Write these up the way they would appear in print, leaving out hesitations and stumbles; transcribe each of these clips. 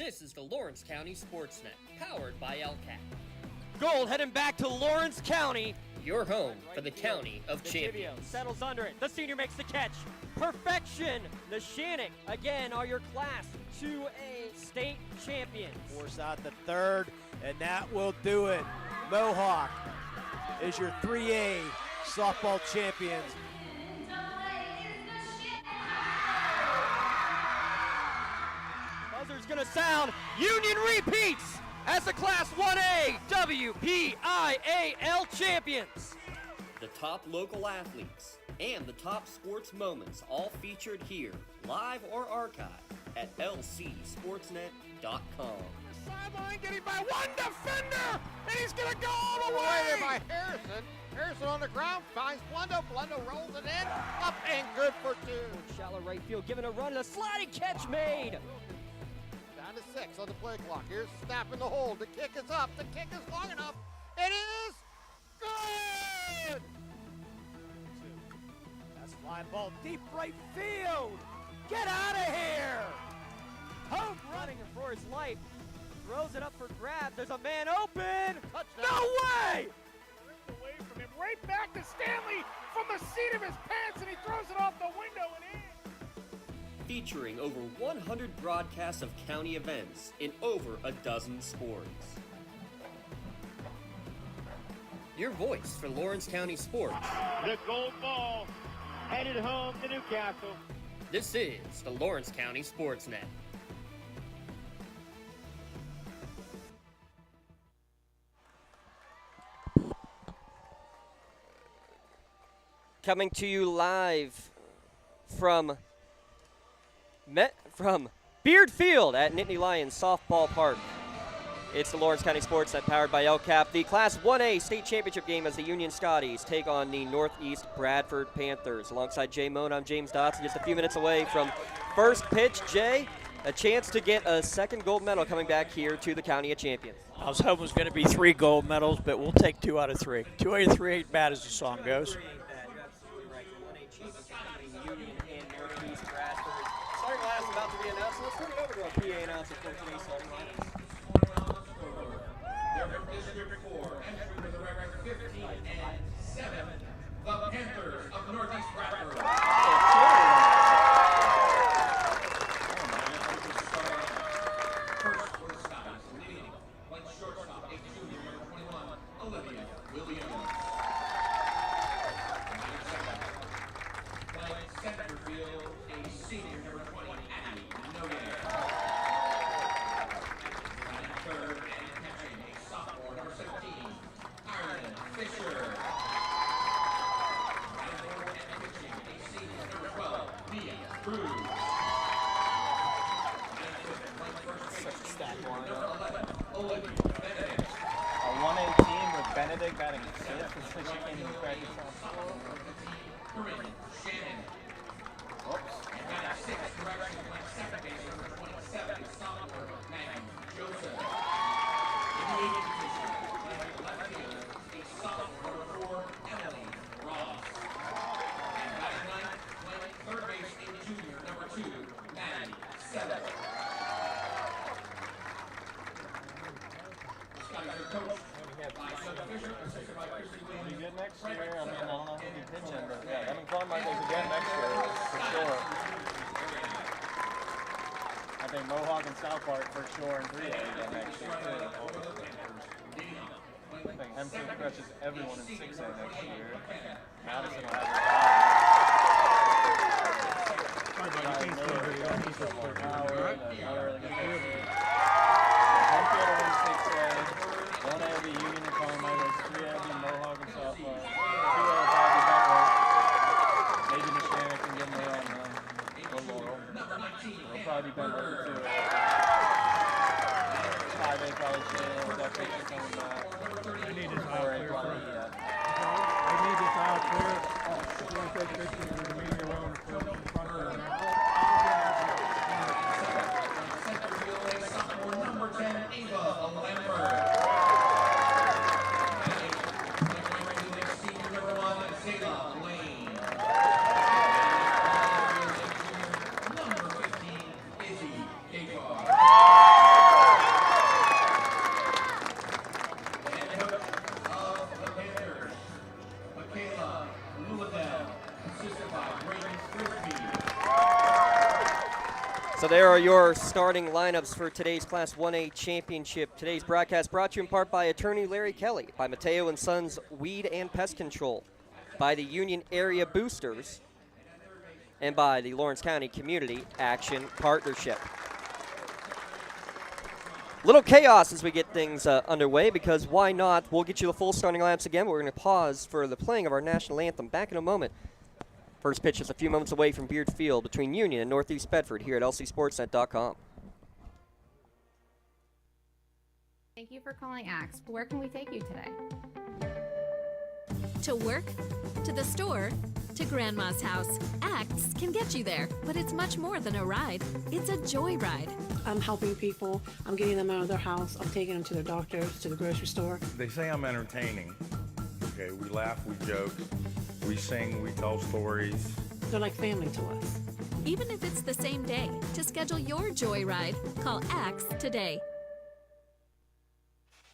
This is the Lawrence County SportsNet, powered by LCAT. Gold heading back to Lawrence County. Your home for the County of Champions. Settles under it. The senior makes the catch. Perfection. The Shannick, again, are your Class 2A state champions. Force out the third, and that will do it. Mohawk is your 3A softball champions. Buzzer's gonna sound. Union repeats as the Class 1A PIAA champions. The top local athletes and the top sports moments all featured here, live or archived at lcsportsnet.com. Sideline getting by one defender, and he's gonna go all the way by Harrison. Harrison on the ground finds Blundo. Blundo rolls it in, up and good for two. Shallow right field, giving a run, and a sliding catch made. Down to 6 on the play clock. Here's Snap in the hole. The kick is up. The kick is long enough. It is good. That's fly ball deep right field. Get out of here. Hope running for his life. Throws it up for grabs. There's a man open. Touchdown. No way! Ripped away from him, right back to Stanley from the seat of his pants, and he throws it off the window and in. Featuring over 100 broadcasts of county events in over a dozen sports. Your voice for Lawrence County sports. The gold ball headed home to Newcastle. This is the Lawrence County SportsNet. Coming to you live from Beard Field at Nittany Lions Softball Park. It's the Lawrence County SportsNet powered by LCAP. The Class 1A state championship game as the Union Scotties take on the Northeast Bradford Panthers. Alongside Jay Moan, I'm James Dotson, just a few minutes away from first pitch. Jay, a chance to get a second gold medal coming back here to the County of Champions. I was hoping it was going to be 3 gold medals, but we'll take 2 out of 3. 2 out of 3 ain't bad as the song goes. Starting line is about to be announced, so let's turn it over to our PA announcer for today's starting lineups. District 4, entering for the record 15 and 7, the Panthers of Northeast Bradford. First for the Scotties, leading one shortstop, a junior, number 21, Olivia Williams. Playing center field, a senior, number 20, Abby Noyer. Third and catching, a sophomore, number 17, Ireland Fisher. And pitching, a senior, number 12, Mia Cruz. Such a stacked line. Number 11, Olivia Benedict. A 1A team with Benedict batting 6th and 6 in practice on. Corinne Shannon. Whoops. And batting 6th, direction, playing second base, number 27, sophomore, Maggie Joseph. In the 8th position, playing left field, a sophomore, number 4, Emily Ross. And batting 9th, playing third base, a junior, number 2, Maddie Settle. Scotties are coached by Southern Fisher, assisted by Christy Pretty Williams. good next year. I mean, I don't know who'll be pitching, but yeah, having fun might be again next year, for sure. I think Mohawk and South Park for sure in 3A again next year, too. I think Hempstead crushes everyone in 6A next year. Madison will have a probably been over to 5A probably should. That picture coming back. I need this out clear probably, first. I need this out clear. If you want to take pictures of me around the front of the Center field, sophomore, number 10, Ava Lambert. Senior, number 1, Zayla Lane. Number 15, Izzy Gagar. So there are your starting lineups for today's Class 1A Championship. Today's broadcast brought to you in part by attorney Larry Kelly, by Mateo & Sons Weed and Pest Control, by the Union Area Boosters, and by the Lawrence County Community Action Partnership. Little chaos as we get things underway, because why not? We'll get you the full starting lineups again. We're going to pause for the playing of our national anthem. Back in a moment. First pitch is a few moments away from Beard Field between Union and Northeast Bedford here at lcsportsnet.com. Thank you for calling AXE. Where can we take you today? To work, to the store, to Grandma's house. AXE can get you there, but it's much more than a ride. It's a joyride. I'm helping people. I'm getting them out of their house. I'm taking them to their doctors, to the grocery store. They say I'm entertaining. Okay, we laugh, we joke, we sing, we tell stories. They're like family to us. Even if it's the same day, to schedule your joyride, call AXE today.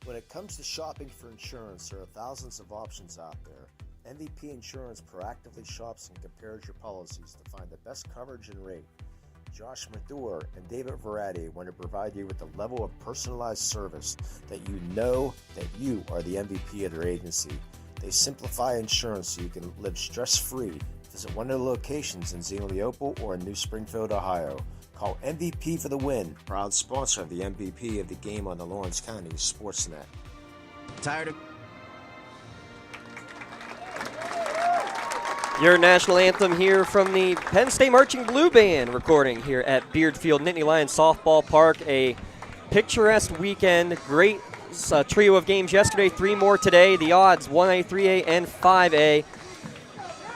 When it comes to shopping for insurance, there are thousands of options out there. MVP Insurance proactively shops and compares your policies to find the best coverage and rate. Josh Mathur and David Verratti want to provide you with a level of personalized service that you know that you are the MVP of their agency. They simplify insurance so you can live stress-free. Visit one of the locations in Xenia Opal or in New Springfield, Ohio. Call MVP for the win. Proud sponsor of the MVP of the game on the Lawrence County SportsNet. Tired of... Your national anthem here from the Penn State Marching Blue Band recording here at Beard Field, Nittany Lions Softball Park. A picturesque weekend. Great trio of games yesterday, 3 more today. The odds 1A, 3A, and 5A.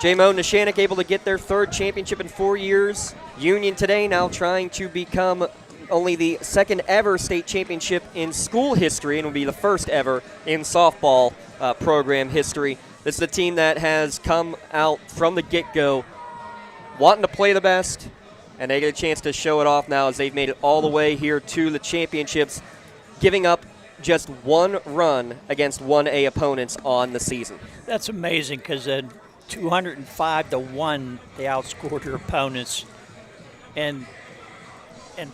J-Mo Nishanik able to get their 3rd championship in 4 years. Union today now trying to become only the 2nd ever state championship in school history, and will be the 1st ever in softball program history. This is a team that has come out from the get-go wanting to play the best, and they get a chance to show it off now as they've made it all the way here to the championships, giving up just 1 run against 1A opponents on the season. That's amazing, because 205-1 they outscored their opponents, and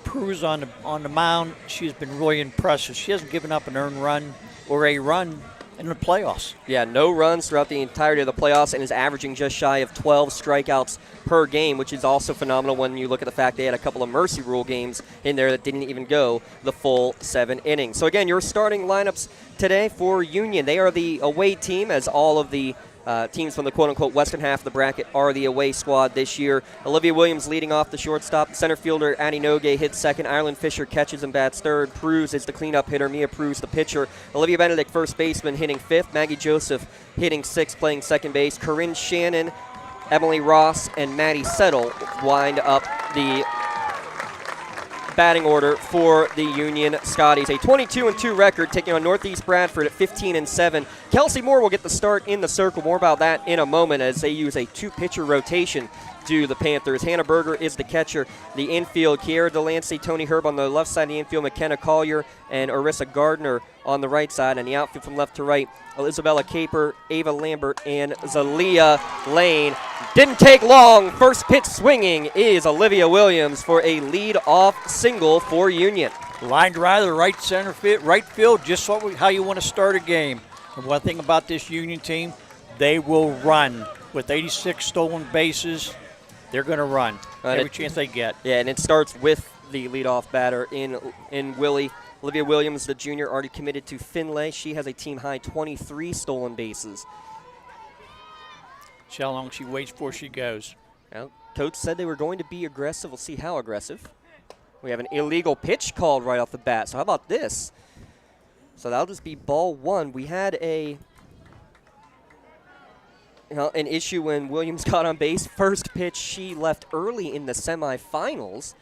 Prue's on the mound. She's been really impressive. She hasn't given up an earned run or a run in the playoffs. Yeah, no runs throughout the entirety of the playoffs, and is averaging just shy of 12 strikeouts per game, which is also phenomenal when you look at the fact they had a couple of mercy rule games in there that didn't even go the full 7 innings. So again, your starting lineups today for Union. They are the away team, as all of the teams from the quote-unquote western half of the bracket are the away squad this year. Olivia Williams leading off the shortstop. Center fielder Addie Nogue hits 2nd. Ireland Fisher catches and bats 3rd. Pruse is the cleanup hitter. Mia Pruse the pitcher. Olivia Benedict first baseman hitting 5th. Maggie Joseph hitting 6th, playing 2nd base. Corinne Shannon, Emily Ross, and Maddie Settle wind up the batting order for the Union Scotties. A 22-2 record, taking on Northeast Bradford at 15-7. Kelsey Moore will get the start in the circle. More about that in a moment, as they use a 2-pitcher rotation to the Panthers. Hannah Berger is the catcher. The infield, Kiera Delancey, Tony Herb on the left side of the infield, McKenna Collier and Arissa Gardner on the right side. And the outfield from left to right, Isabella Caper, Ava Lambert, and Zalia Lane. Didn't take long. First pitch swinging is Olivia Williams for a lead-off single for Union. Line drive to the right center right field, just how you want to start a game. And one thing about this Union team, they will run. With 86 stolen bases, they're going to run every chance they get. Yeah, and it starts with the leadoff batter in Willie. Olivia Williams, the junior, already committed to Finlay. She has a team-high 23 stolen bases. See how long she waits before she goes. Well, coach said they were going to be aggressive. We'll see how aggressive. We have an illegal pitch called right off the bat. So how about this? So that'll just be ball 1. We had an issue when Williams got on base. First pitch, she left early in the semifinals.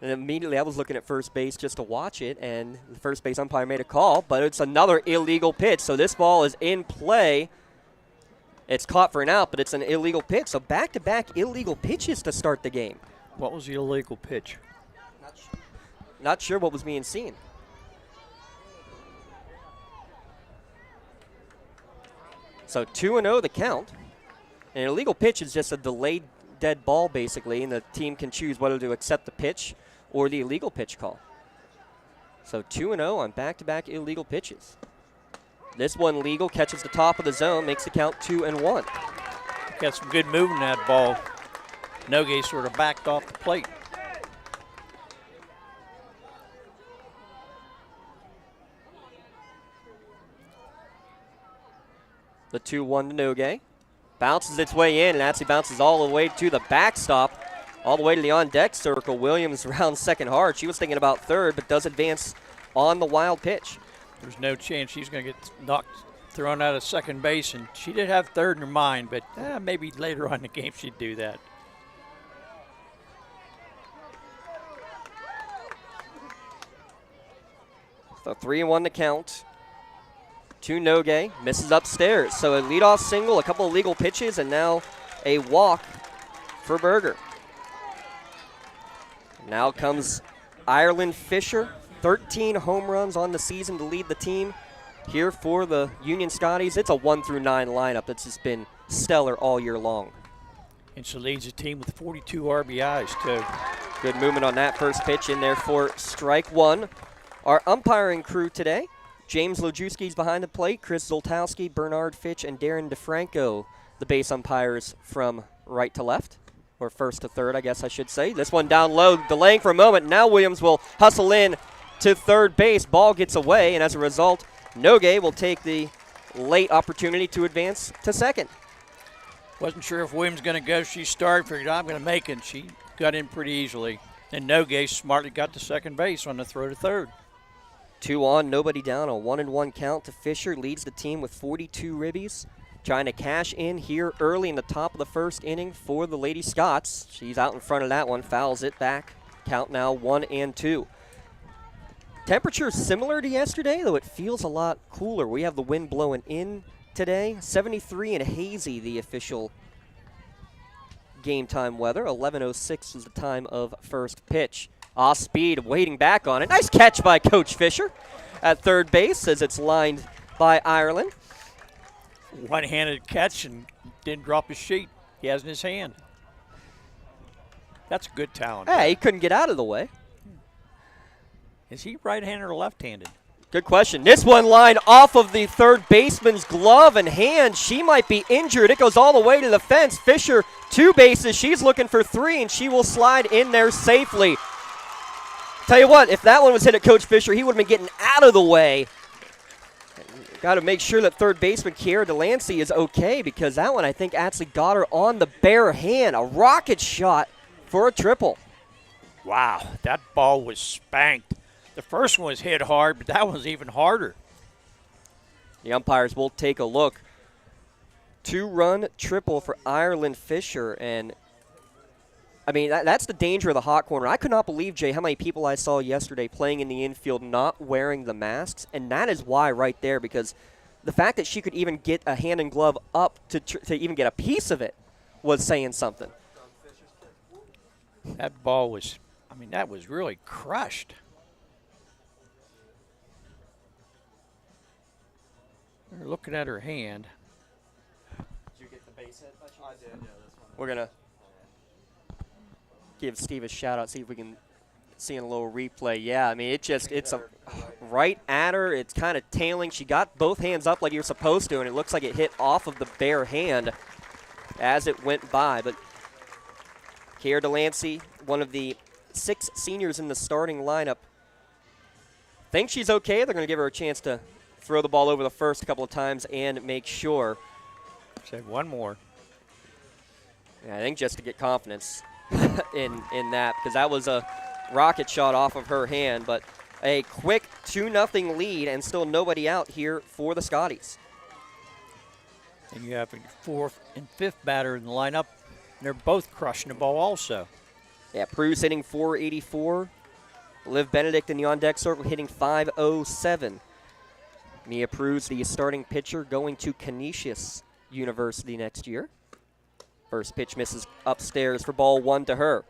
And immediately I was looking at first base just to watch it, and the first base umpire made a call, but it's another illegal pitch. So this ball is in play. It's caught for an out, but it's an illegal pitch. So back-to-back illegal pitches to start the game. What was the illegal pitch? Not sure what was being seen. So 2-0 the count. An illegal pitch is just a delayed dead ball, basically, and the team can choose whether to accept the pitch or the illegal pitch call. So 2-0 on back-to-back illegal pitches. This one legal, catches the top of the zone, makes the count 2-1. Got some good movement in that ball. Nogue sort of backed off the plate. The 2-1 to Nogue. Bounces its way in and actually bounces all the way to the backstop, all the way to the on-deck circle. Williams rounds second hard. She was thinking about third, but does advance on the wild pitch. There's no chance she's going to get thrown out of second base, and she did have third in her mind, but maybe later on in the game she'd do that. So 3-1 to count. To Nogue, misses upstairs. So a leadoff single, a couple of legal pitches, and now a walk for Berger. Now comes Ireland Fisher. 13 home runs on the season to lead the team here for the Union Scotties. It's a 1 through 9 lineup that's just been stellar all year long. And she leads the team with 42 RBIs, too. Good movement on that first pitch in there for strike one. Our umpiring crew today: James Lojewski's behind the plate, Chris Zoltowski, Bernard Fitch, and Darren DeFranco, the base umpires from right to left, or first to third, I guess I should say. This one down low, delaying for a moment. Now Williams will hustle in to third base. Ball gets away, and as a result, Nogue will take the late opportunity to advance to second. Wasn't sure if Williams going to go. She started, figured I'm going to make it. She got in pretty easily. And Nogue smartly got to second base on the throw to third. 2 on, nobody down, a 1-1 count to Fisher. Leads the team with 42 ribbies. Trying to cash in here early in the top of the first inning for the Lady Scots. She's out in front of that one, fouls it back. Count now 1-2. Temperature similar to yesterday, though it feels a lot cooler. We have the wind blowing in today. 73 and hazy, the official game time weather. 11:06 is the time of first pitch. Off speed, waiting back on it. Nice catch by Coach Fisher at third base as it's lined by Ireland. One-handed catch and didn't drop his sheet. He has in his hand. That's a good talent. Hey, he couldn't get out of the way. Is he right-handed or left-handed? Good question. This one lined off of the third baseman's glove and hand. She might be injured. It goes all the way to the fence. Fisher, 2 bases. She's looking for 3, and she will slide in there safely. Tell you what, if that one was hit at Coach Fisher, he would have been getting out of the way. Got to make sure that third baseman Kiera Delancey is okay, because that one, I think, actually got her on the bare hand. A rocket shot for a triple. Wow, that ball was spanked. The first one was hit hard, but that one was even harder. The umpires will take a look. 2-run triple for Ireland Fisher, and I mean, that's the danger of the hot corner. I could not believe, Jay, how many people I saw yesterday playing in the infield not wearing the masks, and that is why right there, because the fact that she could even get a hand and glove up to even get a piece of it was saying something. That ball was, I mean, that was really crushed. We're looking at her hand. Did you get the base hit? I did, yeah. This one. We're going to give Steve a shout out, see if we can see in a little replay. Yeah, I mean, it's a right at her. It's kind of tailing. She got both hands up like you're supposed to, and it looks like it hit off of the bare hand as it went by. But Kiera Delancey, one of the 6 seniors in the starting lineup, thinks she's okay. They're going to give her a chance to throw the ball over the first a couple of times and make sure. Said one more. Yeah, I think just to get confidence in that, because that was a rocket shot off of her hand. But a quick 2-0 lead and still nobody out here for the Scotties. And you have a 4th and 5th batter in the lineup. They're both crushing the ball also. Yeah, Prue's hitting .484. Liv Benedict in the on-deck circle hitting .507. Mia Prue's the starting pitcher, going to Canisius University next year. First pitch misses upstairs for ball 1 to her.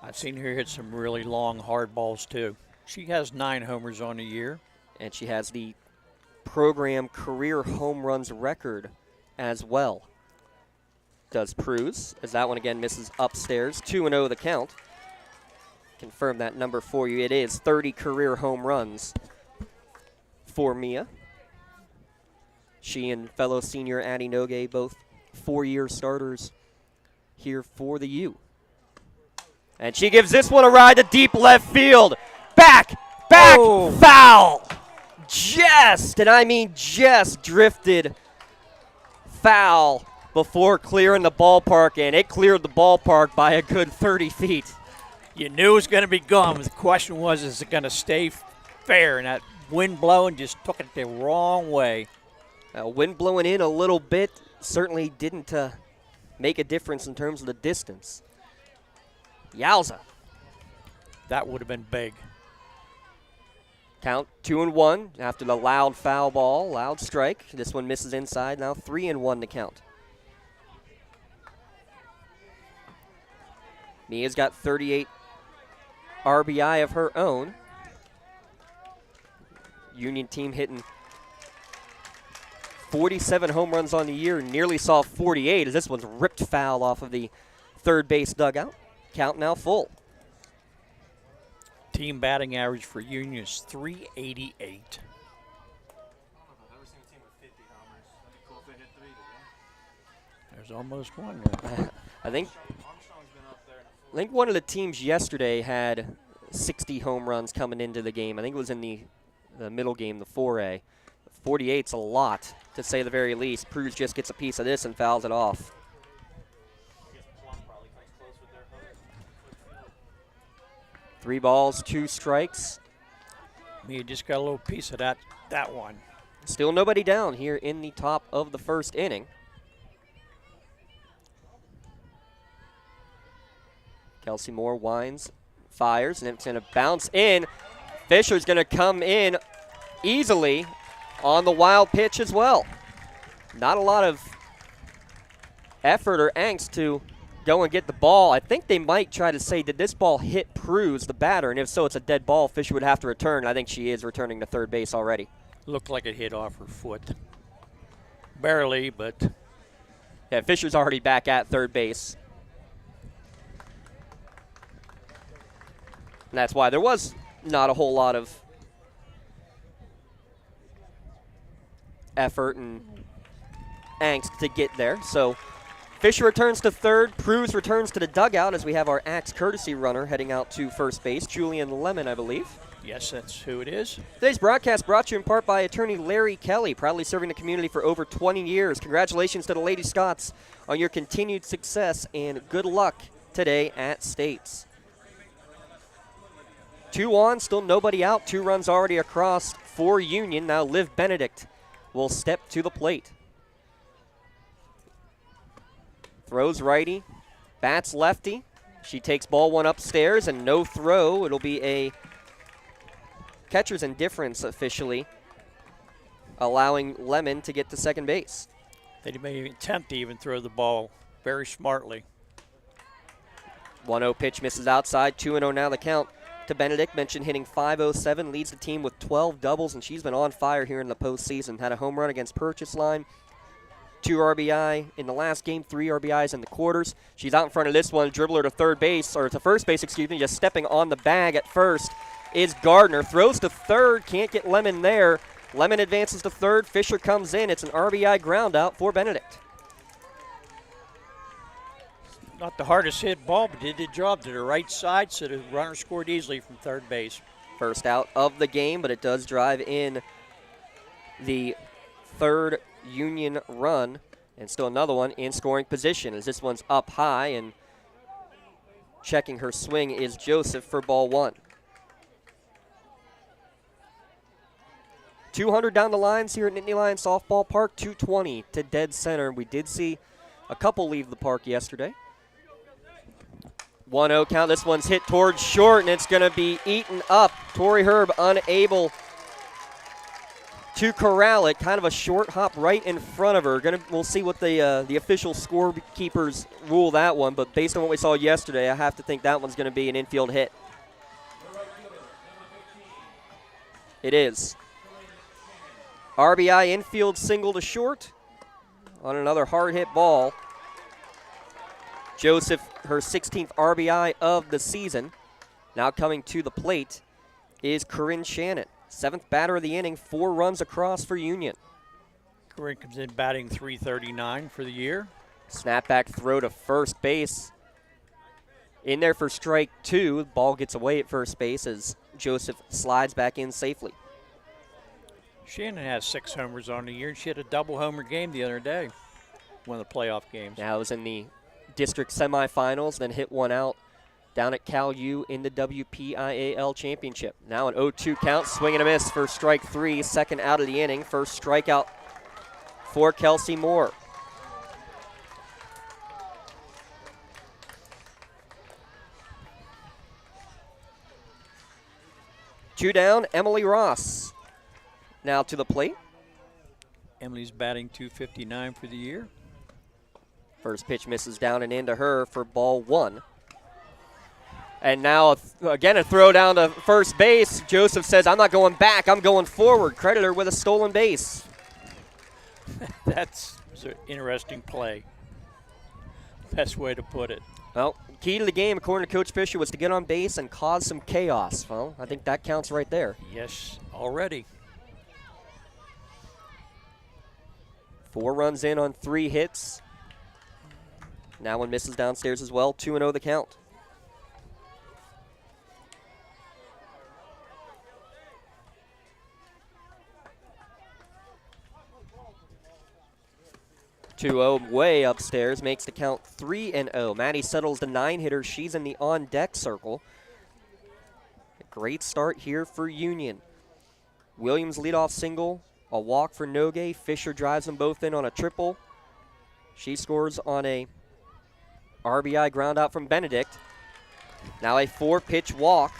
I've seen her hit some really long, hard balls, too. She has 9 homers on the year. And she has the program career home runs record as well. does Pruz, as that one again misses upstairs. 2-0 the count. Confirm that number for you. It is 30 career home runs for Mia. She and fellow senior Addie Nogue, both 4-year starters here for the U. And she gives this one a ride to deep left field. Back, foul. Just, and I mean just, drifted foul before clearing the ballpark, and it cleared the ballpark by a good 30 feet. You knew it was going to be gone. The question was, is it going to stay fair? And that wind blowing just took it the wrong way. Wind blowing in a little bit certainly didn't make a difference in terms of the distance. Yowza. That would have been big. Count 2-1 after the loud foul ball, loud strike. This one misses inside, now 3-1 to count. Mia's got 38 RBI of her own. Union team hitting 47 home runs on the year, nearly saw 48 as this one's ripped foul off of the third base dugout. Count now full. Team batting average for Union is .388. There's almost one. I think one of the teams yesterday had 60 home runs coming into the game. I think it was in the middle game, the 4A. 48's a lot, to say the very least. Pruz just gets a piece of this and fouls it off. 3 balls, 2 strikes. Mia just got a little piece of that one. Still nobody down here in the top of the first inning. Kelsey Moore winds, fires, and it's going to bounce in. Fisher's going to come in easily on the wild pitch as well. Not a lot of effort or angst to go and get the ball. I think they might try to say, did this ball hit Pruz, the batter? And if so, it's a dead ball. Fisher would have to return. I think she is returning to third base already. Looked like it hit off her foot. Barely, but. Yeah, Fisher's already back at third base. And that's why there was not a whole lot of effort and angst to get there. So Fisher returns to third. Pruz returns to the dugout as we have our Axe courtesy runner heading out to first base, Julian Lemon, I believe. Yes, that's who it is. Today's broadcast brought to you in part by attorney Larry Kelly, proudly serving the community for over 20 years. Congratulations to the Lady Scots on your continued success, and good luck today at States. 2 on, still nobody out. 2 runs already across for Union. Now Liv Benedict will step to the plate. Throws righty, bats lefty. She takes ball 1 upstairs and no throw. It'll be a catcher's indifference officially, allowing Lemon to get to second base. They may attempt to even throw the ball very smartly. 1-0 pitch misses outside. 2-0 now the count to Benedict. Mentioned hitting .507, leads the team with 12 doubles, and she's been on fire here in the postseason. Had a home run against Purchase Line, 2 RBI in the last game, 3 RBIs in the quarters. She's out in front of this one, dribbler to third base, or to first base, excuse me, just stepping on the bag at first is Gardner. Throws to third, can't get Lemon there. Lemon advances to third, Fisher comes in. It's an RBI ground out for Benedict. Not the hardest hit ball, but did the job to the right side, so the runner scored easily from third base. First out of the game, but it does drive in the third Union run, and still another one in scoring position as this one's up high, and checking her swing is Joseph for ball 1. 200 down the lines here at Nittany Lions Softball Park, 220 to dead center. We did see a couple leave the park yesterday. 1-0 count. This one's hit towards short, and it's going to be eaten up. Tori Herb unable to corral it. Kind of a short hop right in front of her. We'll see what the official scorekeepers rule that one, but based on what we saw yesterday, I have to think that one's going to be an infield hit. It is. RBI infield single to short on another hard hit ball. Joseph, her 16th RBI of the season. Now coming to the plate is Corinne Shannon. 7th batter of the inning, 4 runs across for Union. Corinne comes in batting .339 for the year. Snapback throw to first base. In there for strike 2. The ball gets away at first base as Joseph slides back in safely. Shannon has 6 homers on the year. She had a double homer game the other day, one of the playoff games. Now it was in the district semifinals, then hit one out down at Cal U in the WPIAL Championship. Now an 0-2 count, swing and a miss for strike 3, second out of the inning. First strikeout for Kelsey Moore. Two down, Emily Ross now to the plate. Emily's batting .259 for the year. First pitch misses down and into her for ball 1. And now, again, a throw down to first base. Joseph says, I'm not going back, I'm going forward. Credit her with a stolen base. That's an interesting play. Best way to put it. Well, key to the game, according to Coach Fisher, was to get on base and cause some chaos. Well, I think that counts right there. Yes, already. 4 runs in on 3 hits. Now one misses downstairs as well. 2-0 the count. Way upstairs makes the count 3-0. Maddie settles the 9-hitter. She's in the on-deck circle. A great start here for Union. Williams leadoff single, a walk for Nogue. Fisher drives them both in on a triple. She scores on a RBI ground out from Benedict. Now a 4-pitch walk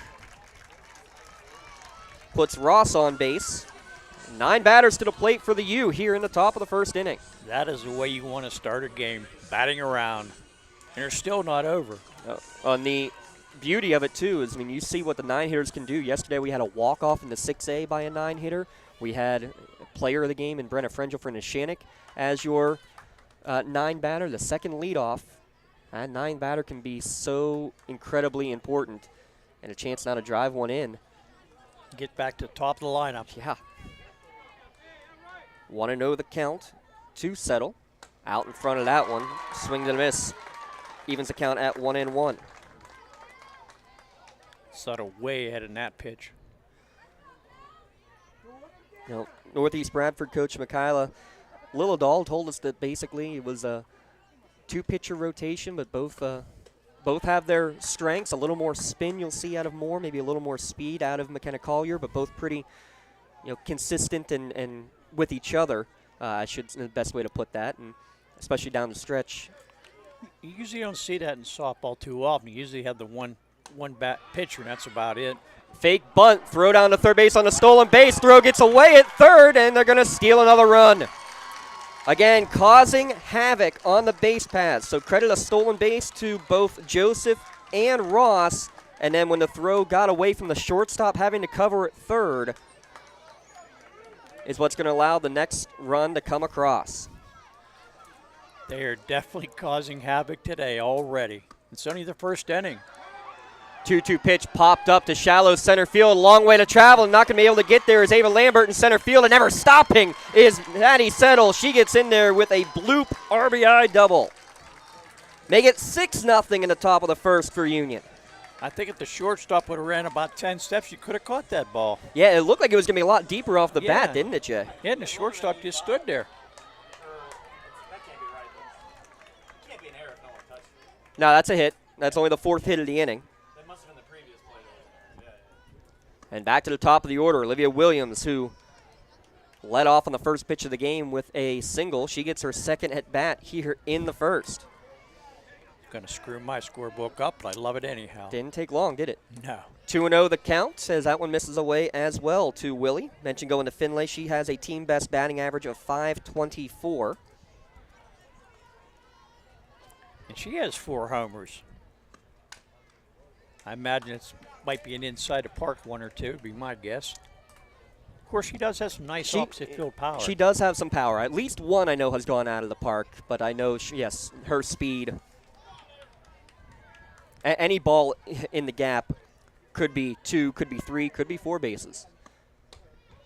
puts Ross on base. 9 batters to the plate for the U here in the top of the first inning. That is the way you want to start a game, batting around. And they're still not over. On the beauty of it, too, is, I mean, you see what the 9-hitters can do. Yesterday we had a walk-off in the 6A by a 9-hitter. We had a player of the game in Brenna Frangel for Nishanik as your 9-batter, the second leadoff. That 9-batter can be so incredibly important, and a chance now to drive one in. Get back to the top of the lineup. Yeah. 1-0 the count to settle. Out in front of that one. Swing and a miss. Evens the count at 1-1. Sutter way ahead in that pitch. Now, Northeast Bradford coach Michaela Lillidahl told us that basically it was a 2-pitcher rotation, but both have their strengths. A little more spin you'll see out of Moore, maybe a little more speed out of McKenna Collier, but both pretty, consistent and with each other. The best way to put that, and especially down the stretch. You usually don't see that in softball too often. You usually have the one bat pitcher, and that's about it. Fake bunt, throw down to third base on the stolen base. Throw gets away at third, and they're going to steal another run. Again, causing havoc on the base paths. So credit a stolen base to both Joseph and Ross. And then when the throw got away from the shortstop having to cover at third, is what's going to allow the next run to come across. They are definitely causing havoc today already. It's only the first inning. 2-2 pitch popped up to shallow center field. Long way to travel. Not going to be able to get there is Ava Lambert in center field. And never stopping is Maddie Settle. She gets in there with a bloop RBI double. Make it 6-0 in the top of the first for Union. I think if the shortstop would have ran about 10 steps, you could have caught that ball. Yeah, it looked like it was going to be a lot deeper off the bat, didn't it, Jay? Yeah, and the shortstop just stood there. No, that's a hit. That's only the 4th hit of the inning. That must have been the previous play, though. Yeah. And back to the top of the order, Olivia Williams, who led off on the first pitch of the game with a single. She gets her second at bat here in the first. Going to screw my scorebook up, but I love it anyhow. Didn't take long, did it? No. 2-0 the count, as that one misses away as well to Willie. Mentioned going to Finlay. She has a team best batting average of .524. And she has 4 homers. I imagine it might be an inside the park one or two, would be my guess. Of course, she does have some nice opposite field power. She does have some power. At least one I know has gone out of the park, but I know, yes, her speed Any ball in the gap could be 2, could be 3, could be 4 bases.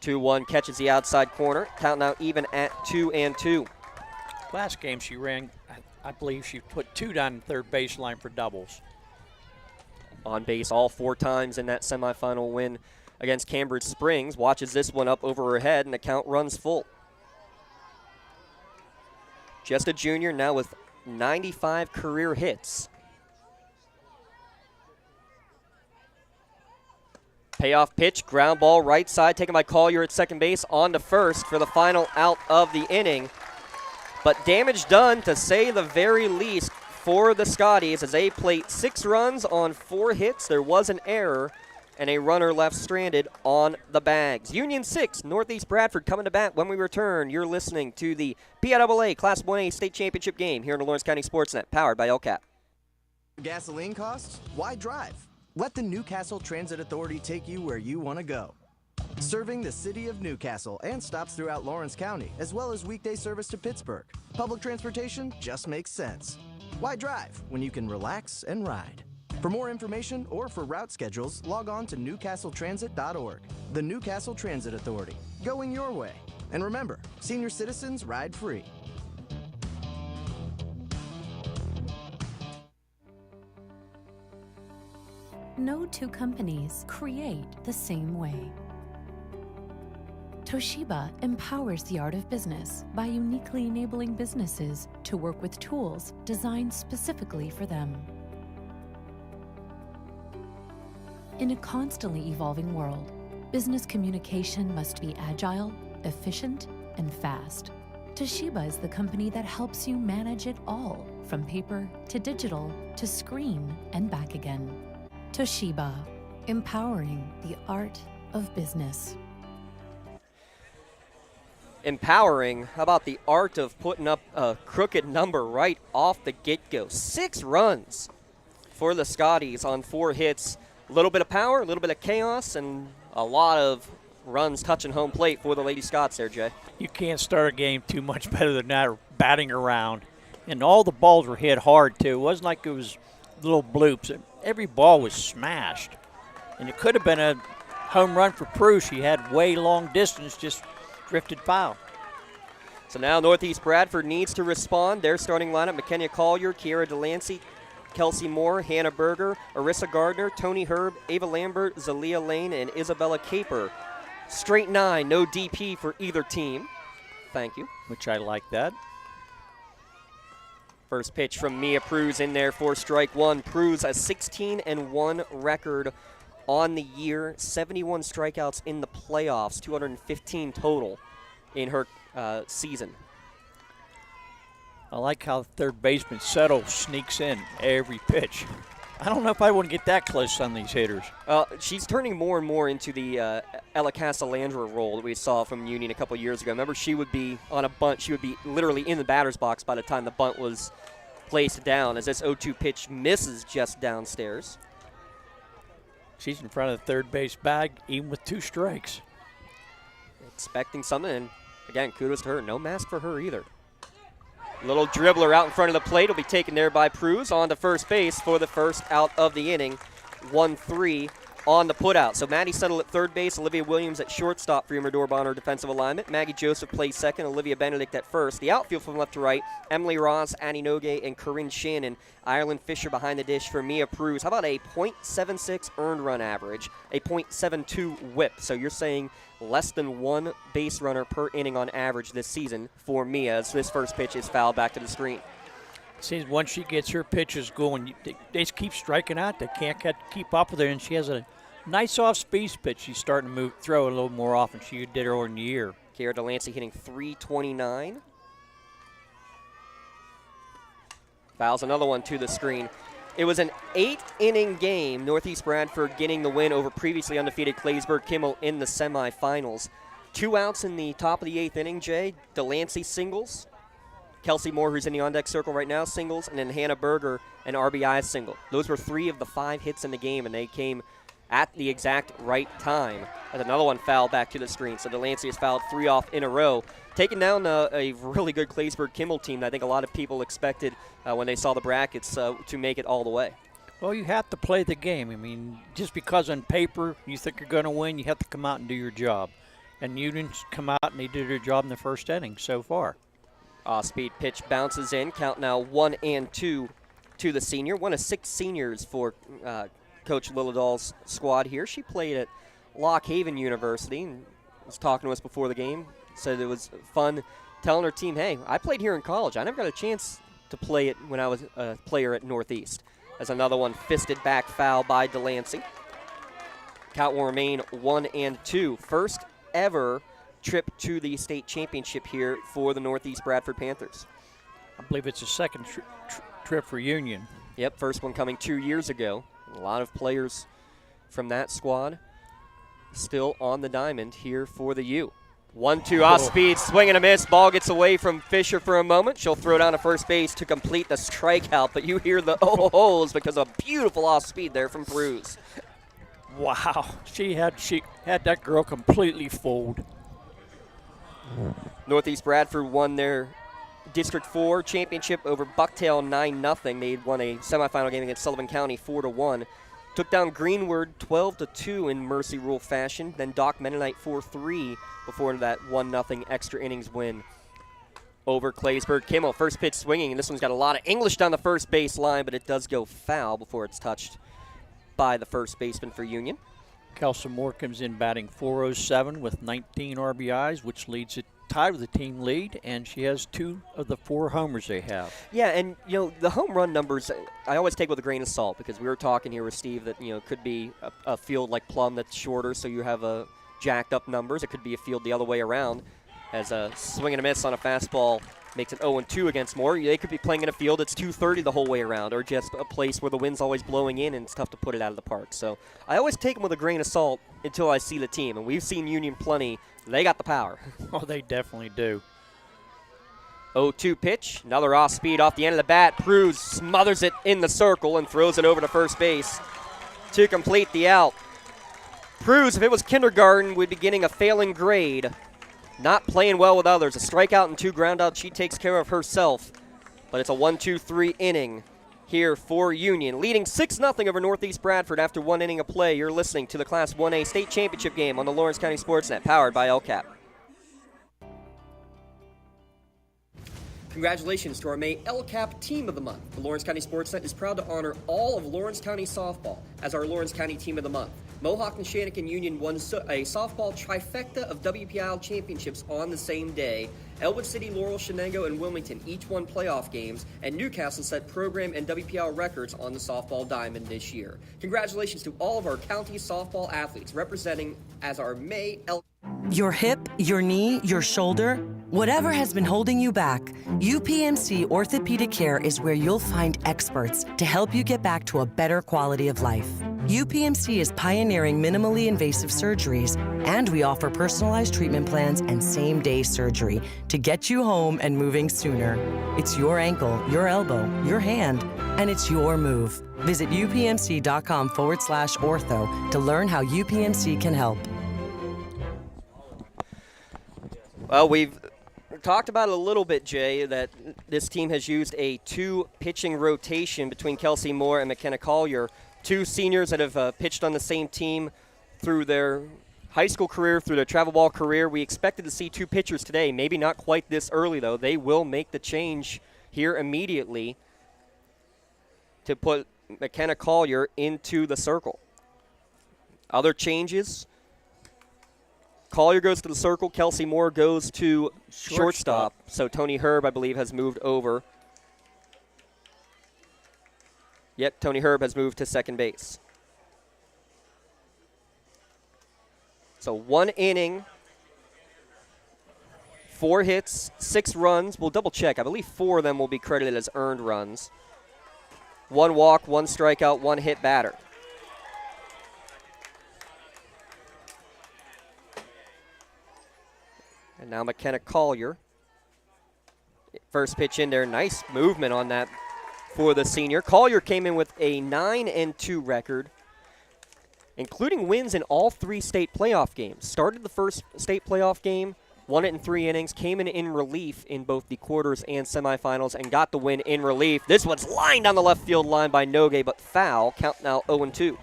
2-1 catches the outside corner. Count now even at 2-2. Last game she ran, I believe she put 2 down the third baseline for doubles. On base all 4 times in that semifinal win against Cambridge Springs. Watches this one up over her head, and the count runs full. Just a junior now with 95 career hits. Payoff pitch, ground ball right side, taken by Collier at second base, on to first for the final out of the inning. But damage done, to say the very least, for the Scotties as they plate 6 runs on 4 hits. There was an error and a runner left stranded on the bags. Union 6, Northeast Bradford coming to bat when we return. You're listening to the PIAA Class 1A State Championship game here on the Lawrence County SportsNet, powered by LCAP. Gasoline costs? Why drive? Let the Newcastle Transit Authority take you where you want to go. Serving the city of Newcastle and stops throughout Lawrence County, as well as weekday service to Pittsburgh. Public transportation just makes sense. Why drive when you can relax and ride? For more information or for route schedules, log on to newcastletransit.org. The Newcastle Transit Authority, going your way. And remember, senior citizens ride free. No two companies create the same way. Toshiba empowers the art of business by uniquely enabling businesses to work with tools designed specifically for them. In a constantly evolving world, business communication must be agile, efficient, and fast. Toshiba is the company that helps you manage it all, from paper to digital to screen and back again. Toshiba, empowering the art of business. Empowering, how about the art of putting up a crooked number right off the get-go? 6 runs for the Scotties on 4 hits. A little bit of power, a little bit of chaos, and a lot of runs touching home plate for the Lady Scots there, Jay. You can't start a game too much better than that, batting around. And all the balls were hit hard, too. It wasn't like it was little bloops. Every ball was smashed. And it could have been a home run for Prue. She had way long distance, just drifted foul. So now Northeast Bradford needs to respond. Their starting lineup: McKenna Collier, Kiera Delancey, Kelsey Moore, Hannah Berger, Arissa Gardner, Tony Herb, Ava Lambert, Zalia Lane, and Isabella Caper. Straight 9, no DP for either team. Thank you. Which I like that. First pitch from Mia Pruz in there for strike 1. Pruz a 16-1 record on the year, 71 strikeouts in the playoffs, 215 total in her season. I like how third baseman Settle sneaks in every pitch. I don't know if I want to get that close on these hitters. She's turning more and more into the Ella Casalandra role that we saw from Union a couple years ago. Remember, she would be on a bunt. She would be literally in the batter's box by the time the bunt was placed down, as this 0-2 pitch misses just downstairs. She's in front of the third base bag, even with 2 strikes. Expecting something, and again, kudos to her. No mask for her either. Little dribbler out in front of the plate will be taken there by Pruz on to first base for the first out of the inning. 1-3 on the putout. So Maddie Settle at third base, Olivia Williams at shortstop for Yuma Dorbonner defensive alignment. Maggie Joseph plays second, Olivia Benedict at first. The outfield from left to right: Emily Ross, Annie Nogue, and Corinne Shannon. Ireland Fisher behind the dish for Mia Pruz. How about a .76 earned run average, a .72 whip? So you're saying less than 1 base runner per inning on average this season for Mia, as this first pitch is fouled back to the screen. Seems once she gets her pitches going, they just keep striking out. They can't keep up with her, and she has a nice off-speed pitch. She's starting to throw a little more often than she did earlier in the year. Kiera Delancey hitting .329. Fouls another one to the screen. It was an 8-inning game. Northeast Bradford getting the win over previously undefeated Claysburg-Kimmel in the semifinals. 2 outs in the top of the 8th inning, Jay. Delancey singles. Kelsey Moore, who's in the on-deck circle right now, singles. And then Hannah Berger, an RBI single. Those were 3 of the 5 hits in the game, and they came at the exact right time. As another one fouled back to the screen. So Delancey has fouled 3 off in a row, taking down a really good Claysburg-Kimmel team that I think a lot of people expected when they saw the brackets to make it all the way. Well, you have to play the game. I mean, just because on paper you think you're going to win, you have to come out and do your job. And Union's come out and they did their job in the first inning so far. Off-speed pitch bounces in. Count now 1-2 to the senior. One of 6 seniors for Coach Lillidahl's squad here. She played at Lock Haven University and was talking to us before the game. Said it was fun telling her team, hey, I played here in college. I never got a chance to play it when I was a player at Northeast. As another one fisted back foul by Delancey. Count will remain 1-2. First ever trip to the state championship here for the Northeast Bradford Panthers. I believe it's the second trip for Union. Yep, first one coming 2 years ago. A lot of players from that squad still on the diamond here for the U. 1-2 off speed, swing and a miss. Ball gets away from Fisher for a moment. She'll throw down to first base to complete the strikeout, but you hear the oh-ho's because of beautiful off speed there from Bruce. Wow, she had that girl completely fooled. Northeast Bradford won their District 4 championship over Bucktail 9-0. They won a semifinal game against Sullivan County 4-1. Took down Greenwood 12-2 in Mercy Rule fashion. Then Doc Mennonite 4-3 before that 1-0 extra innings win over Claysburg. Kimmel, first pitch swinging, and this one's got a lot of English down the first base line, but it does go foul before it's touched by the first baseman for Union. Kelsey Moore comes in batting .407 with 19 RBIs, which leads it tied with the team lead, and she has 2 of the 4 homers they have. Yeah, and the home run numbers I always take with a grain of salt, because we were talking here with Steve that it could be a field like Plum that's shorter, so you have a jacked up numbers. It could be a field the other way around, as a swing and a miss on a fastball makes it 0-2 against Moore. They could be playing in a field that's 230 the whole way around, or just a place where the wind's always blowing in and it's tough to put it out of the park. So I always take them with a grain of salt until I see the team, and we've seen Union plenty. They got the power. Oh, they definitely do. 0-2 pitch, another off speed off the end of the bat. Pruz smothers it in the circle and throws it over to first base to complete the out. Pruz, if it was kindergarten, would be getting a failing grade. Not playing well with others. A strikeout and 2 groundouts. She takes care of herself. But it's a 1-2-3 inning here for Union. Leading 6-0 over Northeast Bradford after 1 inning of play. You're listening to the Class 1A State Championship game on the Lawrence County SportsNet, powered by LCAP. Congratulations to our May LCAP Team of the Month. The Lawrence County SportsNet is proud to honor all of Lawrence County softball as our Lawrence County Team of the Month. Mohawk and Shannikin Union won a softball trifecta of WPIAA championships on the same day. Elwood City, Laurel, Shenango, and Wilmington each won playoff games, and Newcastle set program and WPIAA records on the softball diamond this year. Congratulations to all of our county softball athletes representing as our May LCAP. Your hip, your knee, your shoulder, whatever has been holding you back, UPMC Orthopedic Care is where you'll find experts to help you get back to a better quality of life. UPMC is pioneering minimally invasive surgeries, and we offer personalized treatment plans and same-day surgery to get you home and moving sooner. It's your ankle, your elbow, your hand, and it's your move. Visit upmc.com/ortho to learn how UPMC can help. Well, we've talked about it a little bit, Jay, that this team has used a 2 pitching rotation between Kelsey Moore and McKenna Collier. 2 seniors that have pitched on the same team through their high school career, through their travel ball career. We expected to see 2 pitchers today. Maybe not quite this early, though. They will make the change here immediately to put McKenna Collier into the circle. Other changes. Collier goes to the circle. Kelsey Moore goes to shortstop. So Tony Herb, I believe, has moved over. Yep, Tony Herb has moved to second base. So 1 inning, 4 hits, 6 runs. We'll double check. I believe 4 of them will be credited as earned runs. 1 walk, 1 strikeout, 1 hit batter. And now McKenna Collier. First pitch in there. Nice movement on that for the senior. Collier came in with a 9-2 record, including wins in all 3 state playoff games. Started the first state playoff game Won it in 3 innings, came in relief in both the quarters and semifinals, and got the win in relief. This one's lined down the left field line by Nogue, but foul. Count now 0-2.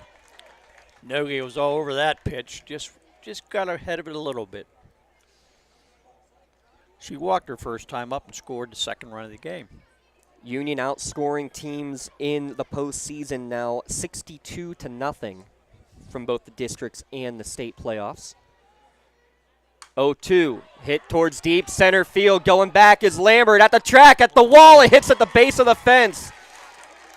Nogue was all over that pitch, just got ahead of it a little bit. She walked her first time up and scored the second run of the game. Union outscoring teams in the postseason now 62-0 from both the districts and the state playoffs. 0-2, hit towards deep center field. Going back is Lambert at the track, at the wall. It hits at the base of the fence.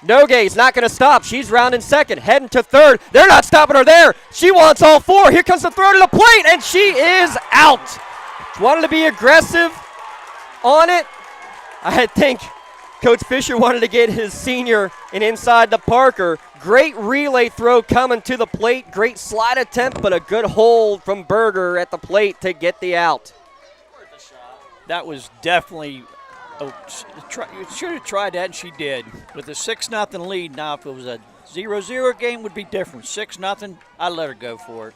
Nogue's not going to stop. She's rounding second, heading to third. They're not stopping her there. She wants all 4. Here comes the throw to the plate, and she is out. She wanted to be aggressive on it. I think Coach Fisher wanted to get his senior and inside the Parker. Great relay throw coming to the plate. Great slide attempt, but a good hold from Berger at the plate to get the out. That was definitely, should have tried that, and she did. With a 6-0 lead, now if it was a 0-0 game, would be different. 6-0, I'd let her go for it.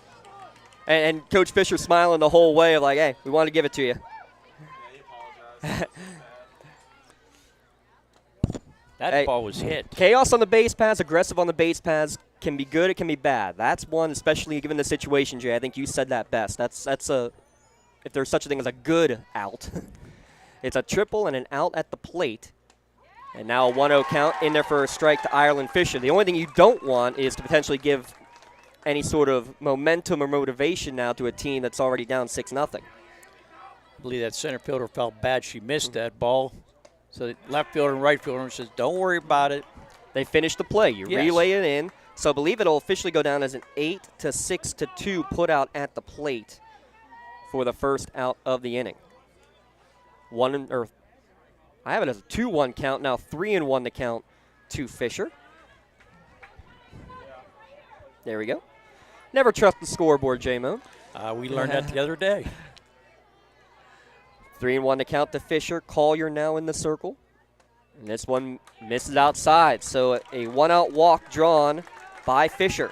And Coach Fisher smiling the whole way, like, hey, we want to give it to you. That ball was hit. Chaos on the base paths, aggressive on the base paths can be good, it can be bad. That's one, especially given the situation, Jay. I think you said that best. That's a, if there's such a thing as a good out. It's a triple and an out at the plate. And now a 1-0 count in there for a strike to Ireland Fisher. The only thing you don't want is to potentially give any sort of momentum or motivation now to a team that's already down 6-0. I believe that center fielder felt bad she missed that ball. So the left fielder and right fielder says, don't worry about it. They finished the play. You relay it in. So I believe it'll officially go down as an 8-6-2 put out at the plate for the first out of the inning. I have it as a 2-1 count, now 3-1 to count to Fisher. There we go. Never trust the scoreboard, J-Mo. We learned that the other day. 3-1 to count to Fisher. Collier now in the circle. And this one misses outside. So a 1-out walk drawn by Fisher.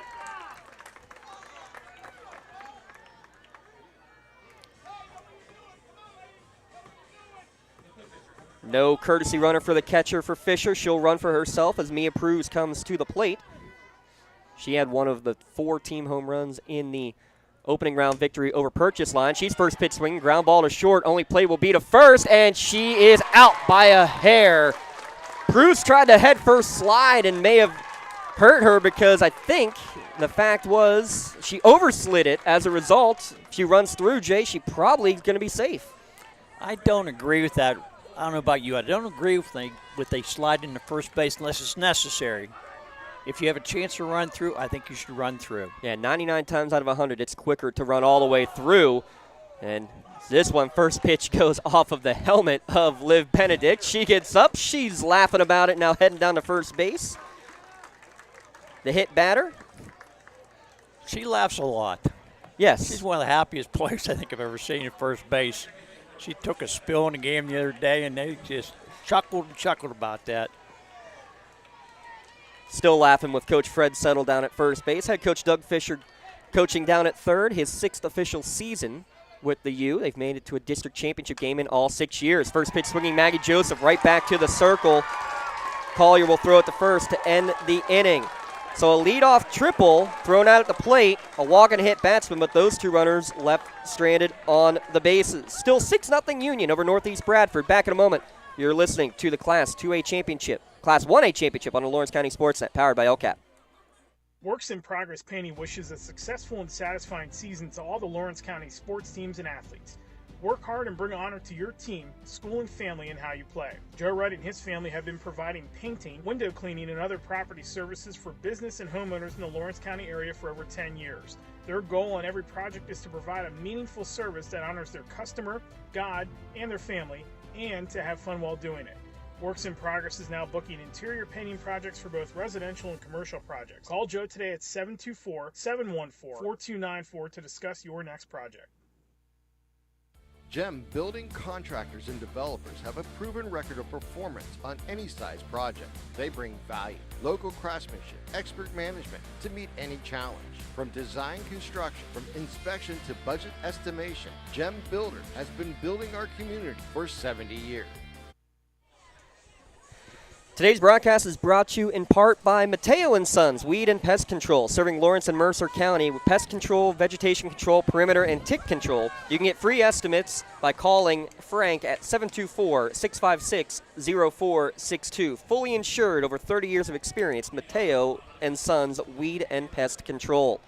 No courtesy runner for the catcher for Fisher. She'll run for herself as Mia Pruz comes to the plate. She had one of the 4 team home runs in the opening round victory over Purchase Line. She's first pitch swinging, ground ball to short. Only play will be to first, and she is out by a hair. Pruz tried to head first slide and may have hurt her because I think the fact was she overslid it. As a result, if she runs through, Jay, she probably is going to be safe. I don't agree with that. I don't know about you. I don't agree with they slide into first base unless it's necessary. If you have a chance to run through, I think you should run through. Yeah, 99 times out of 100, it's quicker to run all the way through. And this one, first pitch goes off of the helmet of Liv Benedict. She gets up. She's laughing about it now, heading down to first base. The hit batter. She laughs a lot. Yes. She's one of the happiest players I think I've ever seen at first base. She took a spill in the game the other day, and they just chuckled and chuckled about that. Still laughing with Coach Fred Settle down at first base. Head coach Doug Fisher coaching down at third, his 6th official season with the U. They've made it to a district championship game in all 6 years. First pitch swinging Maggie Joseph right back to the circle. Collier will throw it to first to end the inning. So a leadoff triple thrown out at the plate, a walk and a hit batsman, but those 2 runners left stranded on the bases. Still 6-0 Union over Northeast Bradford. Back in a moment. You're listening to the Class 2A Championship. Class 1A Championship on the Lawrence County SportsNet, powered by LCAP. Works in Progress Painting wishes a successful and satisfying season to all the Lawrence County sports teams and athletes. Work hard and bring honor to your team, school, and family in how you play. Joe Wright and his family have been providing painting, window cleaning, and other property services for business and homeowners in the Lawrence County area for over 10 years. Their goal on every project is to provide a meaningful service that honors their customer, God, and their family, and to have fun while doing it. Works in Progress is now booking interior painting projects for both residential and commercial projects. Call Joe today at 724-714-4294 to discuss your next project. GEM building contractors and developers have a proven record of performance on any size project. They bring value, local craftsmanship, expert management to meet any challenge. From design construction, from inspection to budget estimation, GEM Builders has been building our community for 70 years. Today's broadcast is brought to you in part by Mateo & Sons Weed and Pest Control, serving Lawrence and Mercer County with pest control, vegetation control, perimeter, and tick control. You can get free estimates by calling Frank at 724-656-0462. Fully insured, over 30 years of experience, Mateo & Sons Weed and Pest Control.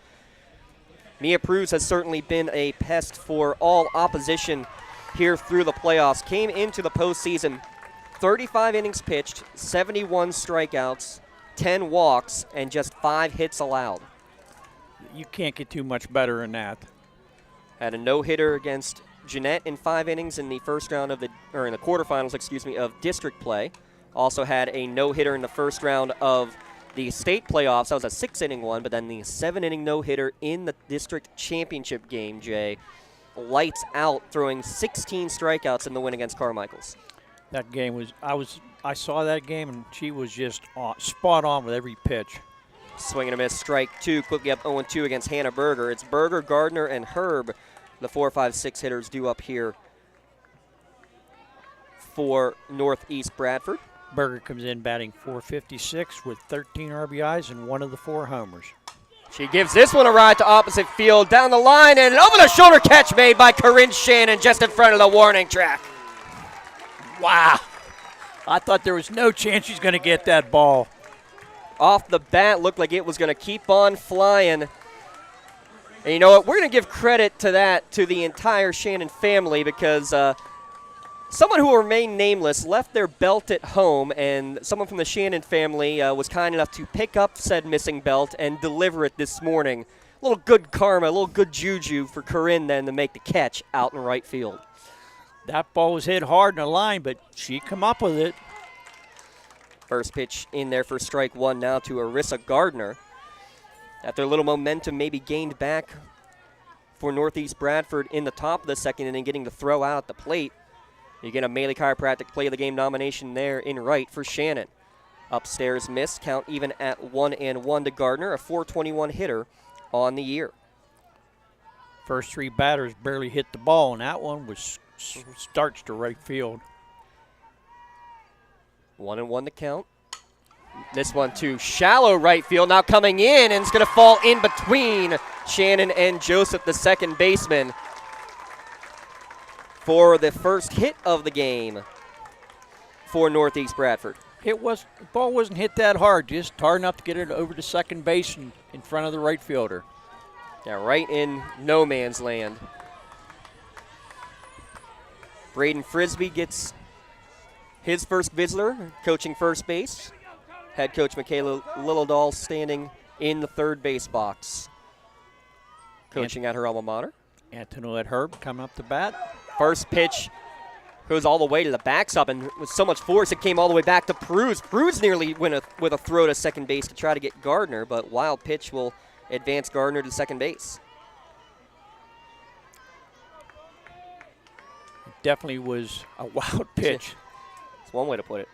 Mia Pruz has certainly been a pest for all opposition here through the playoffs. Came into the postseason 35 innings pitched, 71 strikeouts, 10 walks, and just 5 hits allowed. You can't get too much better than that. Had a no-hitter against Jeanette in 5 innings in the first round of in the quarterfinals, of district play. Also had a no-hitter in the first round of the state playoffs. That was a 6-inning one, but then the 7-inning no-hitter in the district championship game, Jay. Lights out, throwing 16 strikeouts in the win against Carmichael's. That game was, I saw that game, and she was just spot on with every pitch. Swing and a miss, strike 2, quickly up 0-2 against Hannah Berger. It's Berger, Gardner, and Herb, the 4, 5, 6 hitters due up here for Northeast Bradford. Berger comes in batting .456 with 13 RBIs and 1 of the 4 homers. She gives this one a ride to opposite field, down the line, and an over-the-shoulder catch made by Corinne Shannon just in front of the warning track. Wow. I thought there was no chance she's going to get that ball. Off the bat, looked like it was going to keep on flying. And you know what? We're going to give credit to that to the entire Shannon family because someone who will remain nameless left their belt at home, and someone from the Shannon family was kind enough to pick up said missing belt and deliver it this morning. A little good karma, a little good juju for Corinne then to make the catch out in right field. That ball was hit hard in the line, but she come up with it. First pitch in there for strike 1 now to Arissa Gardner. After a little momentum maybe gained back for Northeast Bradford in the top of the second inning, getting the throw out at the plate. You get a Maley Chiropractic Play of the Game nomination there in right for Shannon. Upstairs miss, count even at 1-1 to Gardner, a .421 hitter on the year. First 3 batters barely hit the ball, and that one was starts to right field. 1-1 to count. This one to shallow right field, now coming in, and it's going to fall in between Shannon and Joseph, the second baseman, for the first hit of the game for Northeast Bradford. The ball wasn't hit that hard, just hard enough to get it over to second base and in front of the right fielder. Yeah, right in no man's land. Braden Frisbee gets his first visitor, coaching first base. Head coach Michaela Lillidahl standing in the third base box, coaching at her alma mater. Antoinette Herb coming up to bat. First pitch goes all the way to the backstop, and with so much force it came all the way back to Pruz. Pruz nearly went with a throw to second base to try to get Gardner, but wild pitch will advance Gardner to second base. It definitely was a wild pitch. That's one way to put it.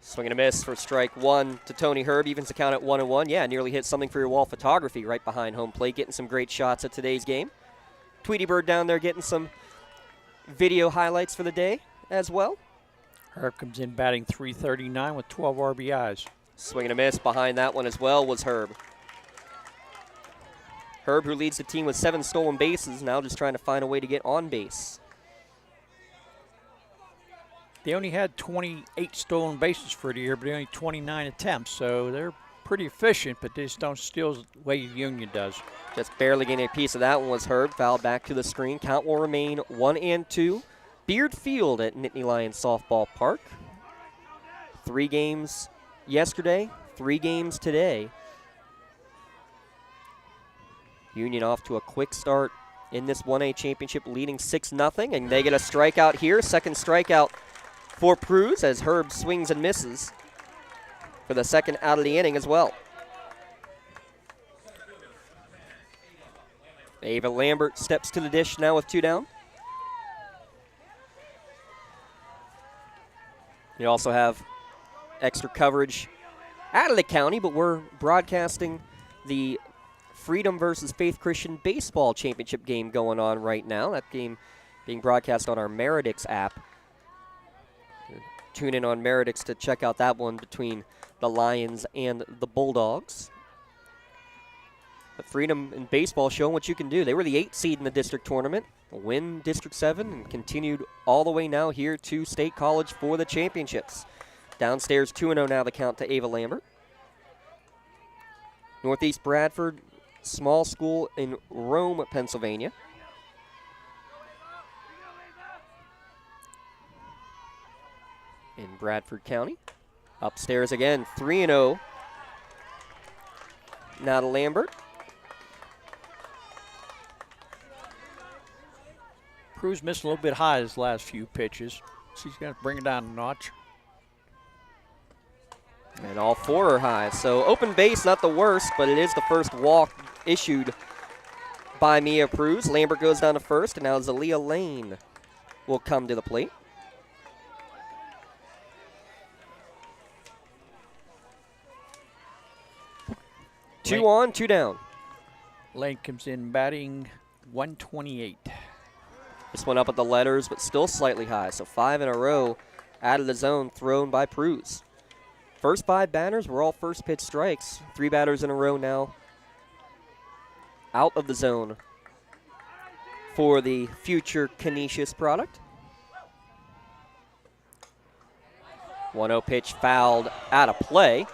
Swing and a miss for strike 1 to Tony Herb, evens the count at 1-1. Yeah, nearly hit something for your wall photography right behind home plate, getting some great shots at today's game. Tweety Bird down there getting some video highlights for the day as well. Herb comes in batting .339 with 12 RBIs. Swing and a miss behind that one as well was Herb. Herb, who leads the team with 7 stolen bases, now just trying to find a way to get on base. They only had 28 stolen bases for the year, but only 29 attempts, so they're pretty efficient, but they just don't steal the way Union does. Just barely getting a piece of that one was Herb. Fouled back to the screen. Count will remain 1-2. Beard Field at Nittany Lions Softball Park. 3 games yesterday, 3 games today. Union off to a quick start in this 1A championship, leading 6-0, and they get a strikeout here. Second strikeout for Pruz as Herb swings and misses for the second out of the inning as well. Ava Lambert steps to the dish now with 2 down. You also have extra coverage out of the county, but we're broadcasting the Freedom versus Faith Christian Baseball Championship game going on right now. That game being broadcast on our Meridix app. Tune in on Meridix to check out that one between the Lions and the Bulldogs. But Freedom in baseball showing what you can do. They were the 8th seed in the district tournament, win District 7, and continued all the way now here to State College for the championships. Downstairs 2-0 now the count to Ava Lambert. Northeast Bradford, small school in Rome, Pennsylvania. In Bradford County. Upstairs again, 3-0. Now to Lambert. Cruz missed a little bit high his last few pitches. She's going to bring it down a notch. And all 4 are high. So open base, not the worst, but it is the first walk issued by Mia Cruz. Lambert goes down to first, and now Zalia Lane will come to the plate. 2 on, 2 down. Lane comes in batting 128. This one up at the letters, but still slightly high. So 5 in a row out of the zone thrown by Pruz. First 5 batters were all first pitch strikes. 3 batters in a row now out of the zone for the future Canisius product. 1-0 pitch fouled out of play.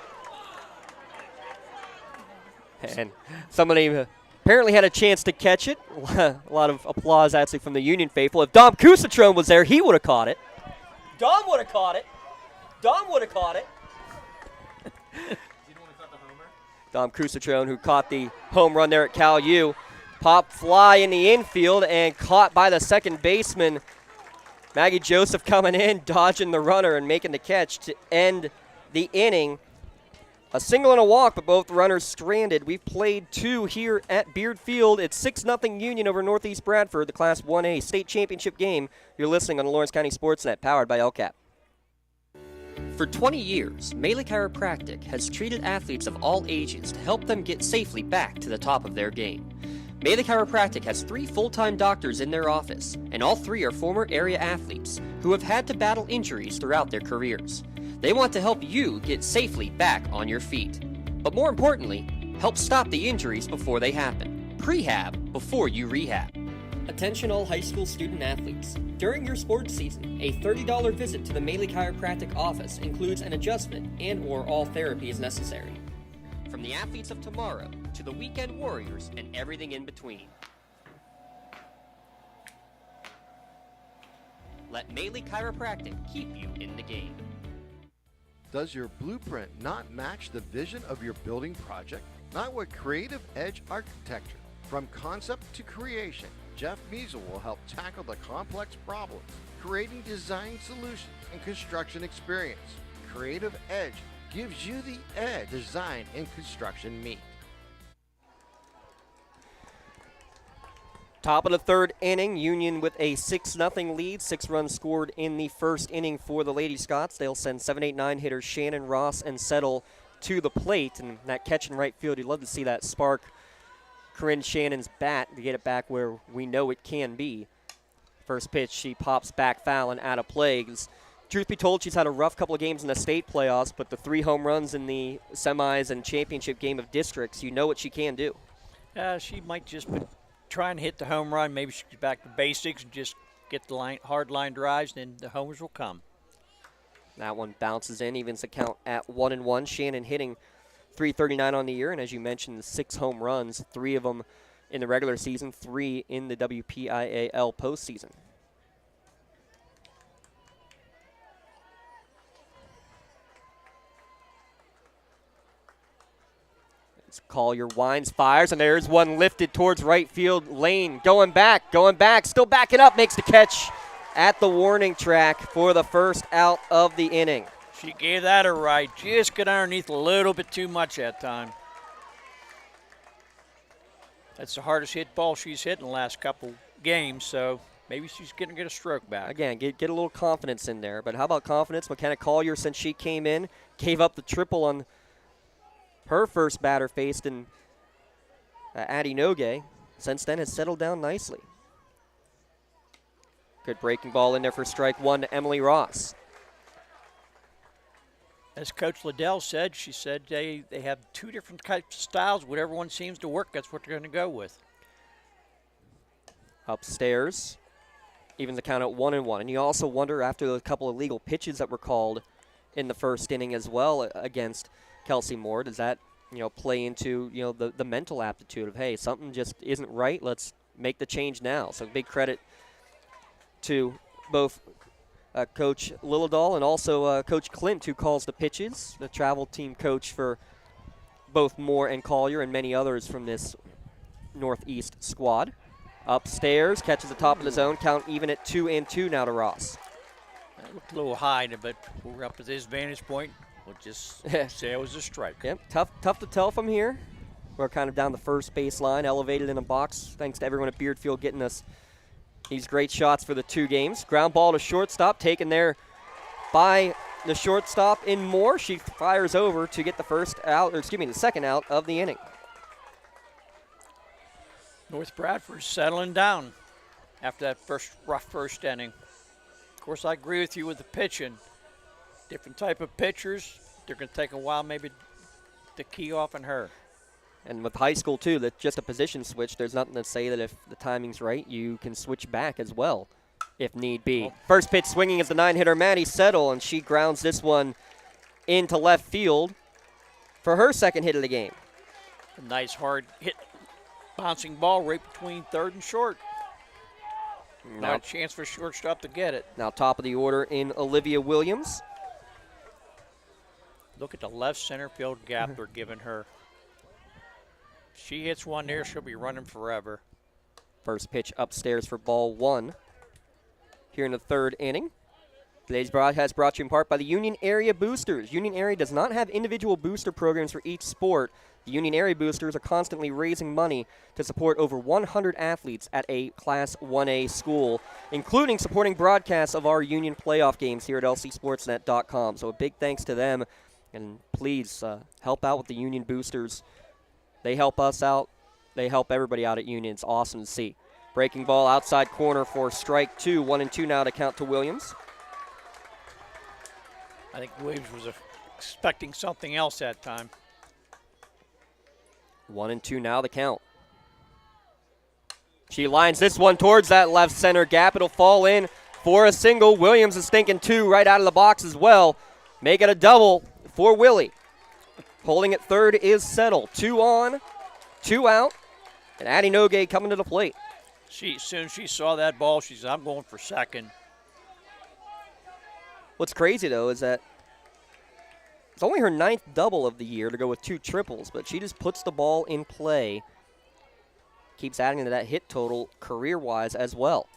And somebody apparently had a chance to catch it. A lot of applause actually from the Union faithful. If Dom Kusatron was there, he would have caught it. Dom would have caught it. Dom would have caught it. Dom Kusatron, who caught the home run there at Cal U. Pop fly in the infield and caught by the second baseman. Maggie Joseph coming in, dodging the runner and making the catch to end the inning. A single and a walk, but both runners stranded. We've played 2 here at Beard Field. It's 6-0 Union over Northeast Bradford, the Class 1A state championship game. You're listening on the Lawrence County SportsNet, powered by LCAP. For 20 years, Melee Chiropractic has treated athletes of all ages to help them get safely back to the top of their game. Melee Chiropractic has 3 full-time doctors in their office, and all 3 are former area athletes who have had to battle injuries throughout their careers. They want to help you get safely back on your feet. But more importantly, help stop the injuries before they happen. Prehab before you rehab. Attention all high school student athletes. During your sports season, a $30 visit to the Melee Chiropractic office includes an adjustment and/or all therapy is necessary. From the athletes of tomorrow to the weekend warriors and everything in between. Let Melee Chiropractic keep you in the game. Does your blueprint not match the vision of your building project? Not with Creative Edge Architecture. From concept to creation, Jeff Measle will help tackle the complex problems, creating design solutions and construction experience. Creative Edge gives you the edge design and construction meet. Top of the 3rd inning, Union with a 6-0 lead. 6 runs scored in the first inning for the Lady Scots. They'll send 7, 8, 9 hitters Shannon, Ross, and Settle to the plate. And that catch in right field, you'd love to see that spark Corinne Shannon's bat to get it back where we know it can be. First pitch, she pops back foul and out of play. Truth be told, she's had a rough couple of games in the state playoffs, but the 3 home runs in the semis and championship game of districts, you know what she can do. She might just be trying to hit the home run. Maybe she gets back to basics and just get the hard line drives, and the homers will come. That one bounces in, evens the count at 1-1. Shannon hitting .339 on the year, and as you mentioned, 6 home runs, 3 of them in the regular season, 3 in the WPIAL postseason. Collier winds, fires, and there's one lifted towards right field. Lane going back, still backing up, makes the catch at the warning track for the first out of the inning. She gave that a right. Just got underneath a little bit too much that time. That's the hardest hit ball she's hit in the last couple games, so maybe she's going to get a stroke back. Again, get a little confidence in there. But how about confidence? McKenna Collier, since she came in, gave up the triple on her first batter faced in Addie Nogue. Since then has settled down nicely. Good breaking ball in there for strike one to Emily Ross. As Coach Liddell said, she said they have two different types of styles. Whatever one seems to work, that's what they're going to go with. Upstairs, even the count at 1-1. And you also wonder, after the couple of legal pitches that were called in the first inning as well against Kelsey Moore, does that play into the mental aptitude of, hey, something just isn't right, let's make the change now. So big credit to both Coach Lillidahl and also Coach Clint, who calls the pitches, the travel team coach for both Moore and Collier and many others from this Northeast squad. Upstairs, catches the top of the zone, count even at 2-2 now to Ross. That looked a little high, but we're up at this vantage point. We'll just say it was a strike. Yep, tough to tell from here. We're kind of down the first baseline, elevated in a box. Thanks to everyone at Beardfield getting us these great shots for the two games. Ground ball to shortstop, taken there by the shortstop in Moore. She fires over to get the second out of the inning. North Bradford settling down after that rough first inning. Of course, I agree with you with the pitching. Different type of pitchers. They're going to take a while maybe to key off on her. And with high school, too, that's just a position switch. There's nothing to say that if the timing's right, you can switch back as well if need be. Oh. First pitch swinging is the 9-hitter Maddie Settle, and she grounds this one into left field for her second hit of the game. A nice hard hit, bouncing ball right between third and short. Not a chance for shortstop to get it. Now top of the order in Olivia Williams. Look at the left center field gap they're giving her. She hits one there, she'll be running forever. First pitch upstairs for ball one here in the third inning. Today's broadcast brought to you in part by the Union Area Boosters. Union Area does not have individual booster programs for each sport. The Union Area Boosters are constantly raising money to support over 100 athletes at a Class 1A school, including supporting broadcasts of our Union playoff games here at lcsportsnet.com. So a big thanks to them, and please help out with the Union Boosters. They help us out. They help everybody out at Union. It's awesome to see. Breaking ball outside corner for strike two. 1-2 now to count to Williams. I think Williams was expecting something else that time. 1-2 now the count. She lines this one towards that left center gap. It'll fall in for a single. Williams is thinking two right out of the box as well. Make it a double for Willie. Holding at third is Settle. 2 on, 2 out, and Addie Nogue coming to the plate. As soon as she saw that ball, she said, I'm going for second. What's crazy, though, is that it's only her 9th double of the year to go with 2 triples, but she just puts the ball in play, keeps adding to that hit total career-wise as well.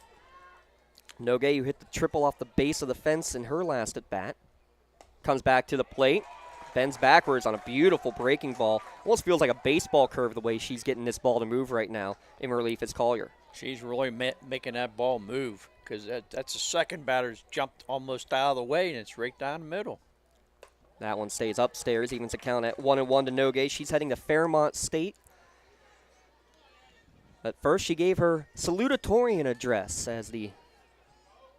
Nogue, who hit the triple off the base of the fence in her last at-bat, comes back to the plate. Bends backwards on a beautiful breaking ball. Almost feels like a baseball curve the way she's getting this ball to move right now. In relief is Collier. She's really making that ball move because that's the second batter's jumped almost out of the way, and it's right down the middle. That one stays upstairs, evens the count at 1-1 to Nogue. She's heading to Fairmont State. But first, she gave her salutatorian address as the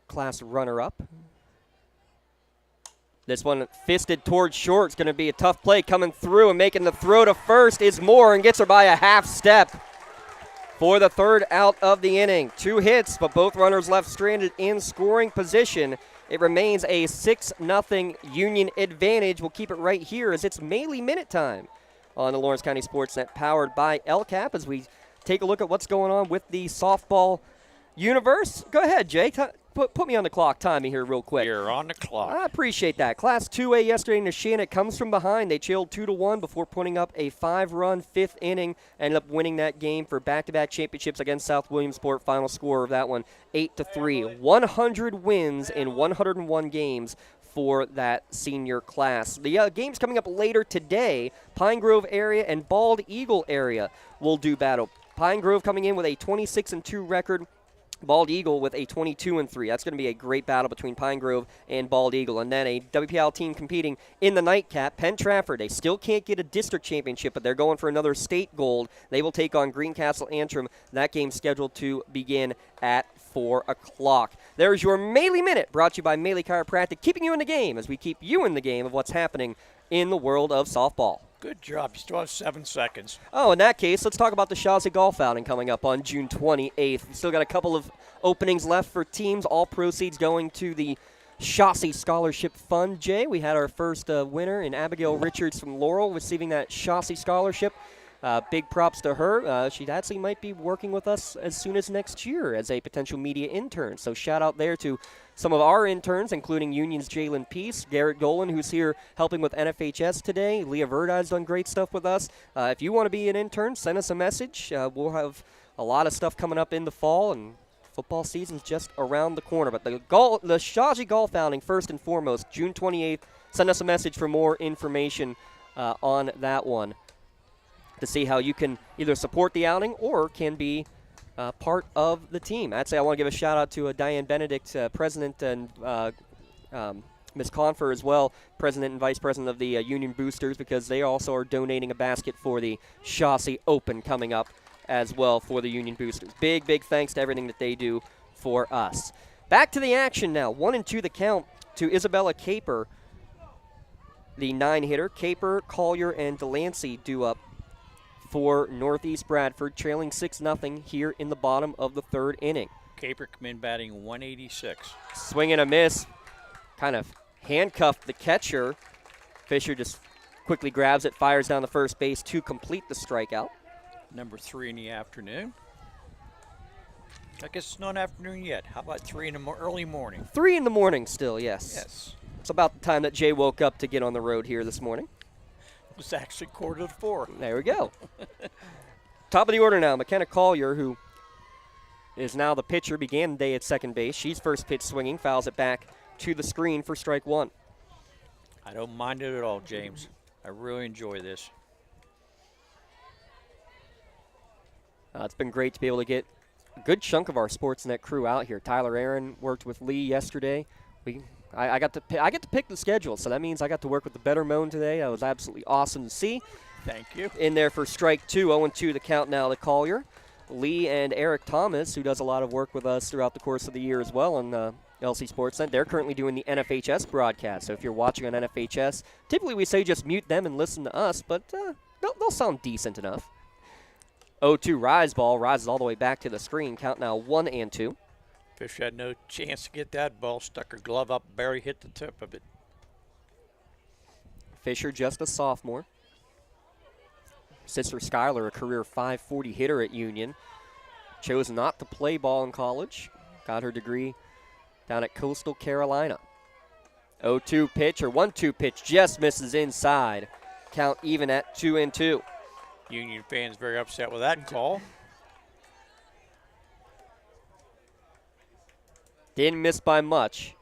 class runner-up. This one fisted towards short. It's going to be a tough play coming through, and making the throw to first is Moore, and gets her by a half step for the third out of the inning. 2 hits, but both runners left stranded in scoring position. It remains a 6-0 Union advantage. We'll keep it right here as it's Maley Minute time on the Lawrence County SportsNet, powered by LCAP, as we take a look at what's going on with the softball universe. Go ahead, Jay. Put me on the clock timing here real quick. You're on the clock. I appreciate that. Class 2A yesterday in Neshannock comes from behind. They trailed 2-1 before putting up a 5-run 5th inning. Ended up winning that game for back-to-back championships against South Williamsport. Final score of that one, 8-3. 100 wins in 101 games for that senior class. The games coming up later today, Pine Grove area and Bald Eagle area will do battle. Pine Grove coming in with a 26-2 record. Bald Eagle with a 22-3. That's going to be a great battle between Pine Grove and Bald Eagle. And then a WPIAA team competing in the nightcap, Penn Trafford. They still can't get a district championship, but they're going for another state gold. They will take on Greencastle Antrim. That game's scheduled to begin at 4 o'clock. There's your Melee Minute, brought to you by Melee Chiropractic, keeping you in the game as we keep you in the game of what's happening in the world of softball. Good job. You still have 7 seconds. Oh, in that case, let's talk about the Shawnee Golf Outing coming up on June 28th. We still got a couple of openings left for teams. All proceeds going to the Shawnee Scholarship Fund. Jay, we had our first winner in Abigail Richards from Laurel receiving that Shawnee Scholarship. Big props to her. She actually might be working with us as soon as next year as a potential media intern. So shout out there to some of our interns, including Union's Jalen Peace, Garrett Golan, who's here helping with NFHS today. Leah Verdi's done great stuff with us. If you want to be an intern, send us a message. We'll have a lot of stuff coming up in the fall, and football season's just around the corner. But the Shawnee Golf Outing, first and foremost, June 28th. Send us a message for more information on that one, to see how you can either support the outing or can be part of the team. I'd say I want to give a shout out to Diane Benedict, president, and Ms. Confer as well, president and vice president of the Union Boosters, because they also are donating a basket for the Shawnee Open coming up as well for the Union Boosters. Big, big thanks to everything that they do for us. Back to the action now. 1-2 the count to Isabella Caper, the 9-hitter. Caper, Collier, and Delancey due up for Northeast Bradford, trailing 6-0 here in the bottom of the third inning. Caper come in batting 186. Swing and a miss. Kind of handcuffed the catcher. Fisher just quickly grabs it, fires down the first base to complete the strikeout. Number 3 in the afternoon. I guess it's not an afternoon yet. How about 3 in the early morning? 3 in the morning still, yes. Yes. It's about the time that Jay woke up to get on the road here this morning. It was actually 3:45. There we go. Top of the order now, McKenna Collier, who is now the pitcher, began the day at second base. She's first pitch swinging, fouls it back to the screen for strike one. I don't mind it at all, James. I really enjoy this. It's been great to be able to get a good chunk of our SportsNet crew out here. Tyler Aaron worked with Lee yesterday. I get to pick the schedule, so that means I got to work with the Better Moan today. That was absolutely awesome to see. Thank you. In there for strike two, 0-2 the count now to Collier. Lee and Eric Thomas, who does a lot of work with us throughout the course of the year as well on LC SportsNet, they're currently doing the NFHS broadcast. So if you're watching on NFHS, typically we say just mute them and listen to us, but they'll sound decent enough. 0-2 rise ball, rises all the way back to the screen. Count now 1-2. Fish had no chance to get that ball. Stuck her glove up, barely hit the tip of it. Fisher, just a sophomore. Sister Schuyler, a career .540 hitter at Union. Chose not to play ball in college. Got her degree down at Coastal Carolina. 0-2 pitch, or 1-2 pitch, just misses inside. Count even at 2-2. Union fans very upset with that call. Didn't miss by much.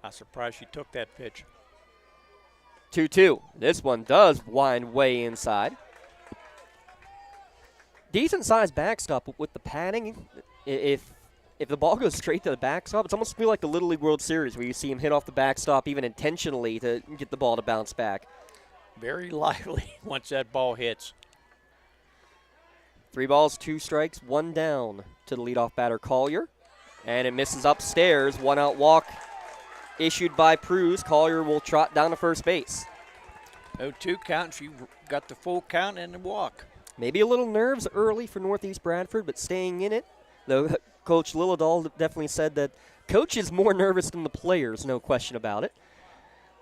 I'm surprised she took that pitch. 2-2. This one does wind way inside. Decent sized backstop with the padding. If the ball goes straight to the backstop, it's almost feel like the Little League World Series where you see him hit off the backstop even intentionally to get the ball to bounce back. Very lively once that ball hits. 3 balls, 2 strikes, 1 down to the leadoff batter Collier. And it misses upstairs. 1 out walk issued by Pruse. Collier will trot down to first base. 0-2 count. She got the full count and the walk. Maybe a little nerves early for Northeast Bradford, but staying in it. Though Coach Lillidahl definitely said that Coach is more nervous than the players, no question about it.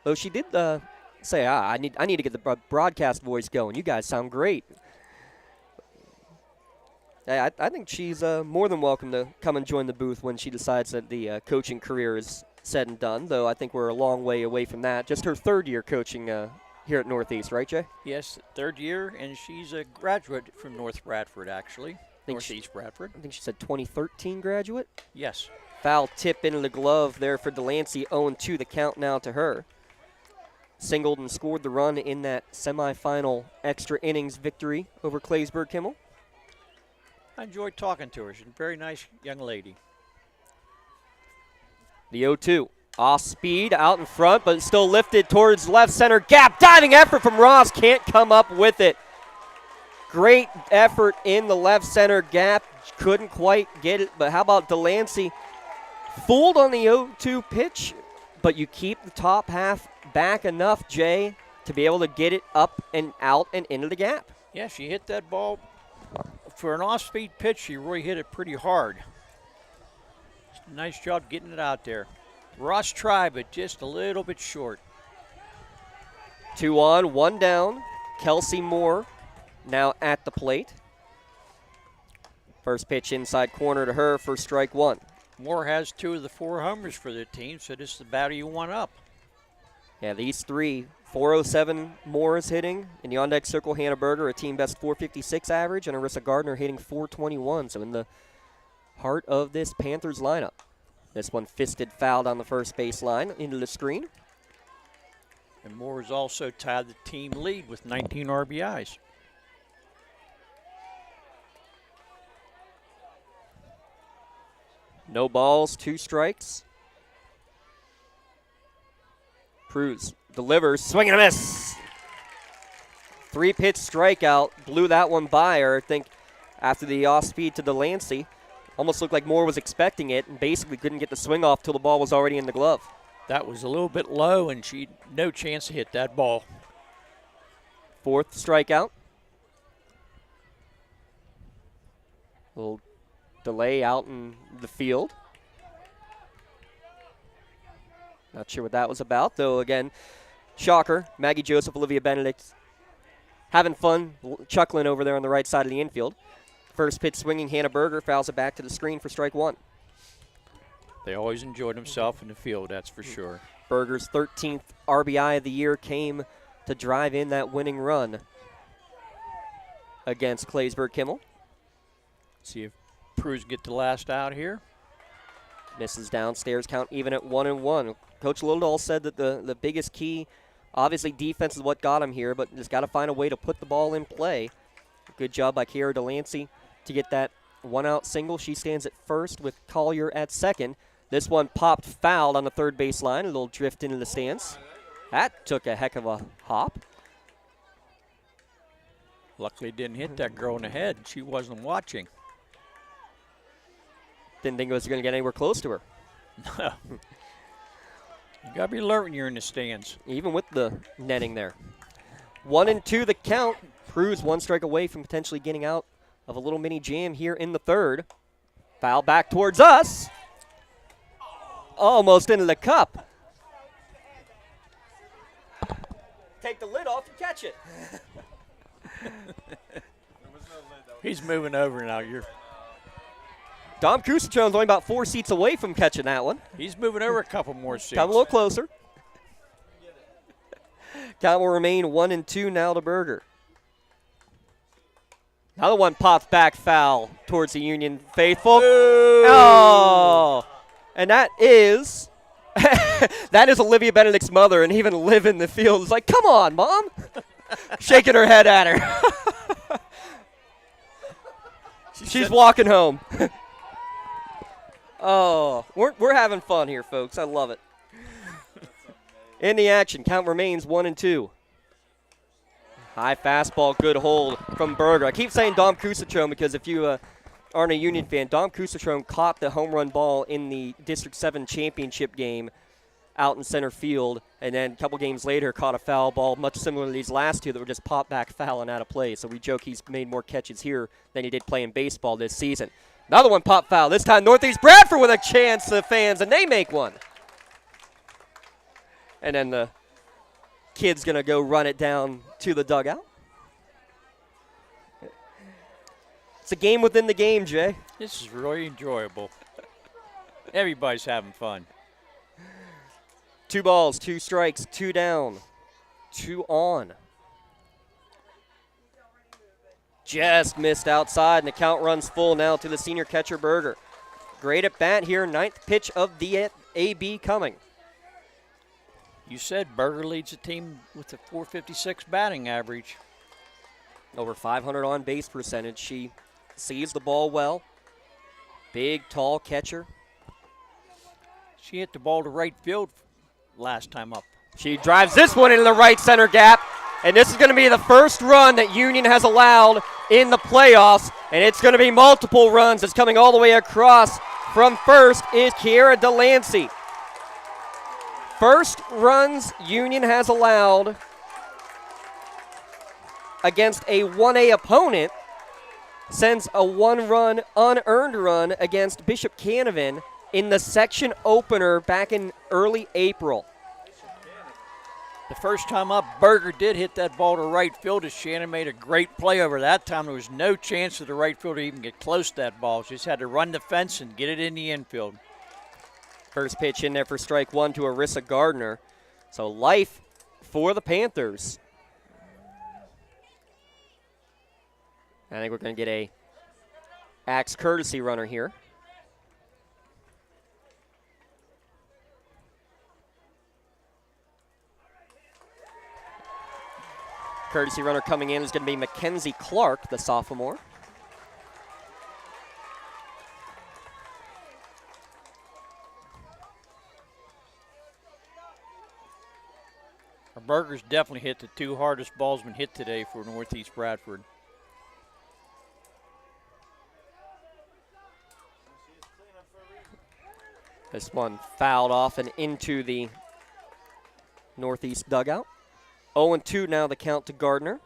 Though she did say, I need to get the broadcast voice going. You guys sound great. I think she's more than welcome to come and join the booth when she decides that the coaching career is said and done, though I think we're a long way away from that. Just her 3rd year coaching here at Northeast, right, Jay? Yes, 3rd year, and she's a graduate from North Bradford, actually. Northeast Bradford. I think she said 2013 graduate? Yes. Foul tip into the glove there for Delancey. 0-2 the count now to her. singled and scored the run in that semifinal extra innings victory over Claysburg-Kimmel. I enjoyed talking to her. She's a very nice young lady. The 0-2. Off speed, out in front, but still lifted towards left center gap. Diving effort from Ross, can't come up with it. Great effort in the left center gap. Couldn't quite get it, but how about Delancey? Fooled on the 0-2 pitch, but you keep the top half back enough, Jay, to be able to get it up and out and into the gap. Yeah, she hit that ball. For an off-speed pitch, she really hit it pretty hard. Nice job getting it out there. Ross tried, but just a little bit short. 2 on, 1 down. Kelsey Moore now at the plate. First pitch inside corner to her for strike 1. Moore has 2 of the 4 homers for the team, so this is the batter you want up. Yeah, these 3, 407 Moore is hitting. In the on-deck circle, Hannah Berger, a team best 456 average, and Arissa Gardner hitting 421. So in the heart of this Panthers lineup. This one fisted fouled on the first baseline into the screen. And Moore has also tied the team lead with 19 RBIs. No balls, 2 strikes. Cruz delivers, swing and a miss. 3-pitch strikeout, blew that one by her. I think after the off-speed to Delancey. Almost looked like Moore was expecting it and basically couldn't get the swing off till the ball was already in the glove. That was a little bit low, and she had no chance to hit that ball. 4th strikeout. Little delay out in the field. Not sure what that was about, though. Again, shocker. Maggie Joseph, Olivia Benedict having fun, chuckling over there on the right side of the infield. First pitch swinging, Hannah Berger fouls it back to the screen for strike 1. They always enjoyed themselves in the field, that's for sure. Berger's 13th RBI of the year came to drive in that winning run against Claysburg-Kimmel. See if Cruz get the last out here. Misses downstairs, count even at 1-1. Coach Littledahl said that the biggest key, obviously defense is what got him here, but just got to find a way to put the ball in play. Good job by Kiara Delancey to get that 1-out single. She stands at first with Collier at second. This one popped fouled on the third baseline, a little drift into the stands. That took a heck of a hop. Luckily didn't hit that girl in the head. She wasn't watching. Didn't think it was going to get anywhere close to her. No. You got to be alert when you're in the stands. Even with the netting there. 1-2 the count. Cruz 1 strike away from potentially getting out of a little mini jam here in the third. Foul back towards us. Almost into the cup. Take the lid off and catch it. He's moving over now. Dom Kusatrone's only about 4 seats away from catching that one. He's moving over a couple more seats. Come a little closer. Count will remain 1-2 now to Berger. Another one pops back foul towards the Union faithful. Ooh. Oh, and that is Olivia Benedict's mother, and even Liv in the field is like, come on, Mom. Shaking her head at her. She's walking home. Oh, we're having fun here, folks. I love it. In the action, count remains 1-2. High fastball, good hold from Berger. I keep saying Dom Kusatrone because if you aren't a Union fan, Dom Kusatrone caught the home run ball in the District 7 championship game out in center field, and then a couple games later caught a foul ball, much similar to these last two that were just popped back foul and out of play. So we joke he's made more catches here than he did playing baseball this season. Another one pop foul. This time Northeast Bradford with a chance to the fans, and they make one. And then the kid's going to go run it down to the dugout. It's a game within the game, Jay. This is really enjoyable. Everybody's having fun. 2 balls, 2 strikes, 2 down, 2 on. Just missed outside, and the count runs full now to the senior catcher, Berger. Great at bat here, 9th pitch of the AB coming. You said Berger leads the team with a .456 batting average. Over 500 on base percentage. She sees the ball well. Big, tall catcher. She hit the ball to right field last time up. She drives this one into the right center gap. And this is going to be the first run that Union has allowed in the playoffs. And it's going to be multiple runs. It's coming all the way across. From first is Kiera Delancey. First runs Union has allowed against a 1A opponent since a 1-run unearned run against Bishop Canavan in the section opener back in early April. The first time up, Berger did hit that ball to right field as Shannon made a great play over that time. There was no chance for the right fielder to even get close to that ball. She just had to run the fence and get it in the infield. First pitch in there for strike one to Arissa Gardner. So life for the Panthers. I think we're going to get a axe courtesy runner here. Courtesy runner coming in is going to be Mackenzie Clark, the sophomore. Berger's definitely hit the two hardest balls been hit today for Northeast Bradford. This one fouled off and into the Northeast dugout. 0-2 now the count to Gardner.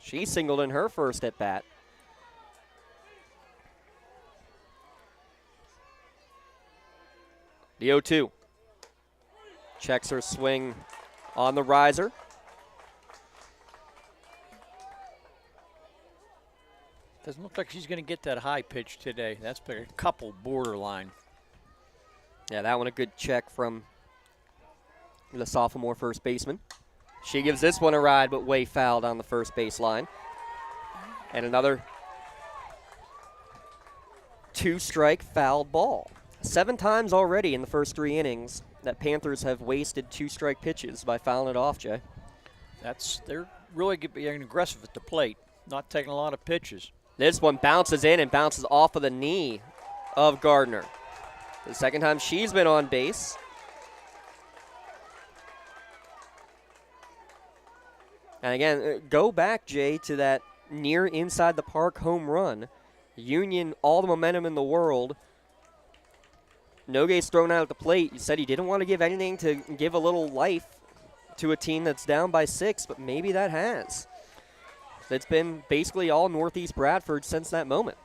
She singled in her first at bat. The 0-2. Checks her swing on the riser. Doesn't look like she's going to get that high pitch today. That's been a couple borderline. Yeah, that one a good check from the sophomore first baseman. She gives this one a ride, but way fouled on the first baseline. And another 2-strike foul ball. 7 times already in the first 3 innings that Panthers have wasted 2-strike pitches by fouling it off, Jay. They're really being aggressive at the plate, not taking a lot of pitches. This one bounces in and bounces off of the knee of Gardner. The second time she's been on base. And again, go back, Jay, to that near inside the park home run. Union, all the momentum in the world. Nogue's thrown out at the plate. You said he didn't want to give anything to give a little life to a team that's down by 6, but maybe that has. It's been basically all Northeast Bradford since that moment.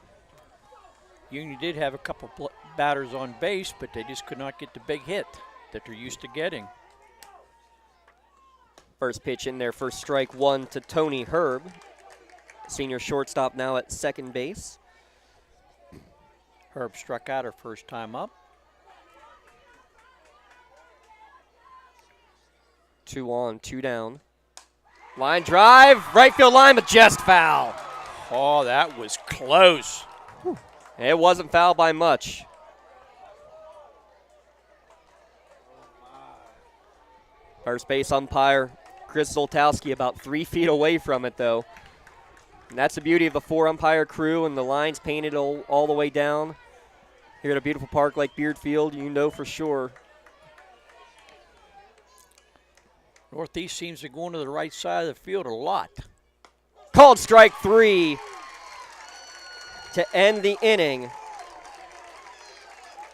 Union did have a couple batters on base, but they just could not get the big hit that they're used to getting. First pitch in there for strike one to Tony Herb. Senior shortstop now at second base. Herb struck out her first time up. 2 on, 2 down. Line drive, right field line, but just foul. Oh, that was close. Whew. It wasn't foul by much. First base umpire Chris Zoltowski about 3 feet away from it, though. And that's the beauty of the 4-umpire crew and the lines painted all the way down. Here at a beautiful park like Beard Field, you know for sure. Northeast seems to go into the right side of the field a lot. Called strike 3 to end the inning.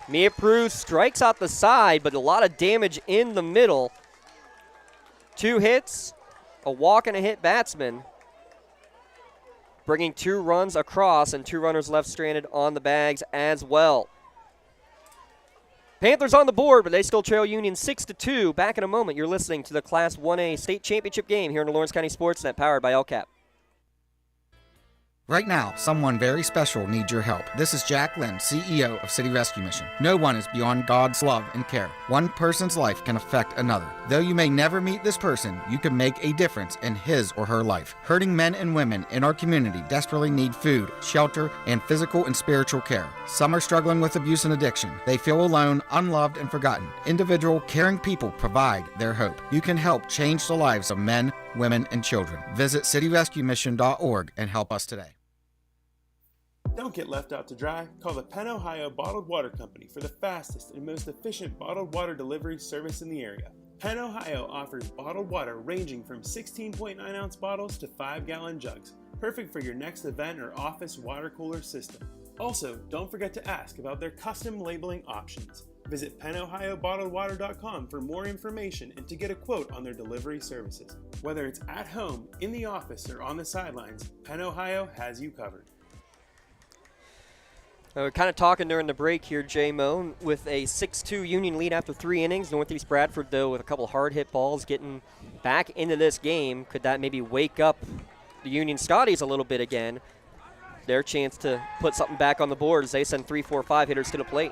Mia Prue strikes out the side, but a lot of damage in the middle. 2 hits, a walk and a hit batsman, bringing 2 runs across and 2 runners left stranded on the bags as well. Panthers on the board, but they still trail Union 6-2. Back in a moment, you're listening to the Class 1A State Championship game here in the Lawrence County SportsNet, powered by LCAP. Right now, someone very special needs your help. This is Jack Lynn, CEO of City Rescue Mission. No one is beyond God's love and care. One person's life can affect another. Though you may never meet this person, you can make a difference in his or her life. Hurting men and women in our community desperately need food, shelter, and physical and spiritual care. Some are struggling with abuse and addiction. They feel alone, unloved, and forgotten. Individual, caring people provide their hope. You can help change the lives of men, women, and children. Visit cityrescuemission.org and help us today. Don't get left out to dry. Call the Penn Ohio Bottled Water Company for the fastest and most efficient bottled water delivery service in the area. Penn Ohio offers bottled water ranging from 16.9-ounce bottles to 5-gallon jugs, perfect for your next event or office water cooler system. Also, don't forget to ask about their custom labeling options. Visit PennOhioBottledWater.com for more information and to get a quote on their delivery services. Whether it's at home, in the office, or on the sidelines, Penn Ohio has you covered. We're kind of talking during the break here, J-Mo, with a 6-2 Union lead after 3 innings. Northeast Bradford, though, with a couple hard hit balls getting back into this game. Could that maybe wake up the Union Scotties a little bit again? Their chance to put something back on the board as they send 3, 4, 5 hitters to the plate.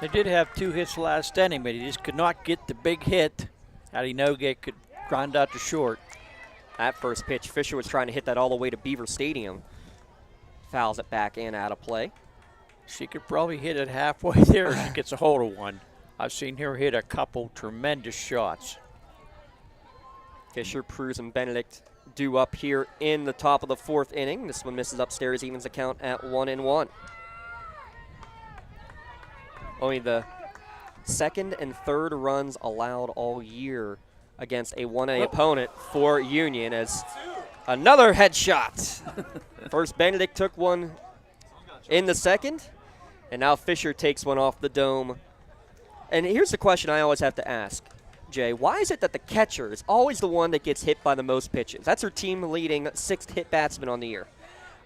They did have 2 hits last inning, but he just could not get the big hit. Howdy Nogate could grind out to short. That first pitch, Fisher was trying to hit that all the way to Beaver Stadium. Fouls it back and out of play. She could probably hit it halfway there if she gets a hold of one. I've seen her hit a couple tremendous shots. Fisher, Pruz, and Benedict due up here in the top of the 4th inning. This one misses upstairs, evens the count at 1-1. Only the 2nd and 3rd runs allowed all year against a 1A opponent for Union as another headshot. First, Benedict took one in the 2nd, and now Fisher takes one off the dome. And here's the question I always have to ask, Jay. Why is it that the catcher is always the one that gets hit by the most pitches? That's her team-leading 6th hit batsman on the year.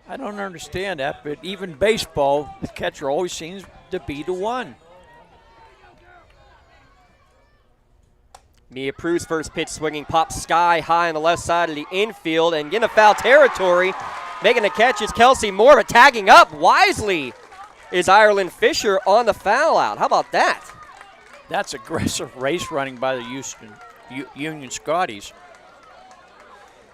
I don't understand that, but even baseball, the catcher always seems to be the one. Mia Pruz, first pitch swinging, pops sky high on the left side of the infield and in a foul territory. Making the catch is Kelsey Moore, but tagging up wisely is Ireland Fisher on the foul out. How about that? That's aggressive race running by the Union Scotties.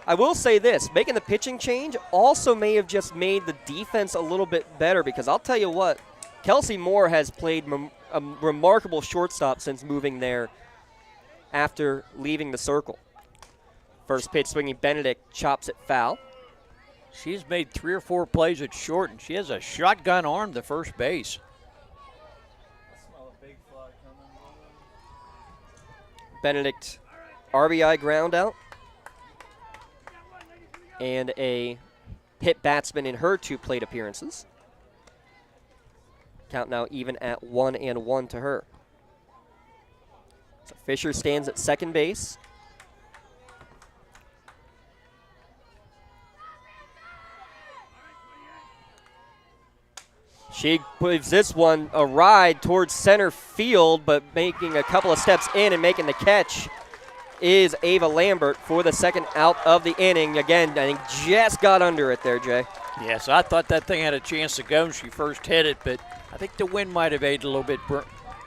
I will say this, making the pitching change also may have just made the defense a little bit better, because I'll tell you what, Kelsey Moore has played a remarkable shortstop since moving there after leaving the circle. First pitch swinging, Benedict chops it foul. She's made 3 or 4 plays at short, and she has a shotgun arm to first base. Benedict, RBI ground out, and a hit batsman in her 2 plate appearances. Count now even at 1-1 to her. So Fisher stands at second base. She gives this one a ride towards center field, but making a couple of steps in and making the catch is Ava Lambert for the 2nd out of the inning. Again, I think just got under it there, Jay. Yes, I thought that thing had a chance to go when she first hit it, but I think the wind might have aided a little bit,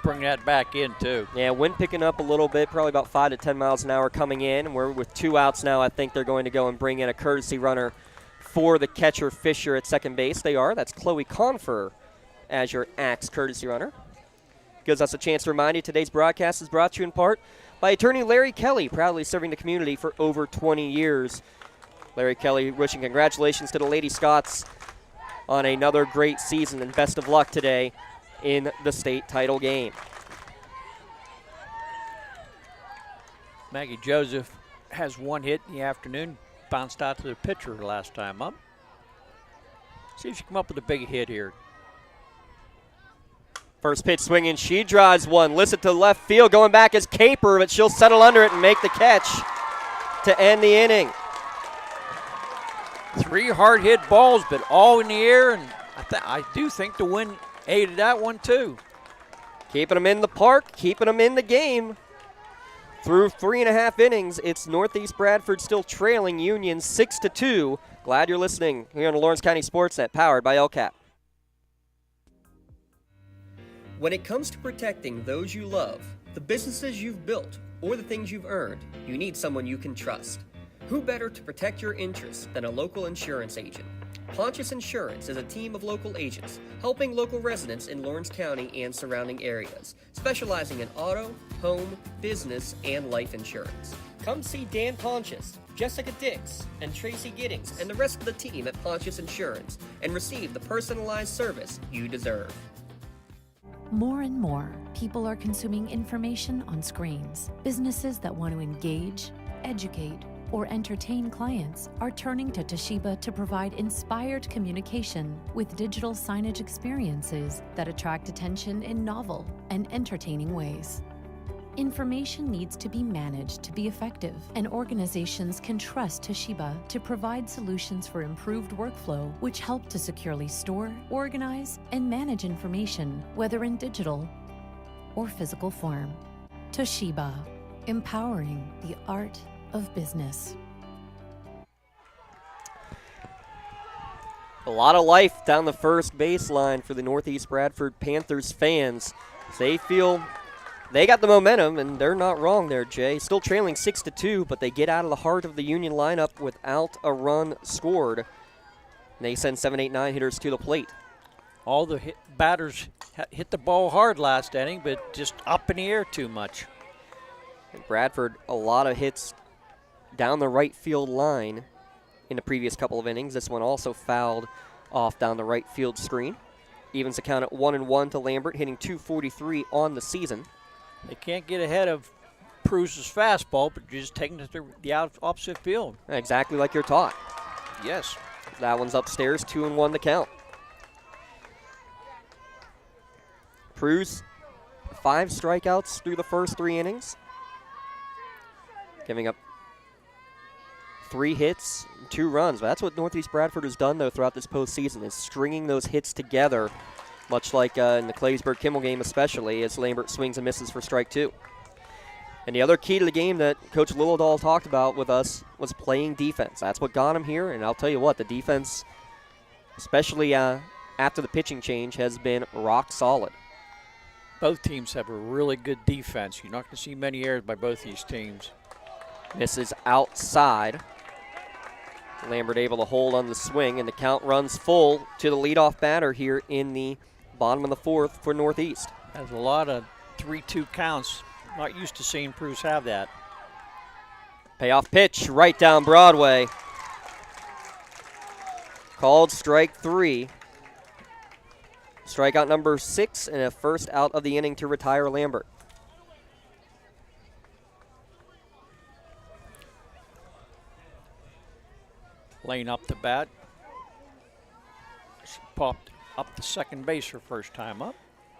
bring that back in too. Yeah, wind picking up a little bit, probably about 5 to 10 miles an hour coming in. We're with 2 outs now. I think they're going to go and bring in a courtesy runner for the catcher Fisher at second base. They are. That's Chloe Confer as your Axe courtesy runner. Gives us a chance to remind you today's broadcast is brought to you in part by attorney Larry Kelly, proudly serving the community for over 20 years. Larry Kelly wishing congratulations to the Lady Scots on another great season, and best of luck today in the state title game. Maggie Joseph has 1 hit in the afternoon, bounced out to the pitcher last time up. See if she can come up with a big hit here. First pitch swinging, she drives one. Listen to left field, going back is Caper, but she'll settle under it and make the catch to end the inning. 3 hard hit balls, but all in the air, and I do think the wind aided that one too. Keeping them in the park, keeping them in the game. Through 3.5 innings, it's Northeast Bradford still trailing Union 6-2. Glad you're listening here on the Lawrence County SportsNet, powered by LCAP. When it comes to protecting those you love, the businesses you've built, or the things you've earned, you need someone you can trust. Who better to protect your interests than a local insurance agent? Pontius Insurance is a team of local agents helping local residents in Lawrence County and surrounding areas, specializing in auto, home, business, and life insurance. Come see Dan Pontius, Jessica Dix, and Tracy Giddings, and the rest of the team at Pontius Insurance, and receive the personalized service you deserve. More and more, people are consuming information on screens. Businesses that want to engage, educate, or entertain clients are turning to Toshiba to provide inspired communication with digital signage experiences that attract attention in novel and entertaining ways. Information needs to be managed to be effective, and organizations can trust Toshiba to provide solutions for improved workflow, which help to securely store, organize, and manage information, whether in digital or physical form. Toshiba, empowering the art of business. A lot of life down the first baseline for the Northeast Bradford Panthers fans. They feel they got the momentum, and they're not wrong there, Jay. Still trailing 6-2, but they get out of the heart of the Union lineup without a run scored. They send 7, 8, 9 hitters to the plate. All the batters hit the ball hard last inning, but just up in the air too much. And Bradford, a lot of hits down the right field line in the previous couple of innings. This one also fouled off down the right field screen. Evens the count at 1-1 to Lambert, hitting .243 on the season. They can't get ahead of Pruse's fastball, but you're just taking it to the opposite field. Exactly like you're taught. Yes. That one's upstairs, 2-1 the count. Pruse, 5 strikeouts through the first 3 innings, giving up 3 hits, 2 runs. But that's what Northeast Bradford has done, though, throughout this postseason, is stringing those hits together, much like in the Claysburg-Kimmel game especially, as Lambert swings and misses for strike 2. And the other key to the game that Coach Lillidahl talked about with us was playing defense. That's what got him here, and I'll tell you what, the defense, especially after the pitching change, has been rock solid. Both teams have a really good defense. You're not going to see many errors by both these teams. Misses outside. Lambert able to hold on the swing, and the count runs full to the leadoff batter here in the bottom of the 4th for Northeast. Has a lot of 3-2 counts. Not used to seeing Pruse have that. Payoff pitch right down Broadway. Called strike 3. Strikeout number 6 and a first out of the inning to retire Lambert. Lane up the bat. She popped up the second base her first time up.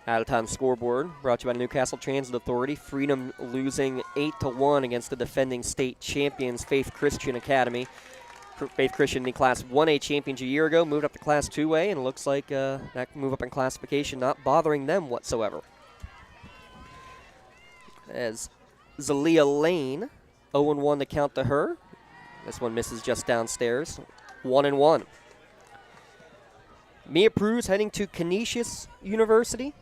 Out-of-time scoreboard brought to you by Newcastle Transit Authority. Freedom losing 8-1 against the defending state champions, Faith Christian Academy. Faith Christian, the Class 1A champions a year ago, moved up to Class 2A, and it looks like that move up in classification not bothering them whatsoever. As Zalia Lane, 0-1 to count to her. This one misses just downstairs, 1-1. Mia Pruse heading to Canisius University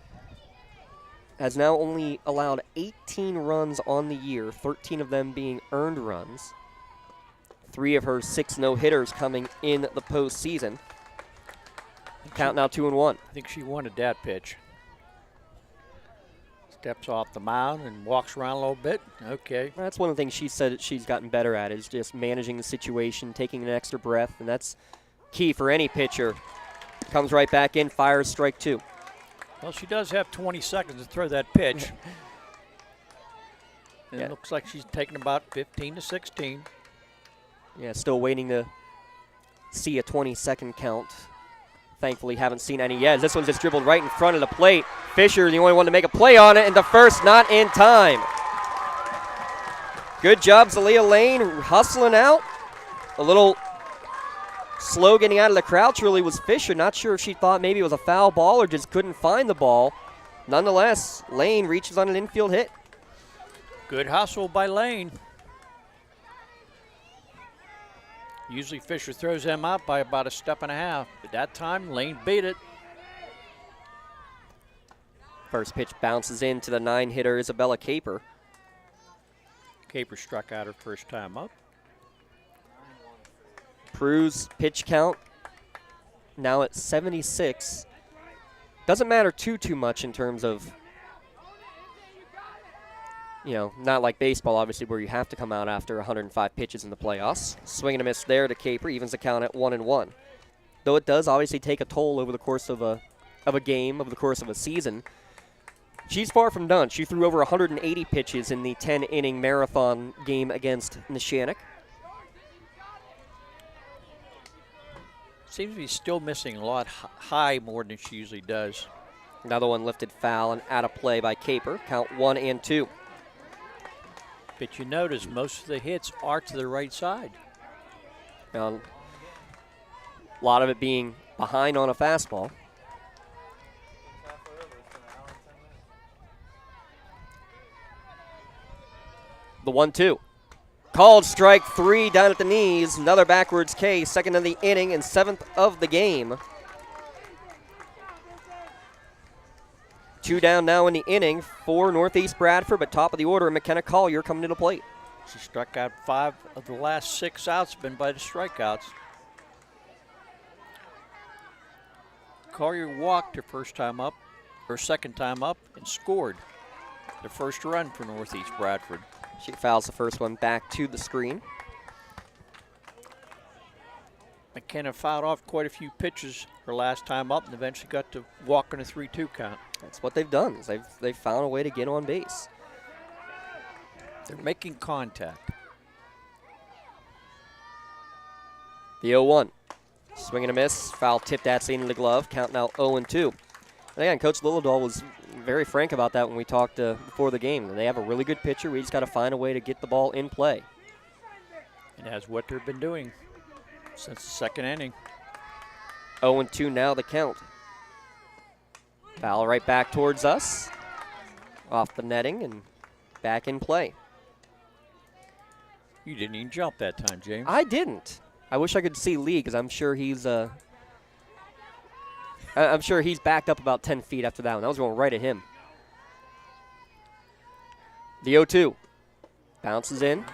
has now only allowed 18 runs on the year, 13 of them being earned runs. 3 of her 6 no-hitters coming in the postseason. Count now 2-1. I think she wanted that pitch. Steps off the mound and walks around a little bit. Okay. That's one of the things she said she's gotten better at, is just managing the situation, taking an extra breath, and that's key for any pitcher. Comes right back in, fires strike 2. Well, she does have 20 seconds to throw that pitch. And It looks like she's taking about 15 to 16. Yeah, still waiting to see a 20-second count. Thankfully, haven't seen any yet. This one's just dribbled right in front of the plate. Fisher, the only one to make a play on it, and the first not in time. Good job, Zalia Lane, hustling out. A little slow getting out of the crouch really was Fisher. Not sure if she thought maybe it was a foul ball or just couldn't find the ball. Nonetheless, Lane reaches on an infield hit. Good hustle by Lane. Usually Fisher throws them out by about a step and a half, but that time Lane beat it. First pitch bounces into the 9-hitter Isabella Caper. Caper struck out her first time up. Prue's pitch count now at 76. Doesn't matter too much in terms of, not like baseball, obviously, where you have to come out after 105 pitches in the playoffs. Swing and a miss there to Caper, evens the count at 1-1. Though it does obviously take a toll over the course of a game, over the course of a season. She's far from done. She threw over 180 pitches in the 10-inning marathon game against Neshannock. Seems to be still missing a lot high more than she usually does. Another one lifted foul and out of play by Caper. Count 1-2. But you notice most of the hits are to the right side. A lot of it being behind on a fastball. The 1-2. Called strike 3 down at the knees. Another backwards K, second of the inning and 7th of the game. 2 down now in the inning for Northeast Bradford, but top of the order, McKenna Collier coming to the plate. She struck out 5 of the last 6 outs, been by the strikeouts. Collier walked her second time up, and scored the first run for Northeast Bradford. She fouls the first one back to the screen. McKenna fouled off quite a few pitches her last time up and eventually got to walk in a 3-2 count. That's what they've done. Is they've found a way to get on base. They're making contact. The 0-1. Swing and a miss. Foul tipped at into the glove. Count now 0-2. And again, Coach Lillidahl was very frank about that when we talked before the game. They have a really good pitcher. We just got to find a way to get the ball in play. And that's what they've been doing since the second inning. 0-2 now the count. Foul right back towards us. Off the netting and back in play. You didn't even jump that time, James. I didn't. I wish I could see Lee because I'm sure he's backed up about 10 feet after that one. That was going right at him. The 0-2. Bounces in.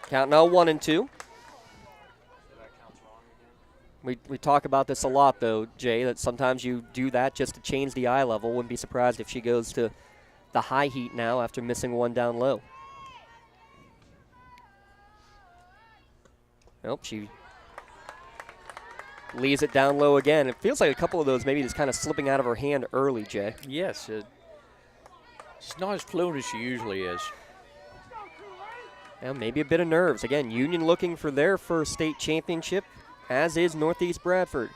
Count now 1-2. We talk about this a lot, though, Jay, that sometimes you do that just to change the eye level. Wouldn't be surprised if she goes to the high heat now after missing one down low. Nope, she leaves it down low again. It feels like a couple of those maybe just kind of slipping out of her hand early, Jay. Yes. She's not as fluent as she usually is. And maybe a bit of nerves. Again, Union looking for their first state championship, as is Northeast Bradford.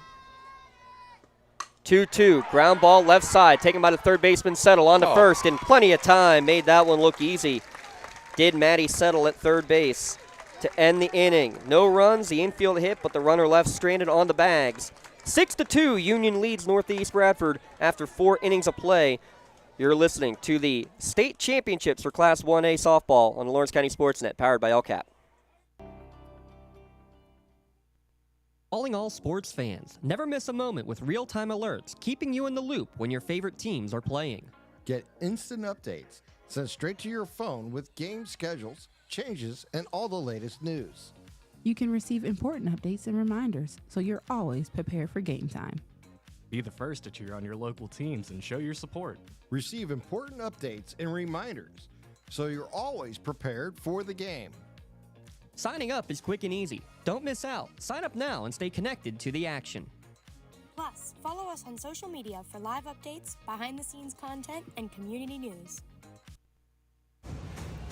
2-2, ground ball left side, taken by the third baseman Settle on to first in plenty of time. Made that one look easy. Did Maddie Settle at third base to end the inning. No runs, the infield hit, but the runner left stranded on the bags. 6-2, Union leads Northeast Bradford after 4 innings of play. You're listening to the state championships for Class 1A softball on the Lawrence County SportsNet, powered by LCAP. Calling all sports fans. Never miss a moment with real-time alerts, keeping you in the loop when your favorite teams are playing. Get instant updates sent straight to your phone with game schedules, changes, and all the latest news. You can receive important updates and reminders, so you're always prepared for game time. Be the first to cheer on your local teams and show your support. Receive important updates and reminders, so you're always prepared for the game. Signing up is quick and easy. Don't miss out. Sign up now and stay connected to the action. Plus, follow us on social media for live updates, behind-the-scenes content, and community news.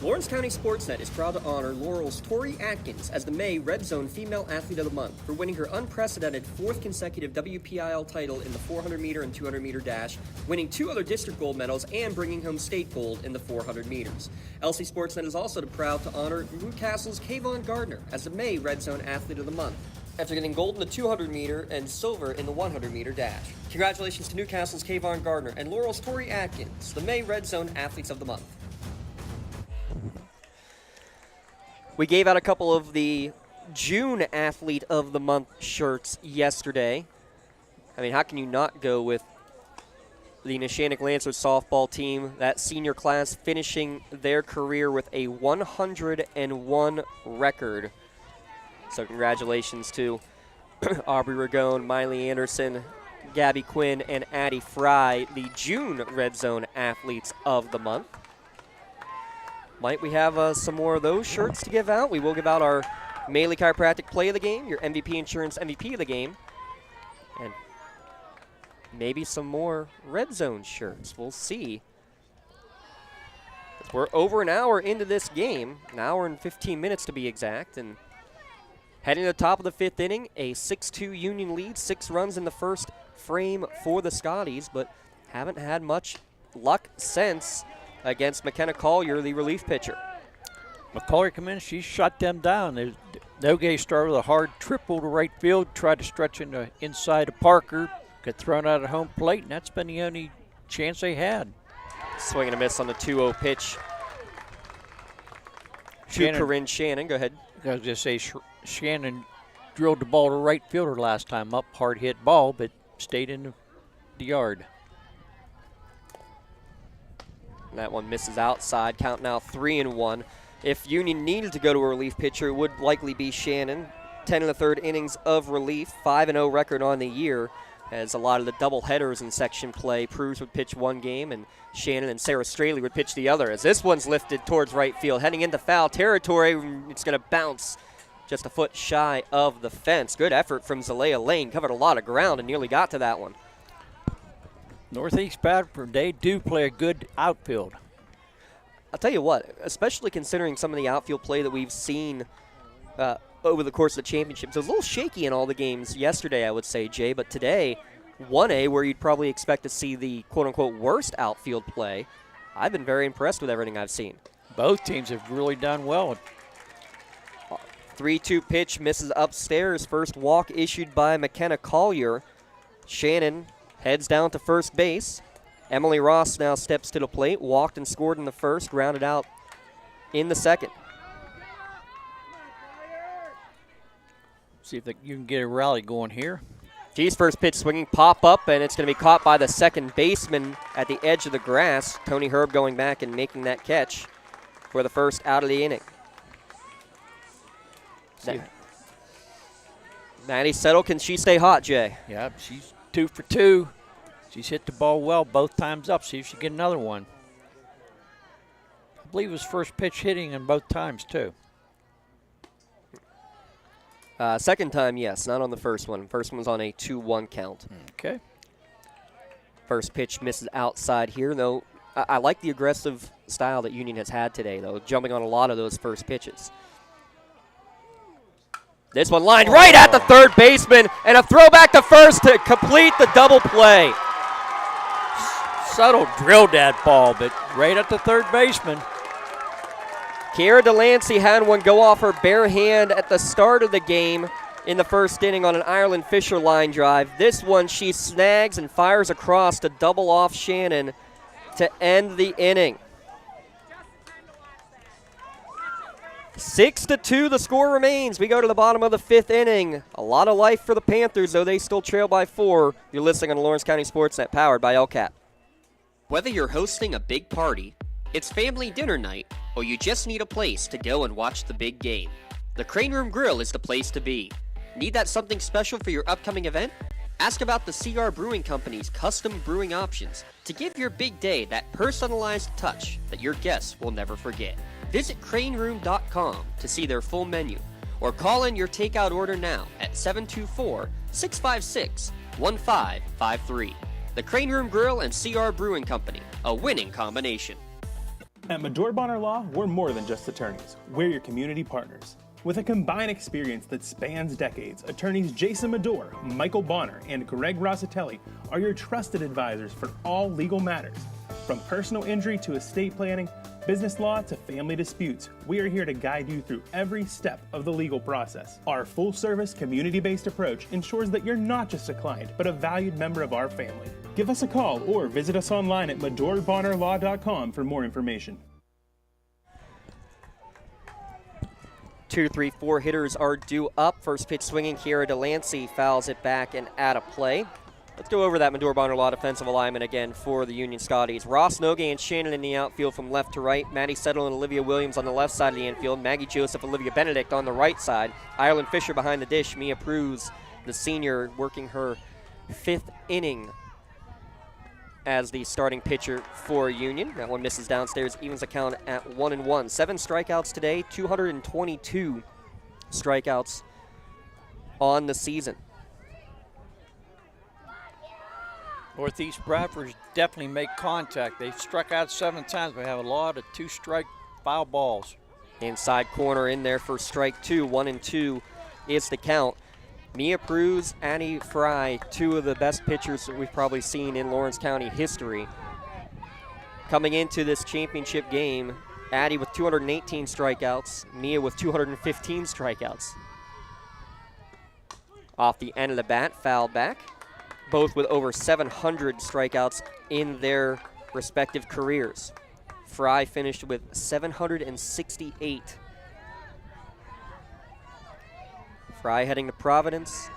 Lawrence County SportsNet is proud to honor Laurel's Tori Atkins as the May Red Zone Female Athlete of the Month for winning her unprecedented 4th consecutive WPIAA title in the 400-meter and 200-meter dash, winning 2 other district gold medals, and bringing home state gold in the 400 meters. LC SportsNet is also proud to honor Newcastle's Kayvon Gardner as the May Red Zone Athlete of the Month, after getting gold in the 200-meter and silver in the 100-meter dash. Congratulations to Newcastle's Kayvon Gardner and Laurel's Tori Atkins, the May Red Zone Athletes of the Month. We gave out a couple of the June Athlete of the Month shirts yesterday. I mean, how can you not go with the Neshannock Lancers softball team, that senior class finishing their career with a 101 record. So congratulations to Aubrey Ragone, Miley Anderson, Gabby Quinn, and Addie Fry, the June Red Zone Athletes of the Month. Might we have some more of those shirts to give out? We will give out our Maley Chiropractic Play of the Game, your MVP Insurance MVP of the Game, and maybe some more Red Zone shirts. We'll see. We're over an hour into this game, an hour and 15 minutes to be exact, and heading to the top of the 5th inning, a 6-2 Union lead, 6 runs in the first frame for the Scotties, but haven't had much luck since against McKenna Collier, the relief pitcher. McCollier come in, she shut them down. Nogue started with a hard triple to right field, tried to stretch into inside of Parker, got thrown out at home plate, and that's been the only chance they had. Swing and a miss on the 2-0 pitch to Corinne Shannon. Go ahead. I was going to say, Shannon drilled the ball to right fielder last time up, hard hit ball, but stayed in the yard. And that one misses outside. Count now 3-1. If Union needed to go to a relief pitcher, it would likely be Shannon. 10 in the 3rd innings of relief, 5-0 record on the year, as a lot of the double headers in section play. Pruse would pitch one game, and Shannon and Sarah Straley would pitch the other. As this one's lifted towards right field, heading into foul territory, it's going to bounce just a foot shy of the fence. Good effort from Zalea Lane. Covered a lot of ground and nearly got to that one. Northeast Bradford, they do play a good outfield. I'll tell you what, especially considering some of the outfield play that we've seen over the course of the championship. So it was a little shaky in all the games yesterday, I would say, Jay, but today, 1A, where you'd probably expect to see the quote-unquote worst outfield play, I've been very impressed with everything I've seen. Both teams have really done well. 3-2 pitch misses upstairs. First walk issued by McKenna Collier. Shannon heads down to first base. Emily Ross now steps to the plate, walked and scored in the first, grounded out in the second. See if you can get a rally going here. G's first pitch swinging, pop up, and it's going to be caught by the second baseman at the edge of the grass. Tony Herb going back and making that catch for the first out of the inning. Maddie Settle, can she stay hot, Jay? Yeah, she's 2 for 2. She's hit the ball well both times up. See if she can get another one. I believe it was first pitch hitting in both times, too. Second time, yes, not on the first one. First one was on a 2-1 count. Okay. First pitch misses outside here, though. I like the aggressive style that Union has had today, though, jumping on a lot of those first pitches. This one lined right at the third baseman, and a throwback to first to complete the double play. Subtle drilled that ball, but right at the third baseman. Kiera Delancey had one go off her bare hand at the start of the game in the first inning on an Ireland Fisher line drive. This one she snags and fires across to double off Shannon to end the inning. 6-2 the score remains. We go to the bottom of the 5th inning. A lot of life for the Panthers, though they still trail by 4. You're listening on Lawrence County SportsNet, powered by LCAP. Whether you're hosting a big party, it's family dinner night, or you just need a place to go and watch the big game, the Crane Room Grill is the place to be. Need that something special for your upcoming event? Ask about the CR Brewing Company's custom brewing options to give your big day that personalized touch that your guests will never forget. Visit craneroom.com to see their full menu, or call in your takeout order now at 724-656-1553. The Crane Room Grill and CR Brewing Company, a winning combination. At Medore Bonner Law, we're more than just attorneys. We're your community partners. With a combined experience that spans decades, attorneys Jason Medore, Michael Bonner, and Greg Rossitelli are your trusted advisors for all legal matters. From personal injury to estate planning, business law to family disputes, we are here to guide you through every step of the legal process. Our full-service, community-based approach ensures that you're not just a client, but a valued member of our family. Give us a call or visit us online at MedoreBonnerLaw.com for more information. 2, 3, 4 hitters are due up. First pitch swinging, Kiera Delancey fouls it back and out of play. Let's go over that Medora Bonner Law defensive alignment again for the Union Scotties. Ross Nogue and Shannon in the outfield from left to right. Maddie Settle and Olivia Williams on the left side of the infield. Maggie Joseph, Olivia Benedict on the right side. Ireland Fisher behind the dish. Mia Pruz, the senior, working her 5th inning as the starting pitcher for Union. That one misses downstairs, evens the count at 1-1. 7 strikeouts today, 222 strikeouts on the season. Northeast Bradford definitely make contact. They've struck out 7 times, but have a lot of 2-strike foul balls. Inside corner in there for strike 2. 1-2 is the count. Mia Pruz, Annie Fry, 2 of the best pitchers that we've probably seen in Lawrence County history. Coming into this championship game, Addie with 218 strikeouts, Mia with 215 strikeouts. Off the end of the bat, foul back. Both with over 700 strikeouts in their respective careers. Fry finished with 768. Fry heading to Providence.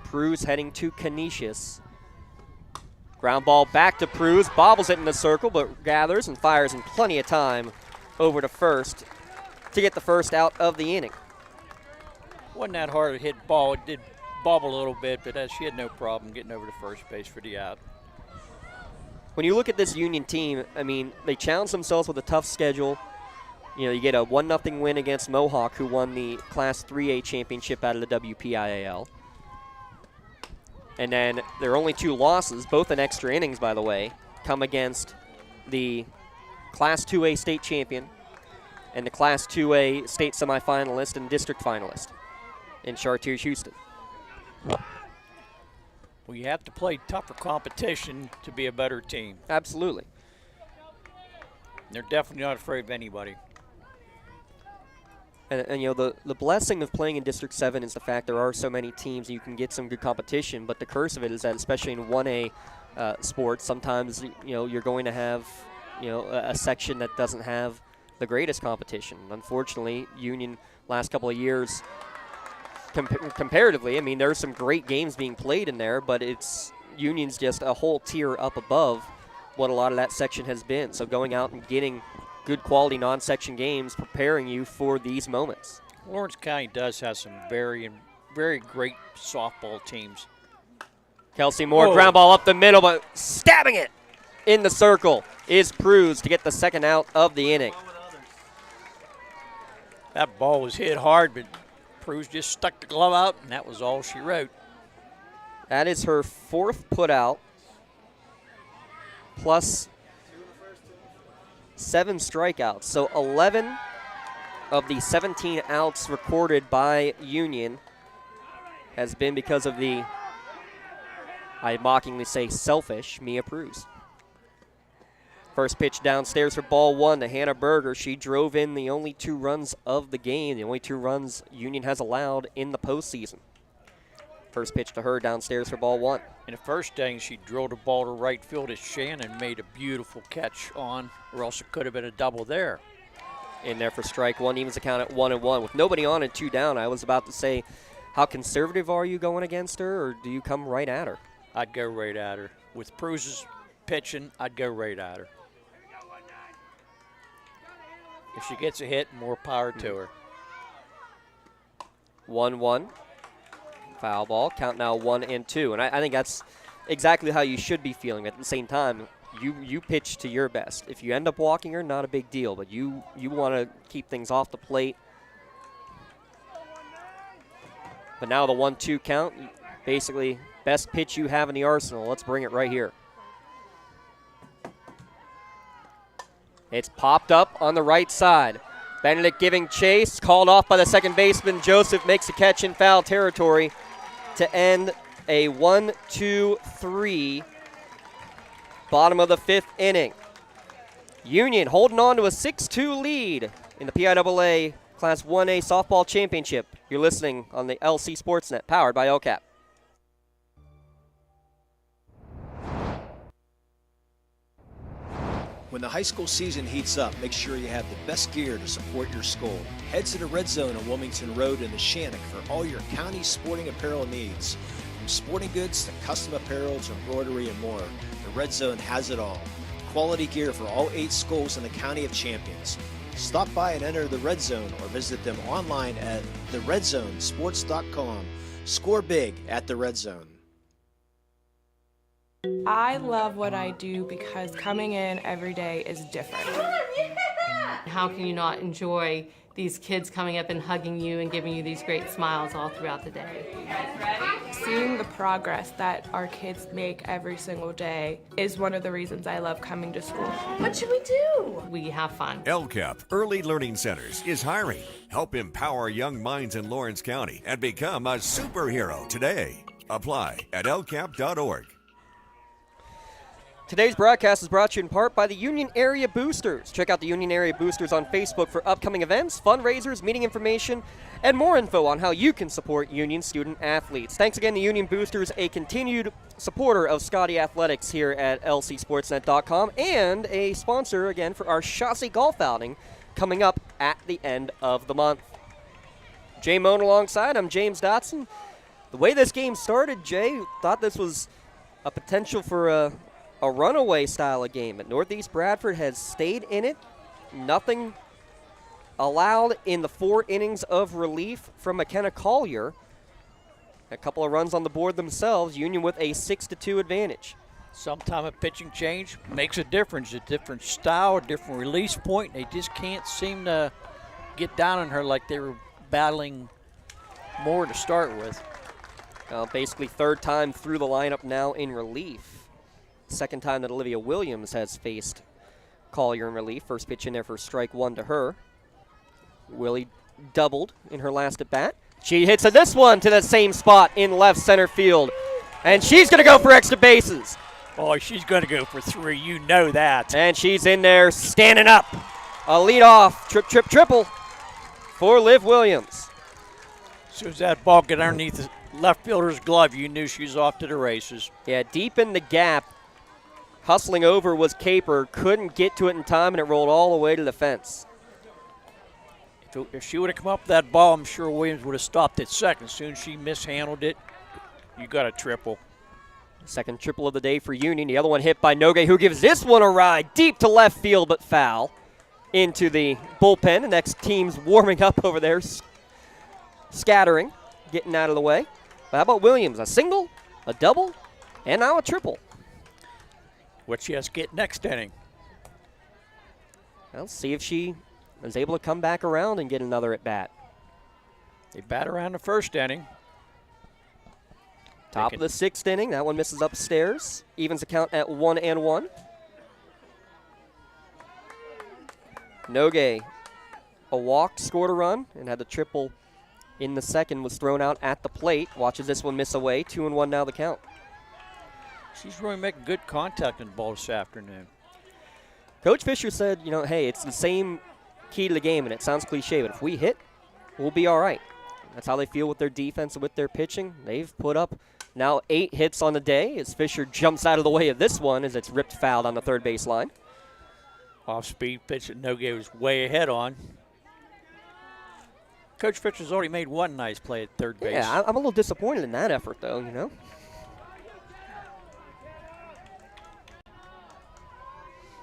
Pruz heading to Canisius. Ground ball back to Pruz, bobbles it in the circle, but gathers and fires in plenty of time over to first to get the first out of the inning. Wasn't that hard to hit ball. It did bobble a little bit, but she had no problem getting over to first base for the out. When you look at this Union team, I mean, they challenge themselves with a tough schedule. You know, you get a 1-0 win against Mohawk, who won the Class 3A championship out of the WPIAL. And then their only 2 losses, both in extra innings, by the way, come against the Class 2A state champion and the Class 2A state semifinalist and district finalist in Chartiers Houston. Well, you have to play tougher competition to be a better team. Absolutely. They're definitely not afraid of anybody. And you know, the blessing of playing in District 7 is the fact there are so many teams and you can get some good competition, but the curse of it is that, especially in 1A sports, sometimes, you know, you're going to have, you know, a section that doesn't have the greatest competition. Unfortunately, Union last couple of years, comparatively, I mean, there's some great games being played in there, but Union's just a whole tier up above what a lot of that section has been. So going out and getting good quality non-section games, preparing you for these moments. Lawrence County does have some very great softball teams. Kelsey Moore, ground ball up the middle, but stabbing it in the circle is Pruz to get the second out of the inning. That ball was hit hard, but Pruz just stuck the glove out, and that was all she wrote. That is her 4th putout, plus 7 strikeouts. So 11 of the 17 outs recorded by Union has been because of the, I mockingly say, selfish Mia Pruz. First pitch downstairs for ball 1 to Hannah Berger. She drove in the only 2 runs of the game, the only 2 runs Union has allowed in the postseason. First pitch to her downstairs for ball 1. In the first inning, she drilled a ball to right field as Shannon made a beautiful catch on, or else it could have been a double there. In there for strike 1, evens the count at 1-1. With nobody on and 2 down, I was about to say, how conservative are you going against her, or do you come right at her? I'd go right at her. With Pruz's pitching, I'd go right at her. If she gets a hit, more power to her. 1-1. Foul ball. Count now 1-2. And I think that's exactly how you should be feeling. At the same time, you pitch to your best. If you end up walking her, not a big deal. But you want to keep things off the plate. But now the 1-2 count, basically best pitch you have in the arsenal. Let's bring it right here. It's popped up on the right side. Benedict giving chase, called off by the second baseman. Joseph makes a catch in foul territory to end a 1-2-3, bottom of the 5th inning. Union holding on to a 6-2 lead in the PIAA Class 1A Softball Championship. You're listening on the LC SportsNet, powered by LCAP. When the high school season heats up, make sure you have the best gear to support your school. Head to the Red Zone on Wilmington Road in the Shannock for all your county sporting apparel needs. From sporting goods to custom apparel to embroidery and more, the Red Zone has it all. Quality gear for all 8 schools in the County of Champions. Stop by and enter the Red Zone or visit them online at theredzonesports.com. Score big at the Red Zone. I love what I do because coming in every day is different. How can you not enjoy these kids coming up and hugging you and giving you these great smiles all throughout the day? Seeing the progress that our kids make every single day is one of the reasons I love coming to school. What should we do? We have fun. LCAP Early Learning Centers is hiring. Help empower young minds in Lawrence County and become a superhero today. Apply at lcap.org. Today's broadcast is brought to you in part by the Union Area Boosters. Check out the Union Area Boosters on Facebook for upcoming events, fundraisers, meeting information, and more info on how you can support Union student athletes. Thanks again to Union Boosters, a continued supporter of Scotty Athletics here at lcsportsnet.com, and a sponsor again for our Chaussee Golf outing coming up at the end of the month. Jay Moan alongside, I'm James Dotson. The way this game started, Jay, thought this was a potential for a runaway style of game, but Northeast Bradford has stayed in it. Nothing allowed in the 4 innings of relief from McKenna Collier. A couple of runs on the board themselves, Union with a 6-2 advantage. Sometime a pitching change makes a difference. A different style, a different release point. They just can't seem to get down on her like they were battling more to start with. Basically third time through the lineup now in relief. Second time that Olivia Williams has faced Collier in relief. First pitch in there for strike 1 to her. Willie doubled in her last at bat. She hits this one to the same spot in left center field. And she's going to go for extra bases. Oh, she's going to go for 3. You know that. And she's in there standing up. A leadoff triple for Liv Williams. As soon as that ball got underneath the left fielder's glove, you knew she was off to the races. Yeah, deep in the gap. Hustling over was Caper, couldn't get to it in time, and it rolled all the way to the fence. If she would have come up with that ball, I'm sure Williams would have stopped at second. As soon as she mishandled it, you got a triple. Second triple of the day for Union. The other one hit by Nogue, who gives this one a ride deep to left field, but foul into the bullpen. The next team's warming up over there, scattering, getting out of the way. But how about Williams? A single, a double, and now a triple. What she has to get next inning. Well, see if she is able to come back around and get another at bat. They bat around the first inning. Top of the 6th inning. That one misses upstairs. Evens the count at 1-1. Nogue, a walk, scored a run, and had the triple in the second, was thrown out at the plate. Watches this one miss away. 2-1 now the count. She's really making good contact in the ball this afternoon. Coach Fisher said, you know, hey, it's the same key to the game, and it sounds cliche, but if we hit, we'll be all right. That's how they feel with their defense and with their pitching. They've put up now 8 hits on the day as Fisher jumps out of the way of this one as it's ripped fouled on the third base line. Off-speed pitch that Nogue was way ahead on. Coach Fisher's already made one nice play at third base. Yeah, I'm a little disappointed in that effort, though, you know.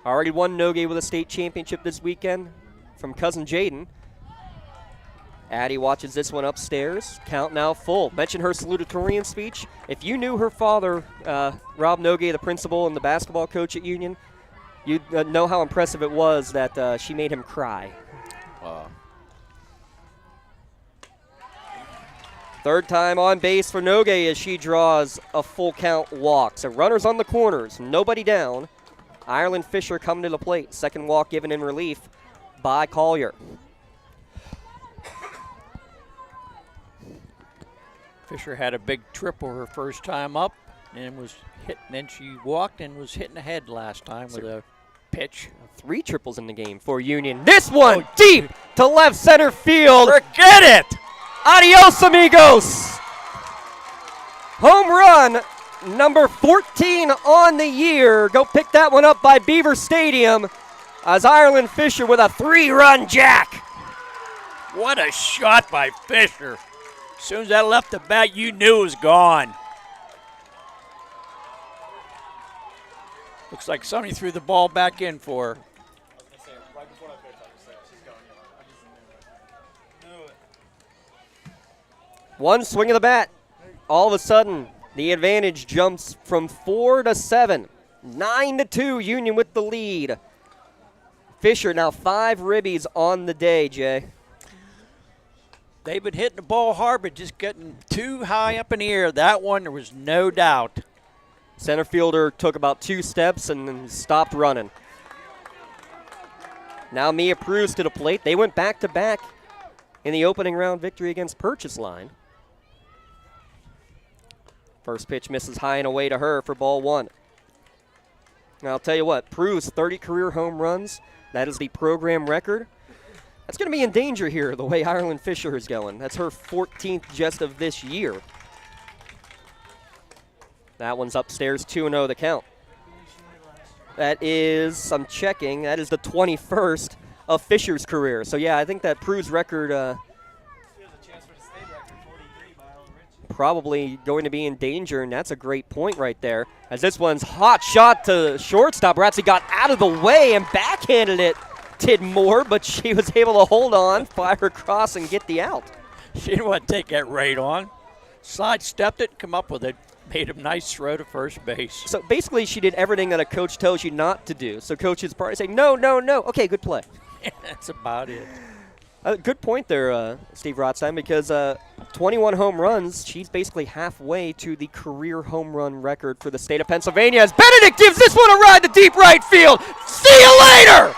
Already won Nogue with a state championship this weekend from cousin Jaden. Addie watches this one upstairs. Count now full. Mentioned her salutatorian speech. If you knew her father, Rob Nogue, the principal and the basketball coach at Union, you'd know how impressive it was that she made him cry. Wow. Third time on base for Nogue as she draws a full count walk. So runners on the corners, nobody down. Ireland Fisher coming to the plate. Second walk given in relief by Collier. Fisher had a big triple her first time up and was hit. And then she walked and was hitting ahead last time with a pitch. 3 triples in the game for Union. This one deep to left center field. Forget it! Adios, amigos! Home run number 14 on the year. Go pick that one up by Beaver Stadium as Ireland Fisher with a 3-run jack. What a shot by Fisher. As soon as that left the bat, you knew it was gone. Looks like somebody threw the ball back in for her. One swing of the bat. All of a sudden, the advantage jumps from 4 to 7. 9-2, Union with the lead. Fisher now 5 ribbies on the day, Jay. They've been hitting the ball hard, but just getting too high up in the air. That one, there was no doubt. Center fielder took about 2 steps and then stopped running. Now Mia Pruse to the plate. They went back-to-back in the opening round victory against Purchase Line. First pitch misses high and away to her for ball 1. Now I'll tell you what, Pruse, 30 career home runs. That is the program record. That's going to be in danger here, the way Ireland Fisher is going. That's her 14th just of this year. That one's upstairs, 2-0 the count. That is, I'm checking, that is the 21st of Fisher's career. So yeah, I think that Pruse record probably going to be in danger, and that's a great point right there. As this one's hot shot to shortstop. Ratzi got out of the way and backhanded it. Did more, but she was able to hold on, fire across, and get the out. She didn't want to take that right on. Sidestepped it, come up with it. Made a nice throw to first base. So basically she did everything that a coach tells you not to do. So coaches probably say, no, no, no. Okay, good play. That's about it. Good point there, Steve Rothstein, because 21 home runs, she's basically halfway to the career home run record for the state of Pennsylvania as Benedict gives this one a ride to deep right field. See you later!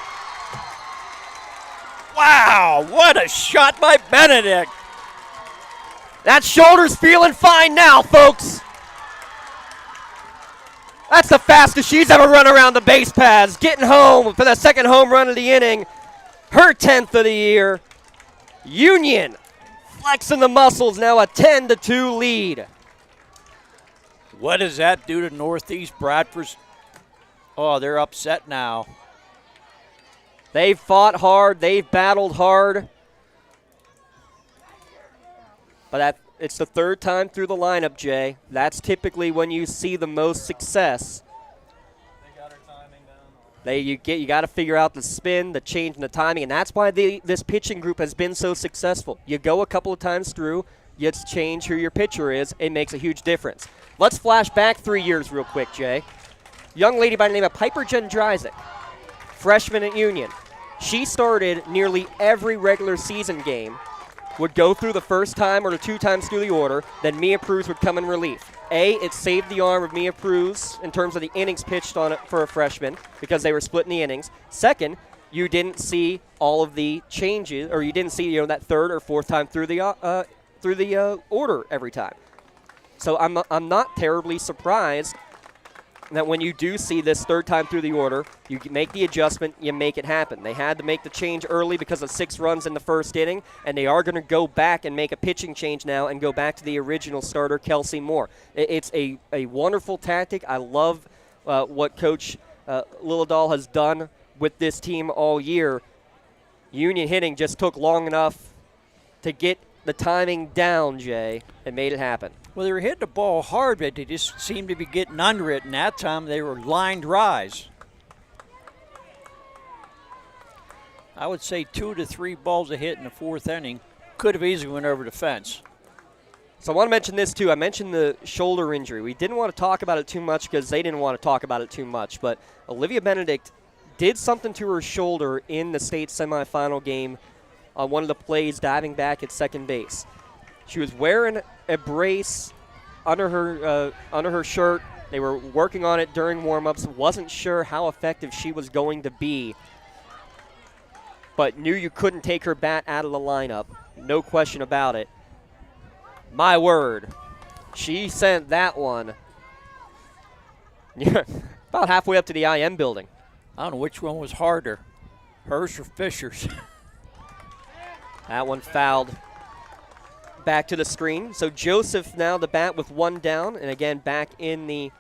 Wow, what a shot by Benedict. That shoulder's feeling fine now, folks. That's the fastest she's ever run around the base paths. Getting home for the second home run of the inning. Her 10th of the year. Union flexing the muscles, now a 10-2 lead. What does that do to Northeast Bradford's? Oh, they're upset now. They've fought hard. They've battled hard. But it's the 3rd time through the lineup, Jay. That's typically when you see the most success. They got her timing down. You got to figure out the spin, the change in the timing, and that's why this pitching group has been so successful. You go a couple of times through, you change who your pitcher is, it makes a huge difference. Let's flash back 3 years real quick, Jay. Young lady by the name of Piper Jendryzik, freshman at Union. She started nearly every regular season game, would go through the first time or the 2 times through the order, then Mia Pruse would come in relief. It saved the arm of Mia Pruse in terms of the innings pitched on it for a freshman because they were splitting the innings. Second, you didn't see all of the changes, or you didn't see that 3rd or 4th time through the order every time. So I'm not terribly surprised that when you do see this 3rd time through the order, you make the adjustment, you make it happen. They had to make the change early because of 6 runs in the first inning, and they are going to go back and make a pitching change now and go back to the original starter, Kelsey Moore. It's a wonderful tactic. I love what Coach Lillidahl has done with this team all year. Union hitting just took long enough to get the timing down, Jay, and made it happen. Well, they were hitting the ball hard, but they just seemed to be getting under it, and that time they were line drives. I would say 2 to 3 balls a hit in the 4th inning. Could have easily went over the fence. So I want to mention this, too. I mentioned the shoulder injury. We didn't want to talk about it too much because they didn't want to talk about it too much, but Olivia Benedict did something to her shoulder in the state semifinal game on one of the plays diving back at second base. She was wearing a brace under her shirt. They were working on it during warm-ups. Wasn't sure how effective she was going to be, but knew you couldn't take her bat out of the lineup. No question about it. My word, she sent that one about halfway up to the IM building. I don't know which one was harder, hers or Fisher's. That one fouled back to the screen. So Joseph now the bat with one down, and again back in the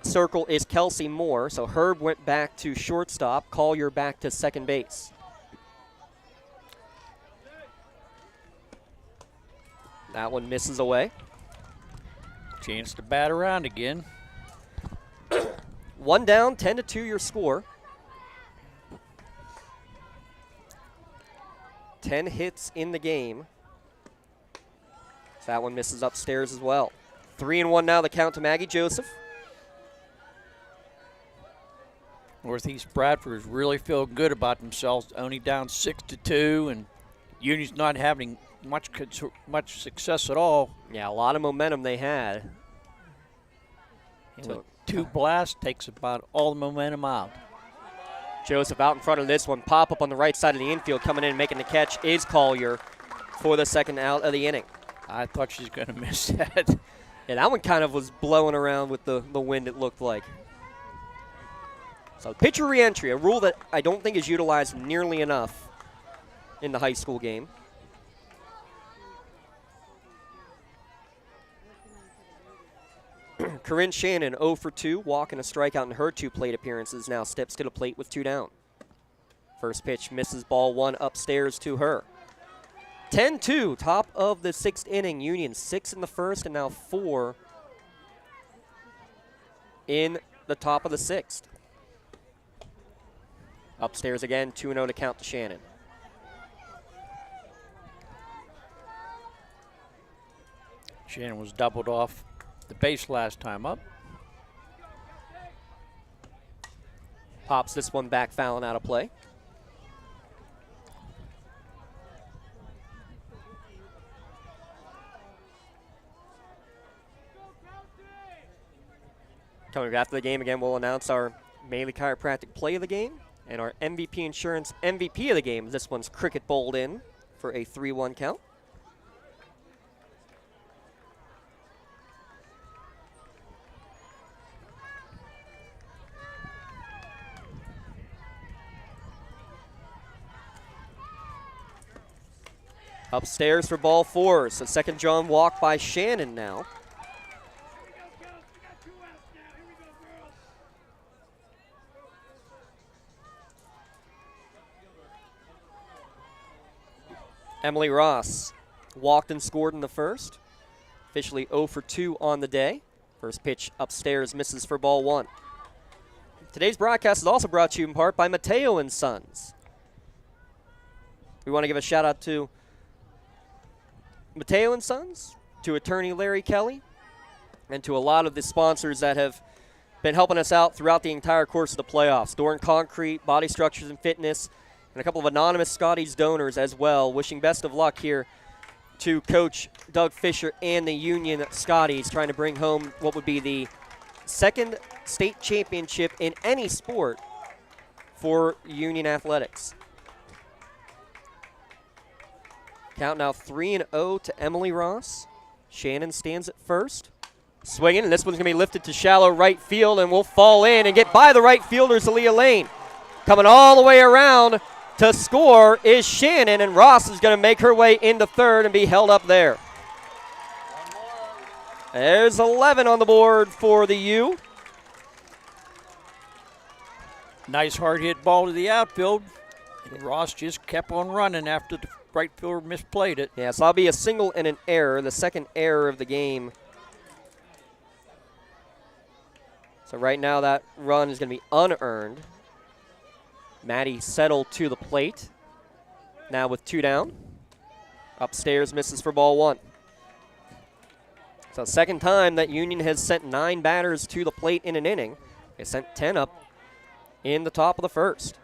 circle is Kelsey Moore. So Herb went back to shortstop, Collier back to second base. That one misses away. Chance to bat around again. One down, 10-2 your score. 10 hits in the game. So that one misses upstairs as well. 3-1 now the count to Maggie Joseph. Northeast Bradford is really feeling good about themselves, only down 6-2, and Union's not having much success at all. Yeah, a lot of momentum they had. So 2 blasts takes about all the momentum out. Joseph out in front of this one. Pop up on the right side of the infield. Coming in and making the catch is Collier for the second out of the inning. I thought she was going to miss that. Yeah, that one kind of was blowing around with the wind, it looked like. So pitcher reentry, a rule that I don't think is utilized nearly enough in the high school game. Corinne Shannon, 0 for 2, walking a strikeout in her 2 plate appearances, now steps to the plate with 2 down. First pitch misses, ball 1 upstairs to her. 10-2, top of the 6th inning. Union 6 in the first and now 4 in the top of the 6th. Upstairs again, 2-0 to count to Shannon. Shannon was doubled off the base last time up. Pops this one back, fouling out of play. Coming up after the game again, we'll announce our Maley Chiropractic play of the game and our MVP Insurance MVP of the game. This one's cricket bowled in for a 3-1 count. Upstairs for ball 4. So second John walk by Shannon now. Emily Ross walked and scored in the first. Officially 0 for 2 on the day. First pitch upstairs misses for ball 1. Today's broadcast is also brought to you in part by Mateo & Sons. We want to give a shout out to Mateo & Sons, to attorney Larry Kelly, and to a lot of the sponsors that have been helping us out throughout the entire course of the playoffs. Doran Concrete, Body Structures and Fitness, and a couple of anonymous Scotties donors as well. Wishing best of luck here to Coach Doug Fisher and the Union Scotties, trying to bring home what would be the second state championship in any sport for Union Athletics. Count now 3-0 to Emily Ross. Shannon stands at first. Swinging, and this one's going to be lifted to shallow right field and will fall in and get by the right fielder's Aaliyah Lane. Coming all the way around to score is Shannon, and Ross is going to make her way into third and be held up there. There's 11 on the board for the U. Nice hard hit ball to the outfield. And Ross just kept on running after the right fielder misplayed it. Yeah, so that'll be a single and an error, the second error of the game. So right now that run is going to be unearned. Maddie settled to the plate. Now with 2 down. Upstairs misses for ball 1. So second time that Union has sent 9 batters to the plate in an inning. They sent 10 up in the top of the first.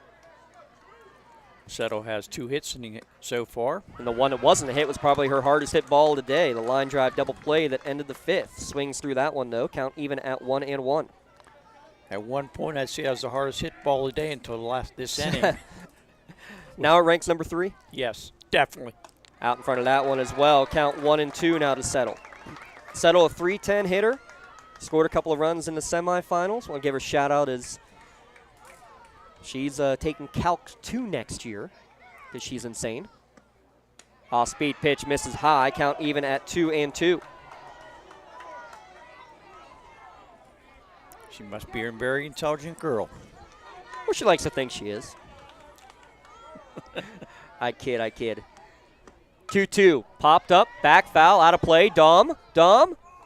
Settle has 2 hits so far. And the one that wasn't a hit was probably her hardest hit ball of the day. The line drive double play that ended the 5th. Swings through that one, though. Count even at 1-1. At one point, I'd say that was the hardest hit ball of the day until this inning. Now it ranks number 3? Yes, definitely. Out in front of that one as well. Count 1-2 now to Settle. Settle, a .310 hitter. Scored a couple of runs in the semifinals. Want to give her a shout out as she's taking Calc 2 next year because she's insane. Off-speed pitch misses high. Count even at 2-2. She must be a very intelligent girl. Well, she likes to think she is. I kid. 2-2. Popped up. Back foul. Out of play. Dom.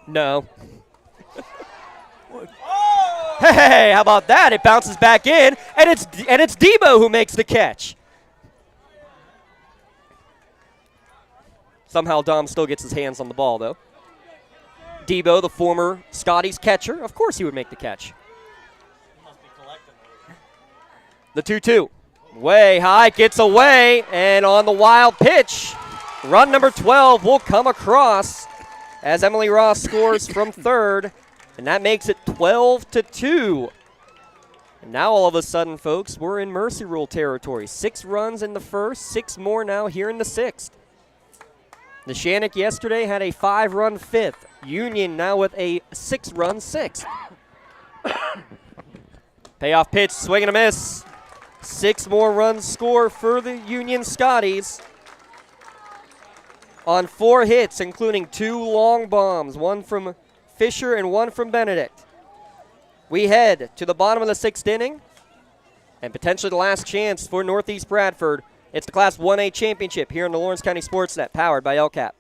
No. Hey, how about that? It bounces back in, and it's Debo who makes the catch. Somehow Dom still gets his hands on the ball, though. Debo, the former Scotties catcher, of course he would make the catch. The 2-2. Way high, gets away, and on the wild pitch, run number 12 will come across as Emily Ross scores from third, and that makes it 12-2. And now all of a sudden, folks, we're in mercy rule territory. 6 runs in the first, 6 more now here in the 6th. Neshannock yesterday had a 5-run 5th. Union now with a 6-run 6th. Payoff pitch, swing and a miss. 6 more runs score for the Union Scotties on 4 hits, including 2 long bombs, 1 from Fisher and 1 from Benedict. We head to the bottom of the 6th inning and potentially the last chance for Northeast Bradford. It's the Class 1A Championship here on the Lawrence County SportsNet, powered by LCAP.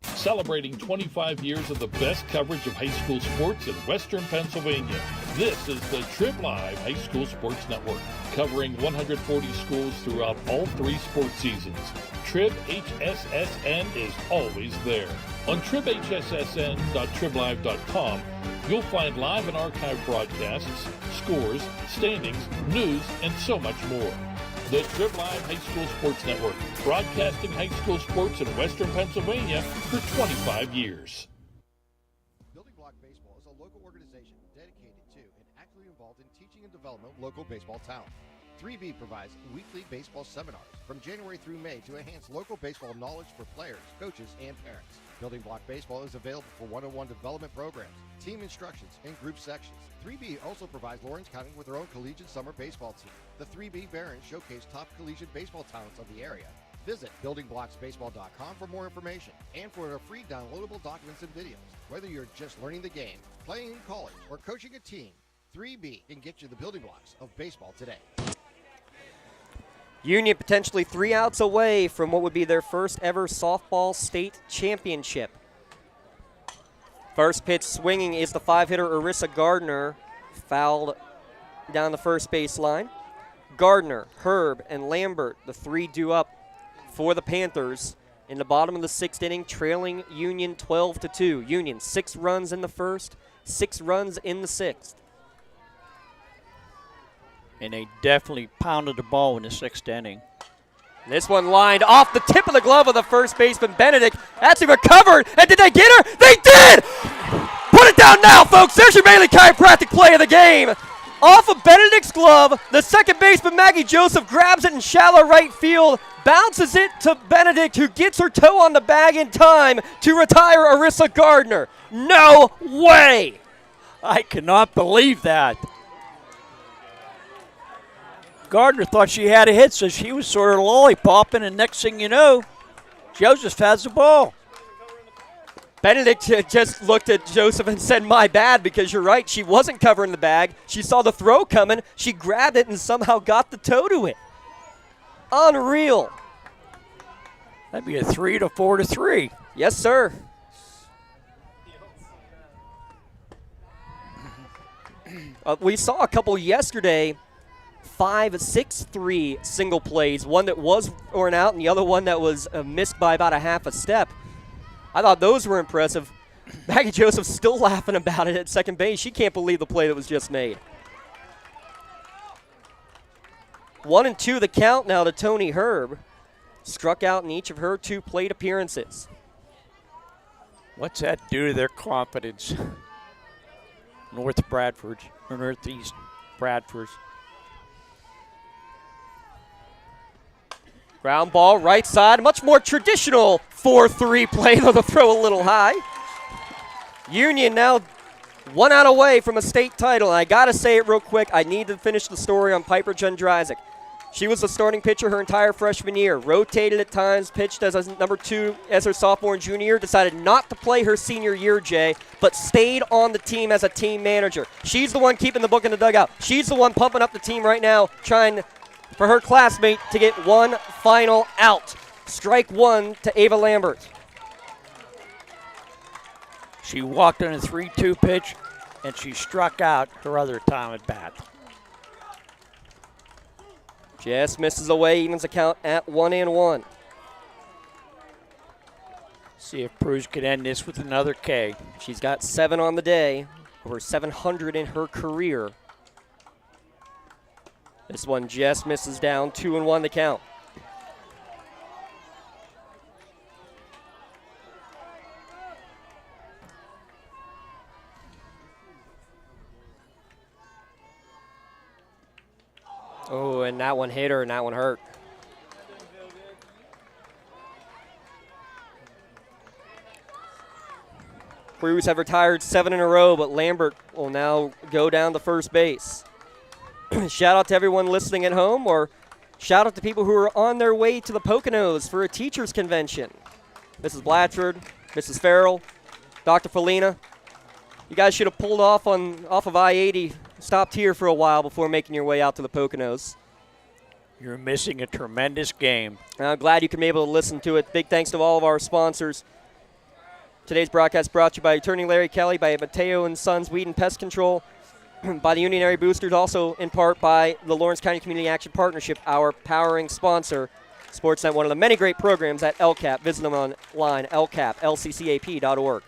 Celebrating 25 years of the best coverage of high school sports in Western Pennsylvania. This is the Trib Live High School Sports Network, covering 140 schools throughout all 3 sports seasons. Trib HSSN is always there. On tribhssn.triblive.com, you'll find live and archive broadcasts, scores, standings, news, and so much more. The Trib Live High School Sports Network, broadcasting high school sports in Western Pennsylvania for 25 years. Building Block Baseball is a local organization dedicated to and actively involved in teaching and development of local baseball talent. 3B provides weekly baseball seminars from January through May to enhance local baseball knowledge for players, coaches, and parents. Building Block Baseball is available for one-on-one development programs, team instructions, and group sections. 3B also provides Lawrence County with their own collegiate summer baseball team. The 3B Barons showcase top collegiate baseball talents of the area. Visit buildingblocksbaseball.com for more information and for their free downloadable documents and videos. Whether you're just learning the game, playing in college, or coaching a team, 3B can get you the building blocks of baseball today. Union potentially 3 outs away from what would be their first ever softball state championship. First pitch swinging is the 5-hitter Arissa Gardner, fouled down the first base line. Gardner, Herb, and Lambert, the 3 due up for the Panthers in the bottom of the 6th inning, trailing Union 12-2. Union 6 runs in the first, 6 runs in the 6th. And they definitely pounded the ball in the 6th inning. This one lined off the tip of the glove of the first baseman, Benedict. That's recovered, and did they get her? They did! Put it down now, folks. There's your Bailey Chiropractic play of the game. Off of Benedict's glove, the second baseman, Maggie Joseph, grabs it in shallow right field, bounces it to Benedict, who gets her toe on the bag in time to retire Arissa Gardner. No way! I cannot believe that. Gardner thought she had a hit, so she was sort of lollipopping, and next thing you know, Joseph has the ball. Benedict just looked at Joseph and said, my bad, because you're right, she wasn't covering the bag. She saw the throw coming, she grabbed it and somehow got the toe to it. Unreal. That'd be a 3-4-3. Yes, sir. We saw a couple yesterday, 5-6-3 single plays, one that was for an out and the other one that was missed by about a half a step. I thought those were impressive. Maggie Joseph's still laughing about it at second base. She can't believe the play that was just made. 1-2 the count now to Tony Herb. Struck out in each of her 2 plate appearances. What's that do to their confidence? Northeast Bradford. Ground ball, right side, much more traditional 4-3 play, though the throw a little high. Union now 1 out away from a state title, and I gotta say it real quick, I need to finish the story on Piper Jundryzik. She was the starting pitcher her entire freshman year, rotated at times, pitched as a number 2 as her sophomore and junior year, decided not to play her senior year, Jay, but stayed on the team as a team manager. She's the one keeping the book in the dugout. She's the one pumping up the team right now, trying for her classmate to get one final out. Strike one to Ava Lambert. She walked on a 3-2 pitch, and she struck out her other time at bat. Just misses away, evens the count at 1-1. See if Bruce can end this with another K. She's got 7 on the day, over 700 in her career. This one just misses down, 2-1 the count. Oh, and that one hit her, and that one hurt. Crews have retired 7 in a row, but Lambert will now go down to first base. Shout out to everyone listening at home, or shout out to people who are on their way to the Poconos for a teachers convention. Mrs. Bradford, Mrs. Farrell, Dr. Felina. You guys should have pulled off of I-80, stopped here for a while before making your way out to the Poconos. You're missing a tremendous game. I'm glad you can be able to listen to it. Big thanks to all of our sponsors. Today's broadcast brought to you by Attorney Larry Kelly, by Mateo & Sons Weed and Pest Control, by the Union Area Boosters, also in part by the Lawrence County Community Action Partnership, our powering sponsor. Sportsnet, one of the many great programs at LCAP. Visit them online, lcap.org.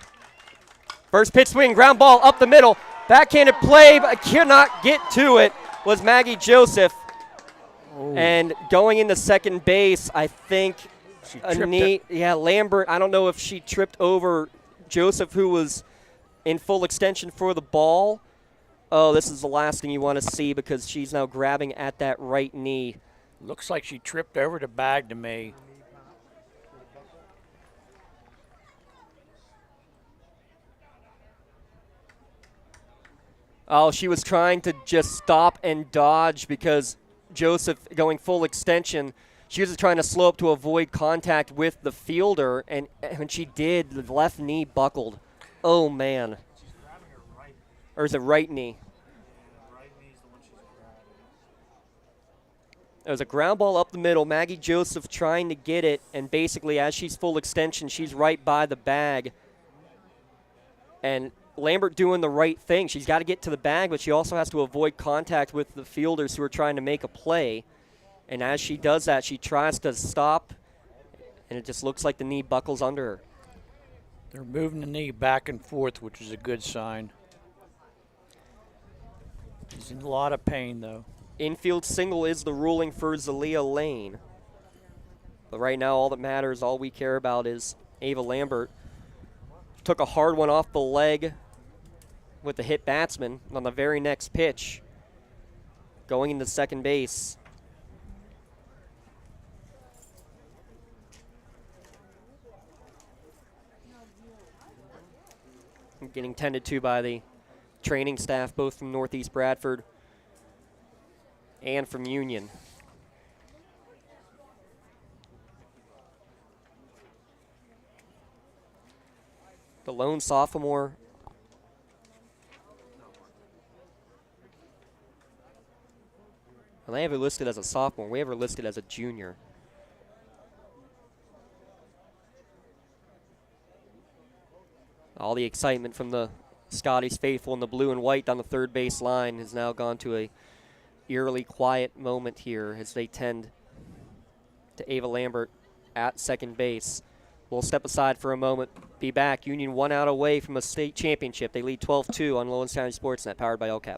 First pitch swing, ground ball up the middle. Backhanded play, but cannot get to it, was Maggie Joseph. Ooh. And going into second base, I think Lambert, I don't know if she tripped over Joseph, who was in full extension for the ball. Oh, this is the last thing you want to see, because she's now grabbing at that right knee. Looks like she tripped over the bag to me. Oh, she was trying to just stop and dodge, because Joseph going full extension, she was trying to slow up to avoid contact with the fielder, and when she did, the left knee buckled. Oh, man. Or is it right knee? It was a ground ball up the middle. Maggie Joseph trying to get it, and basically as she's full extension, she's right by the bag. And Lambert doing the right thing. She's got to get to the bag, but she also has to avoid contact with the fielders who are trying to make a play. And as she does that, she tries to stop, and it just looks like the knee buckles under her. They're moving the knee back and forth, which is a good sign. She's in a lot of pain, though. Infield single is the ruling for Zalia Lane. But right now, all that matters, all we care about is Ava Lambert. Took a hard one off the leg with the hit batsman on the very next pitch. Going into second base. Getting tended to by the training staff, both from Northeast Bradford and from Union. The lone sophomore. Well, they have her listed as a sophomore. We have her listed as a junior. All the excitement from the Scotties faithful in the blue and white down the third base line has now gone to a eerily quiet moment here as they tend to Ava Lambert at second base. We'll step aside for a moment, be back. Union 1 out away from a state championship. They lead 12-2 on Lawrence County SportsNet, powered by LCAP.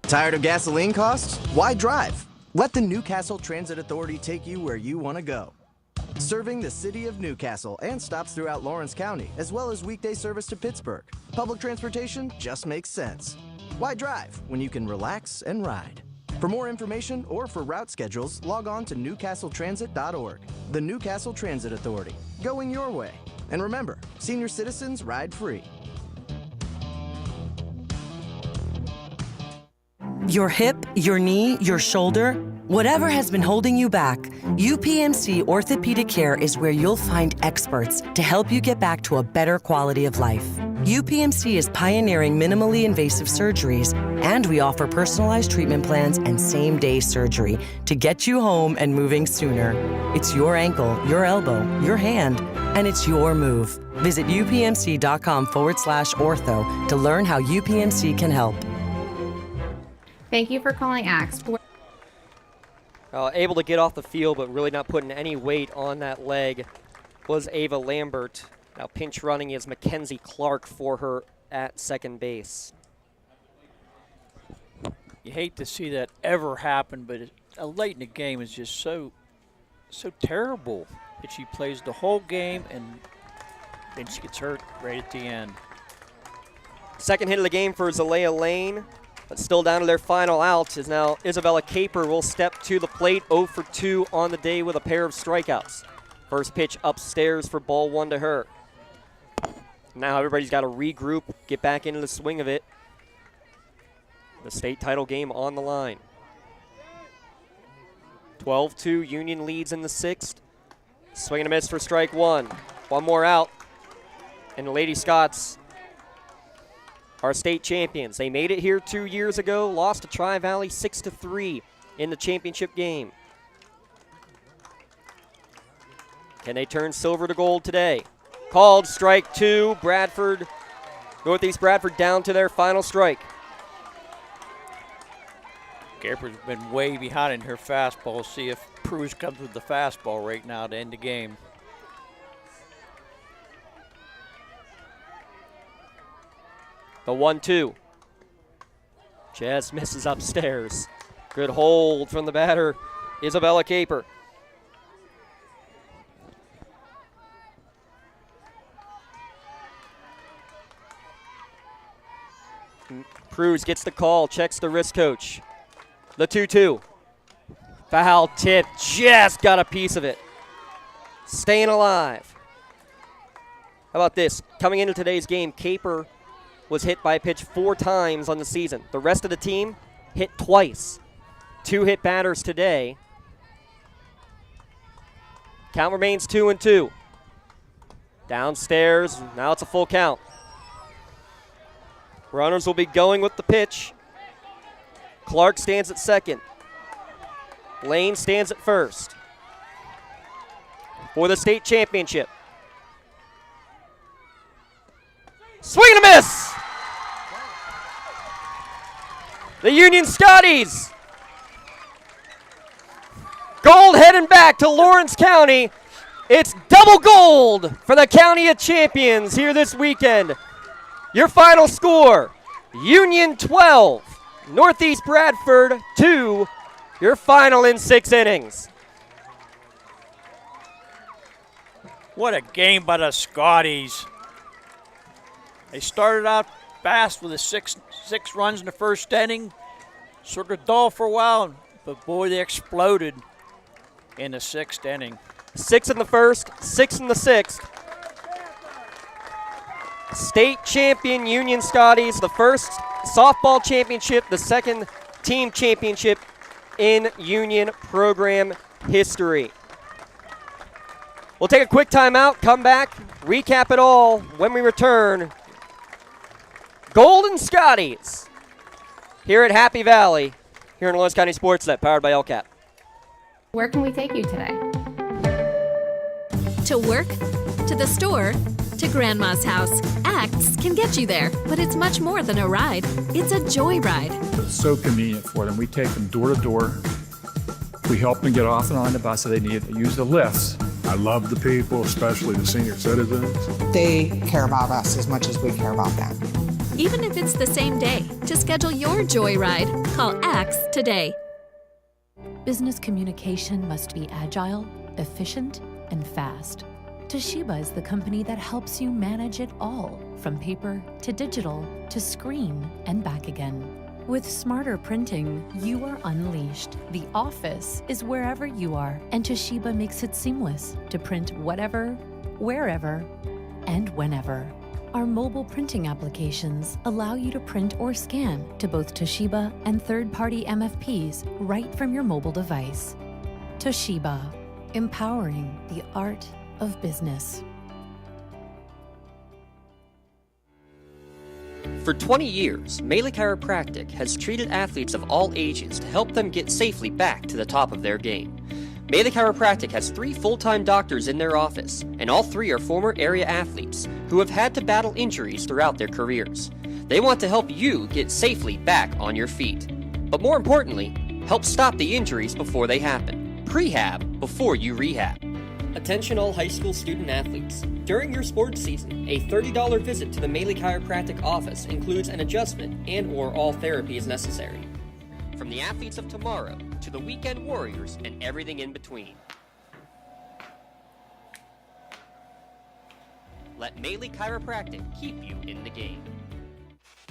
Tired of gasoline costs? Why drive? Let the Newcastle Transit Authority take you where you want to go. Serving the city of Newcastle and stops throughout Lawrence County, as well as weekday service to Pittsburgh. Public transportation just makes sense. Why drive when you can relax and ride? For more information or for route schedules, log on to newcastletransit.org. The Newcastle Transit Authority, going your way. And remember, senior citizens ride free. Your hip, your knee, your shoulder, Whatever has been holding you back, UPMC Orthopedic Care is where you'll find experts to help you get back to a better quality of life. UPMC is pioneering minimally invasive surgeries, and we offer personalized treatment plans and same-day surgery to get you home and moving sooner. It's your ankle, your elbow, your hand, and it's your move. Visit upmc.com/ortho to learn how UPMC can help. Thank you for calling AXE. Able to get off the field, but really not putting any weight on that leg was Ava Lambert. Now pinch running is Mackenzie Clark for her at second base. You hate to see that ever happen, but late in the game is just so terrible that she plays the whole game and then she gets hurt right at the end. Second hit of the game for Zalea Lane, but still down to their final out is now Isabella Caper will step to the plate, 0 for 2 on the day with a pair of strikeouts. First pitch upstairs for ball 1 to her. Now everybody's got to regroup, get back into the swing of it. The state title game on the line. 12-2, Union leads in the 6th. Swing and a miss for strike 1. One more out. And the Lady Scots are state champions. They made it here 2 years ago, lost to Tri-Valley 6-3 in the championship game. Can they turn silver to gold today? Called strike 2, Bradford, Northeast Bradford down to their final strike. Caper's been way behind in her fastball. See if Pruse comes with the fastball right now to end the game. The 1-2. Just misses upstairs. Good hold from the batter, Isabella Caper. Pruse gets the call, checks the wrist coach. The 2-2. Foul tip, just got a piece of it. Staying alive. How about this? Coming into today's game, Caper was hit by a pitch 4 times on the season. The rest of the team hit twice. 2 hit batters today. Count remains 2-2. Downstairs, now it's a full count. Runners will be going with the pitch. Clark stands at second. Lane stands at first. For the state championship. Swing and a miss! The Union Scotties. Gold heading back to Lawrence County. It's double gold for the County of Champions here this weekend. Your final score, Union 12, Northeast Bradford 2, your final in 6 innings. What a game by the Scotties. They started out fast with the six runs in the first inning, sort of dull for a while, but boy, they exploded in the 6th inning. 6 in the first, 6 in the 6th. State champion Union Scotties, the first softball championship, the second team championship in Union program history. We'll take a quick timeout, come back, recap it all when we return. Golden Scotties here at Happy Valley, here in Lawrence County SportsNet, powered by LCAP. Where can we take you today? To work, to the store, to Grandma's house. ACTS can get you there, but it's much more than a ride. It's a joyride. It's so convenient for them. We take them door to door. We help them get off and on the bus if they need to use the lifts. I love the people, especially the senior citizens. They care about us as much as we care about them. Even if it's the same day, to schedule your joyride, call ACTS today. Business communication must be agile, efficient, and fast. Toshiba is the company that helps you manage it all, from paper to digital to screen and back again. With smarter printing, you are unleashed. The office is wherever you are, and Toshiba makes it seamless to print whatever, wherever, and whenever. Our mobile printing applications allow you to print or scan to both Toshiba and third-party MFPs right from your mobile device. Toshiba, empowering the art of business. For 20 years, Melee Chiropractic has treated athletes of all ages to help them get safely back to the top of their game. Melee Chiropractic has 3 full-time doctors in their office, and all 3 are former area athletes who have had to battle injuries throughout their careers. They want to help you get safely back on your feet. But more importantly, help stop the injuries before they happen. Prehab before you rehab. Attention all high school student athletes. During your sports season, a $30 visit to the Melee Chiropractic office includes an adjustment and/or all therapy is necessary. From the athletes of tomorrow to the weekend warriors and everything in between. Let Melee Chiropractic keep you in the game.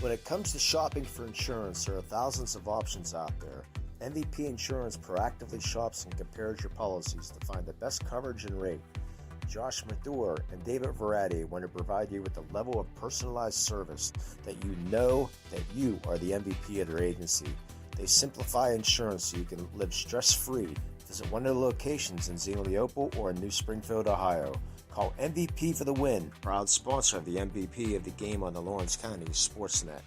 When it comes to shopping for insurance, there are thousands of options out there. MVP Insurance proactively shops and compares your policies to find the best coverage and rate. Josh Mathur and David Verratti want to provide you with a level of personalized service that you know that you are the MVP of their agency. They simplify insurance so you can live stress-free. Visit one of their locations in Zingleopole or in New Springfield, Ohio. Call MVP for the win, proud sponsor of the MVP of the game on the Lawrence County SportsNet.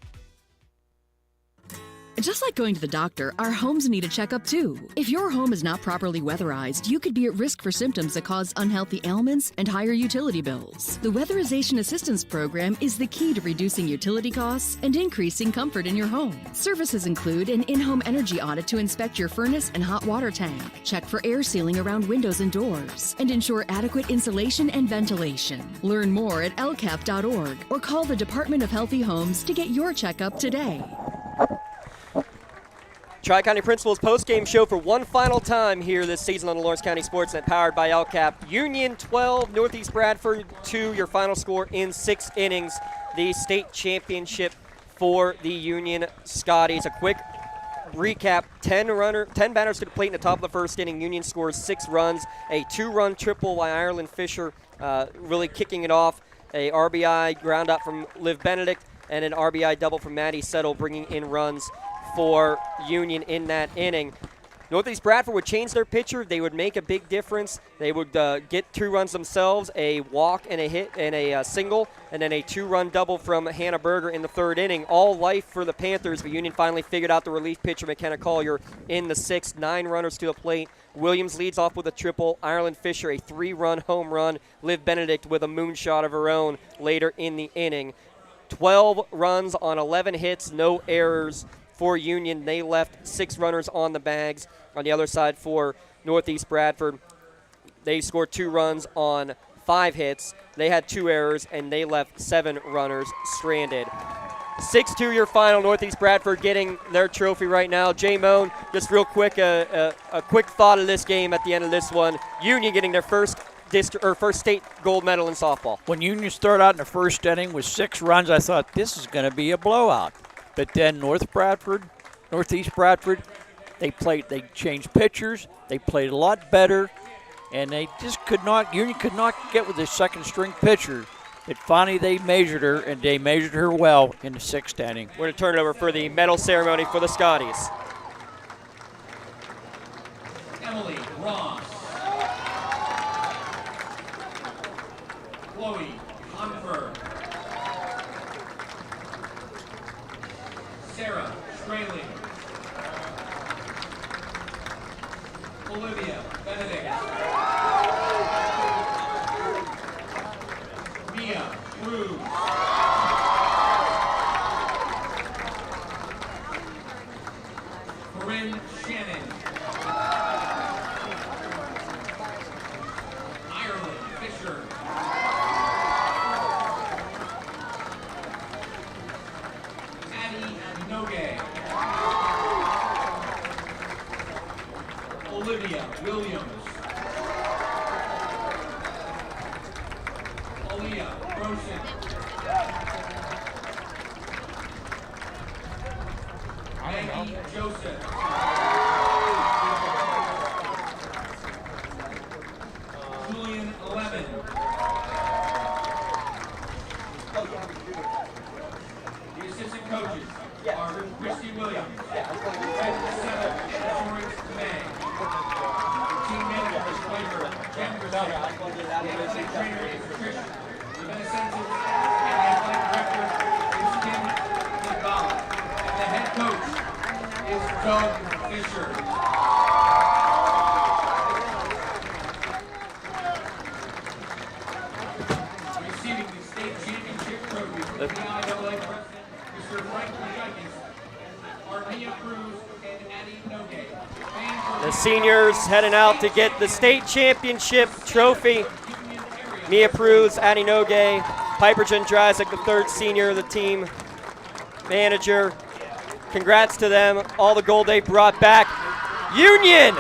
Just like going to the doctor, our homes need a checkup too. If your home is not properly weatherized, you could be at risk for symptoms that cause unhealthy ailments and higher utility bills. The Weatherization Assistance Program is the key to reducing utility costs and increasing comfort in your home. Services include an in-home energy audit to inspect your furnace and hot water tank, check for air sealing around windows and doors, and ensure adequate insulation and ventilation. Learn more at lcap.org or call the Department of Healthy Homes to get your checkup today. Tri-County Principal's post-game show for one final time here this season on the Lawrence County SportsNet, powered by LCAP. Union 12, Northeast Bradford 2, your final score in 6 innings. The state championship for the Union Scotties. A quick recap, 10 batters to the plate in the top of the first inning. Union scores 6 runs, a 2-run triple by Ireland Fisher, really kicking it off. A RBI ground out from Liv Benedict, and an RBI double from Maddie Settle, bringing in runs for Union in that inning. Northeast Bradford would change their pitcher. They would make a big difference. They would get 2 runs themselves, a walk and a hit and a single, and then a 2-run double from Hannah Berger in the 3rd inning. All life for the Panthers, but Union finally figured out the relief pitcher, McKenna Collier, in the 6th. 9 runners to the plate. Williams leads off with a triple. Ireland Fisher, a 3-run home run. Liv Benedict with a moonshot of her own later in the inning. 12 runs on 11 hits, no errors for Union. They left 6 runners on the bags. On the other side for Northeast Bradford, they scored 2 runs on 5 hits. They had 2 errors, and they left 7 runners stranded. 6-2 your final. Northeast Bradford getting their trophy right now. Jay Moan, just real quick, a quick thought of this game at the end of this one. Union getting their first state gold medal in softball. When Union started out in the first inning with 6 runs, I thought this is going to be a blowout. But then Northeast Bradford, they changed pitchers, they played a lot better, and they just Union could not get with their second-string pitcher. But finally they measured her, and they measured her well in the 6th inning. We're going to turn it over for the medal ceremony for the Scotties. Emily Ross. Chloe Hunfer. Sarah Straley. Olivia Benedict. Mia Cruz. Corinne Shannon. Ireland Fisher. Addie Nogue. Olivia Williams. Aaliyah Rosen. Maggie Joseph. Julian Lemon. The assistant coaches are Christy Williams, Red Center, and Lawrence May. Team manager is Flavor Jefferson. The athletic trainer is Patricia. The assistant and the athletic director is Kim Nicole. And the head coach is Doug Fisher. Receiving the state championship trophy from the PIAA president, Mr. Frank Jenkins, are Mia Cruz and Addie Nogay. The seniors heading out to get the state championship trophy. Mia Cruz, Addie Nogay, Piper Jendrysik, the third senior, the team manager. Congrats to them, all the gold they brought back. Union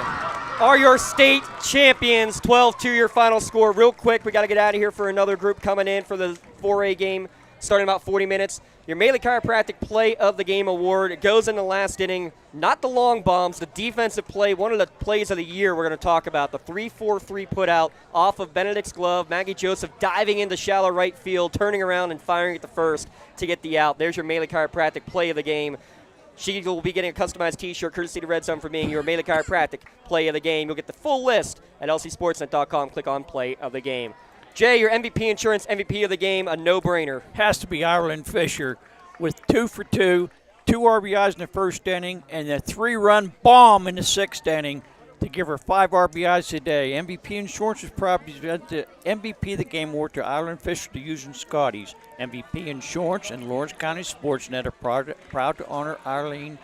are your state champions. 12-2 your final score. Real quick, we got to get out of here for another group coming in for the 4A game, starting in about 40 minutes. Your Melee Chiropractic Play of the Game award. It goes in the last inning. Not the long bombs, the defensive play. One of the plays of the year we're going to talk about. The 3-4-3 put out off of Benedict's glove. Maggie Joseph diving into shallow right field, turning around and firing at the first to get the out. There's your Melee Chiropractic Play of the Game. She will be getting a customized T-shirt courtesy to Red Zone for being your Melee Chiropractic Play of the Game. You'll get the full list at lcsportsnet.com. Click on Play of the Game. Jay, your MVP Insurance MVP of the game, a no-brainer. Has to be Ireland Fisher with 2 for 2, 2 RBIs in the first inning, and a 3-run bomb in the 6th inning to give her 5 RBIs today. MVP Insurance is proud to present the MVP of the Game award to Ireland Fisher to use in Scotties. MVP Insurance and Lawrence County SportsNet are proud to honor Arlene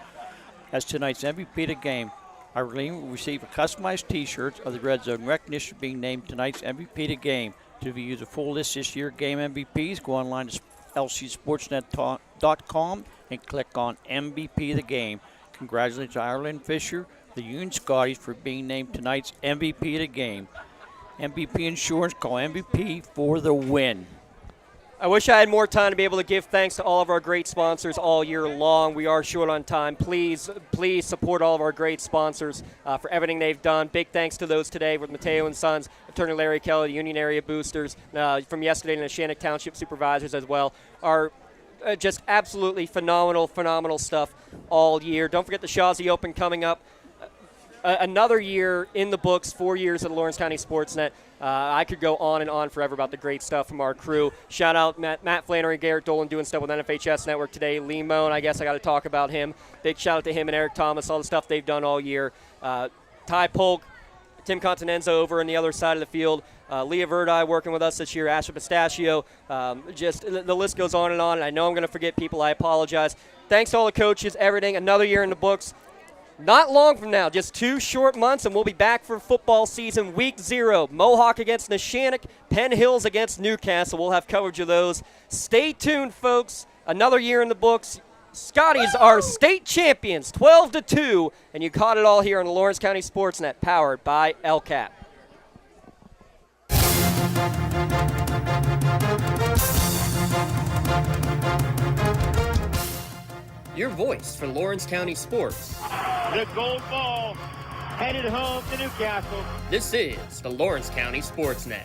as tonight's MVP of the game. Arlene will receive a customized T-shirt of the Red Zone recognition being named tonight's MVP of the game. To view the full list this year game MVPs, go online to lcsportsnet.com and click on MVP of the game. Congratulations to Ireland Fisher, the Union Scotties, for being named tonight's MVP of the game. MVP Insurance, call MVP for the win. I wish I had more time to be able to give thanks to all of our great sponsors all year long. We are short on time. Please support all of our great sponsors for everything they've done. Big thanks to those today with Mateo & Sons, Attorney Larry Kelly, Union Area Boosters, from yesterday, and the Shannock Township Supervisors as well. Are just absolutely phenomenal stuff all year. Don't forget the Shazi Open coming up. Another year in the books, 4 years at the Lawrence County SportsNet. I could go on and on forever about the great stuff from our crew. Shout out Matt Flannery, Garrett Dolan doing stuff with NFHS Network today. Lee Moan, I guess I got to talk about him. Big shout out to him and Eric Thomas, all the stuff they've done all year. Ty Polk, Tim Continenza over on the other side of the field. Leah Verdi working with us this year, Asha Pistachio. Just the list goes on, and I know I'm going to forget people. I apologize. Thanks to all the coaches, everything. Another year in the books. Not long from now, just 2 short months, and we'll be back for football season week 0. Mohawk against Neshannock, Penn Hills against Newcastle. We'll have coverage of those. Stay tuned, folks. Another year in the books. Scotties are state champions, 12-2, and you caught it all here on the Lawrence County SportsNet, powered by LCAP. Your voice for Lawrence County sports. The gold ball headed home to Newcastle. This is the Lawrence County SportsNet.